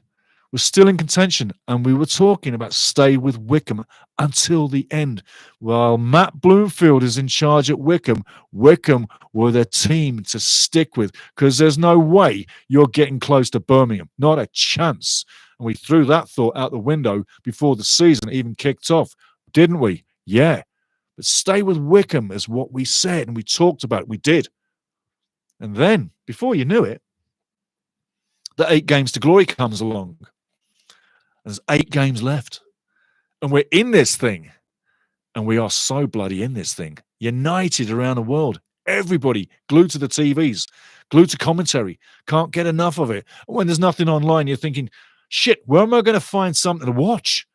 we're still in contention, and we were talking about stay with Wycombe until the end. While Matt Bloomfield is in charge at Wycombe, Wycombe were the team to stick with, because there's no way you're getting close to Birmingham. Not a chance. And we threw that thought out the window before the season even kicked off, didn't we? Yeah. But stay with Wycombe is what we said, and we talked about it. We did. And then, before you knew it, the 8 games to glory comes along. There's 8 games left. And we're in this thing. And we are so bloody in this thing. United around the world. Everybody glued to the TVs, glued to commentary. Can't get enough of it. When there's nothing online, you're thinking, shit, where am I going to find something to watch?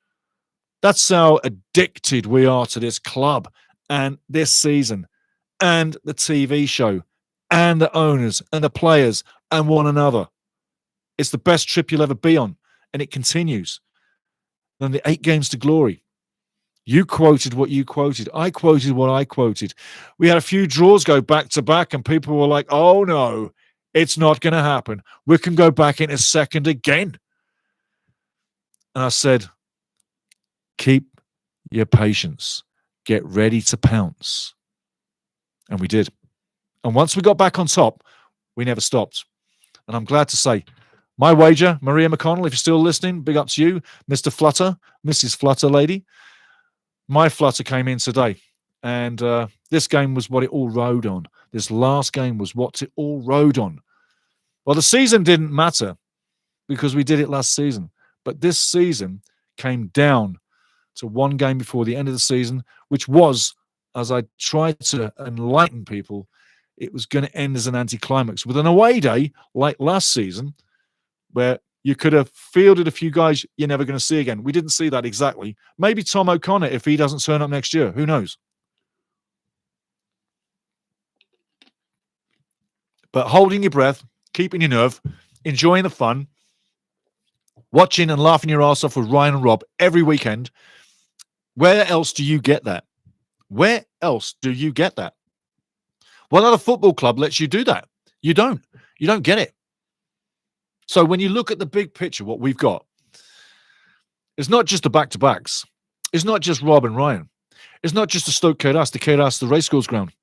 That's how addicted we are to this club and this season and the TV show and the owners and the players and one another. It's the best trip you'll ever be on, and it continues. Then the 8 games to glory. You quoted what you quoted. I quoted what I quoted. We had a few draws go back to back, and people were like, oh, no, it's not going to happen. We can go back in a second again. And I said, keep your patience. Get ready to pounce. And we did. And once we got back on top, we never stopped. And I'm glad to say, my wager, Maria McConnell, if you're still listening, big up to you. Mr. Flutter, Mrs. Flutter lady. My flutter came in today, and this game was what it all rode on. This last game was what it all rode on. Well, the season didn't matter because we did it last season, but this season came down to one game before the end of the season, which was, as I tried to enlighten people, it was going to end as an anticlimax with an away day like last season, where you could have fielded a few guys you're never going to see again. We didn't see that exactly. Maybe Tom O'Connor, if he doesn't turn up next year. Who knows? But holding your breath, keeping your nerve, enjoying the fun, watching and laughing your ass off with Ryan and Rob every weekend. Where else do you get that? Where else do you get that? What other football club lets you do that? You don't. You don't get it. So when you look at the big picture, what we've got, it's not just the back-to-backs. It's not just Rob and Ryan. It's not just the Stoke Kairas, the racecourse ground.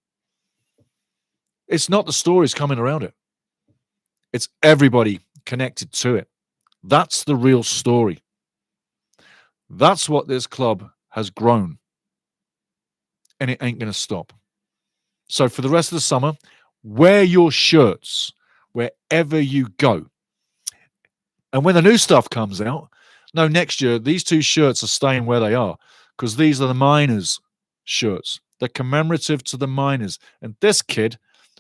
It's not the stories coming around it. It's everybody connected to it. That's the real story. That's what this club has grown. And it ain't going to stop. So for the rest of the summer, wear your shirts wherever you go. And when the new stuff comes out, no, next year, these two shirts are staying where they are because these are the miners' shirts. They're commemorative to the miners. And this kid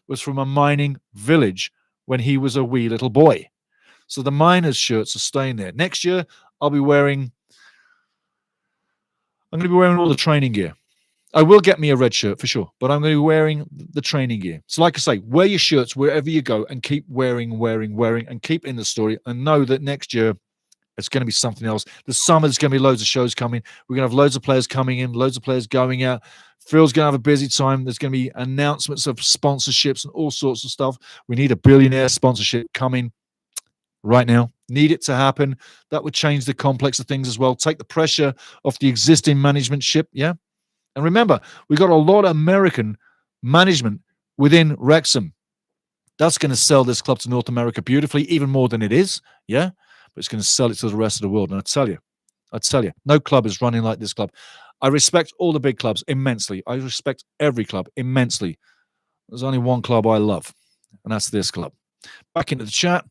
was from a mining village when he was a wee little boy. So the miners' shirts are staying there. Next year, I'm going to be wearing all the training gear. I will get me a red shirt for sure, but I'm going to be wearing the training gear. So like I say, wear your shirts wherever you go and keep wearing, and keep in the story and know that next year it's going to be something else. The summer, there's going to be loads of shows coming. We're going to have loads of players coming in, loads of players going out. Phil's going to have a busy time. There's going to be announcements of sponsorships and all sorts of stuff. We need a billionaire sponsorship coming right now. Need it to happen. That would change the complex of things as well. Take the pressure off the existing management ship, yeah? And remember, we got a lot of American management within Wrexham. That's going to sell this club to North America beautifully, even more than it is, yeah? But it's going to sell it to the rest of the world. And I tell you, no club is running like this club. I respect all the big clubs immensely. I respect every club immensely. There's only one club I love, and that's this club. Back into the chat.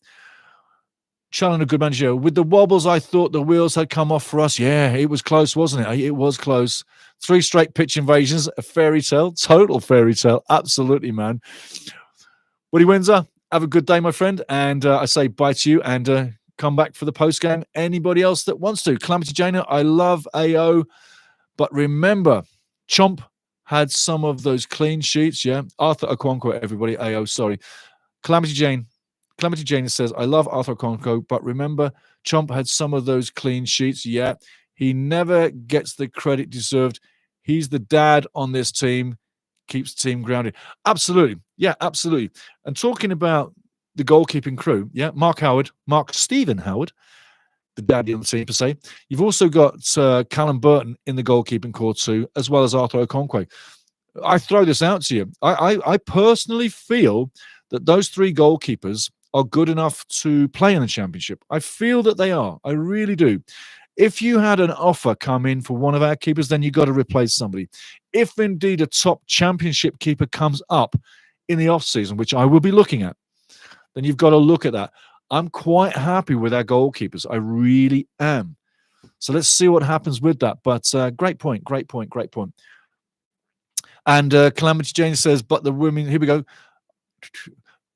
Challenge a good manager. With the wobbles, I thought the wheels had come off for us. Yeah, it was close, wasn't it? It was close. 3 straight pitch invasions, a fairy tale, total fairy tale. Absolutely, man. Woody Windsor, have a good day, my friend. And I say bye to you and come back for the post game. Anybody else that wants to. Calamity Jana, I love AO. But remember, Chomp had some of those clean sheets. Yeah, Arthur Okonkwo, everybody. AO, sorry. Calamity Jane says, I love Arthur Okonkwo, but remember, Chomp had some of those clean sheets. Yeah, he never gets the credit deserved. He's the dad on this team, keeps the team grounded. Absolutely. Yeah, absolutely. And talking about the goalkeeping crew, yeah, Mark Stephen Howard, the daddy on the team per se. You've also got Callum Burton in the goalkeeping core too, as well as Arthur Okonkwo. I throw this out to you. I personally feel that those 3 goalkeepers are good enough to play in the championship. I feel that they are. I really do. If you had an offer come in for one of our keepers, then you've got to replace somebody. If indeed a top championship keeper comes up in the off-season, which I will be looking at, then you've got to look at that. I'm quite happy with our goalkeepers. I really am. So let's see what happens with that. But great point. And Calamity Jane says, but the women, here we go.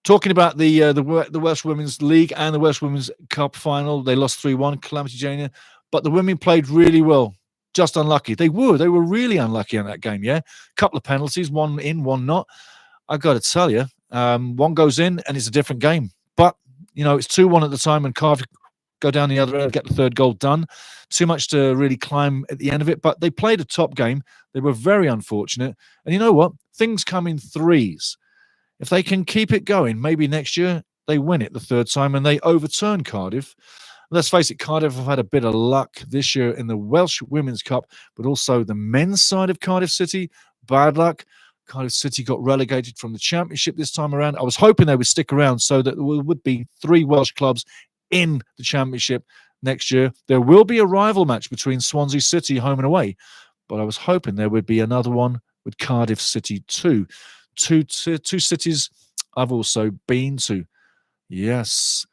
Talking about the Welsh Women's League and the Welsh Women's Cup final, they lost 3-1, Calamity Jane. But the women played really well. Just unlucky. They were really unlucky in that game, yeah? Couple of penalties, one in, one not. I got to tell you, one goes in and it's a different game. But, you know, it's 2-1 at the time and Cardiff go down the other end, get the third goal done. Too much to really climb at the end of it, but they played a top game. They were very unfortunate. And you know what? Things come in threes. If they can keep it going, maybe next year they win it the third time and they overturn Cardiff. Let's face it, Cardiff have had a bit of luck this year in the Welsh Women's Cup, but also the men's side of Cardiff City, bad luck. Cardiff City got relegated from the Championship this time around. I was hoping they would stick around so that there would be 3 Welsh clubs in the Championship next year. There will be a rival match between Swansea City, home and away, but I was hoping there would be another one with Cardiff City too. Two cities I've also been to. Yes.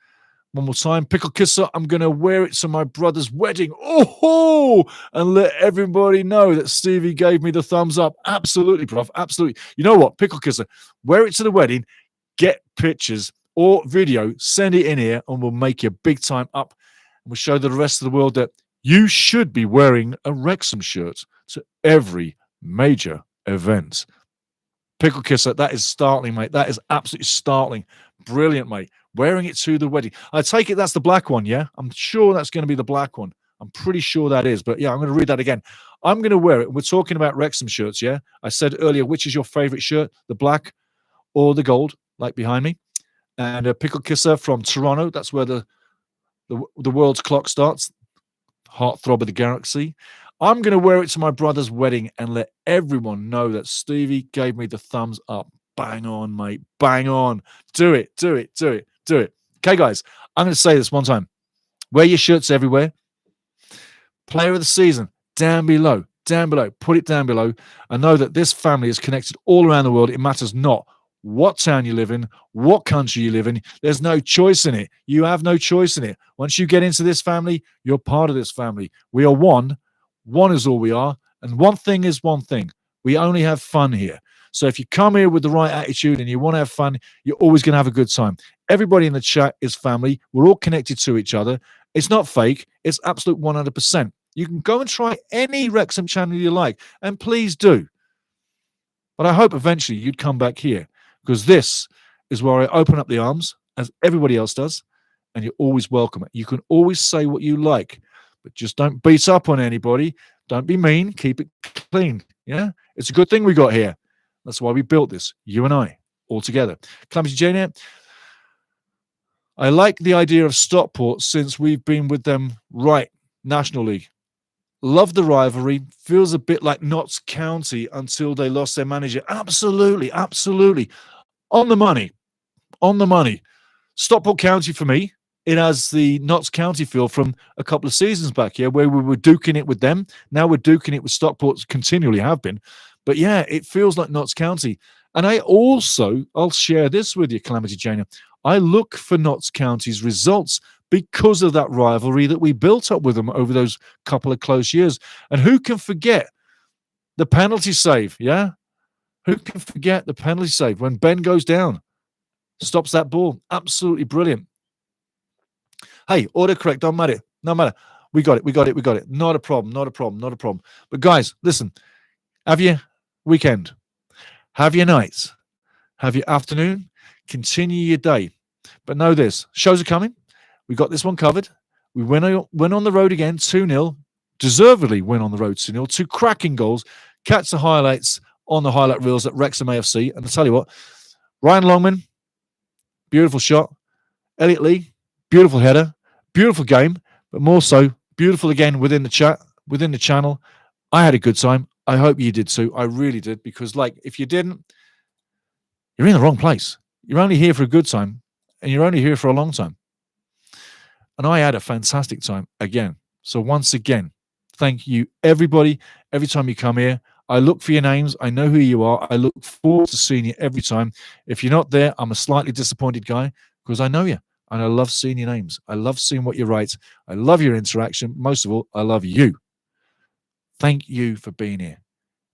One more time, pickle kisser. I'm going to wear it to my brother's wedding. Oh, and let everybody know that Stevie gave me the thumbs up. Absolutely, prof. Absolutely. You know what? Pickle kisser. Wear it to the wedding. Get pictures or video. Send it in here and we'll make you big time up. And we'll show the rest of the world that you should be wearing a Wrexham shirt to every major event. Pickle kisser. That is startling, mate. That is absolutely startling. Brilliant, mate. Wearing it to the wedding. I take it that's the black one, yeah? I'm sure that's going to be the black one. I'm pretty sure that is. But yeah, I'm going to read that again. I'm going to wear it. We're talking about Wrexham shirts, yeah? I said earlier, which is your favorite shirt? The black or the gold, like behind me? And a pickle kisser from Toronto. That's where the world's clock starts. Heartthrob of the galaxy. I'm going to wear it to my brother's wedding and let everyone know that Stevie gave me the thumbs up. Bang on, mate. Bang on. Do it. Do it. Do it. Do it. Okay, guys, I'm going to say this one time. Wear your shirts everywhere. Player of the season, down below. Down below. Put it down below. And know that this family is connected all around the world. It matters not what town you live in, what country you live in. There's no choice in it. You have no choice in it. Once you get into this family, you're part of this family. We are one. One is all we are. And one thing is one thing. We only have fun here. So if you come here with the right attitude and you want to have fun, you're always going to have a good time. Everybody in the chat is family. We're all connected to each other. It's not fake. It's absolute 100%. You can go and try any Wrexham channel you like, and please do. But I hope eventually you'd come back here, because this is where I open up the arms, as everybody else does, and you're always welcome. You can always say what you like, but just don't beat up on anybody. Don't be mean. Keep it clean. Yeah? It's a good thing we got here. That's why we built this, you and I, all together. Calamity Jane, I like the idea of Stockport since we've been with them right, National League. Love the rivalry. Feels a bit like Notts County until they lost their manager. Absolutely, absolutely. On the money. On the money. Stockport County for me, it has the Notts County feel from a couple of seasons back, yeah, where we were duking it with them. Now we're duking it with Stockport, continually have been. But yeah, it feels like Notts County. And I'll share this with you, Calamity Jane. I look for Notts County's results because of that rivalry that we built up with them over those couple of close years. And who can forget the penalty save, yeah? Who can forget the penalty save when Ben goes down, stops that ball? Absolutely brilliant. Hey, autocorrect, don't matter. No matter. We got it. Not a problem. But guys, listen, have your weekend, have your nights, have your afternoon, continue your day. But know this, shows are coming. We got this one covered. We went on the road again, 2-0. Deservedly win on the road 2-0. 2 cracking goals. Catch the highlights on the highlight reels at Wrexham AFC. And I'll tell you what, Ryan Longman, beautiful shot. Elliot Lee, beautiful header. Beautiful game. But more so, beautiful again within the chat, within the channel. I had a good time. I hope you did too. I really did. Because, if you didn't, you're in the wrong place. You're only here for a good time. And you're only here for a long time. And I had a fantastic time again. So once again, thank you, everybody. Every time you come here, I look for your names. I know who you are. I look forward to seeing you every time. If you're not there, I'm a slightly disappointed guy because I know you. And I love seeing your names. I love seeing what you write. I love your interaction. Most of all, I love you. Thank you for being here.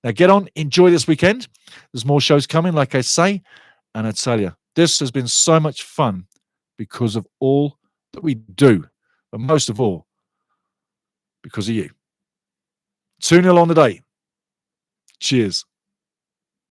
Now get on. Enjoy this weekend. There's more shows coming, like I say. And I tell you, this has been so much fun because of all that we do, but most of all, because of you. 2-0 on the day. Cheers.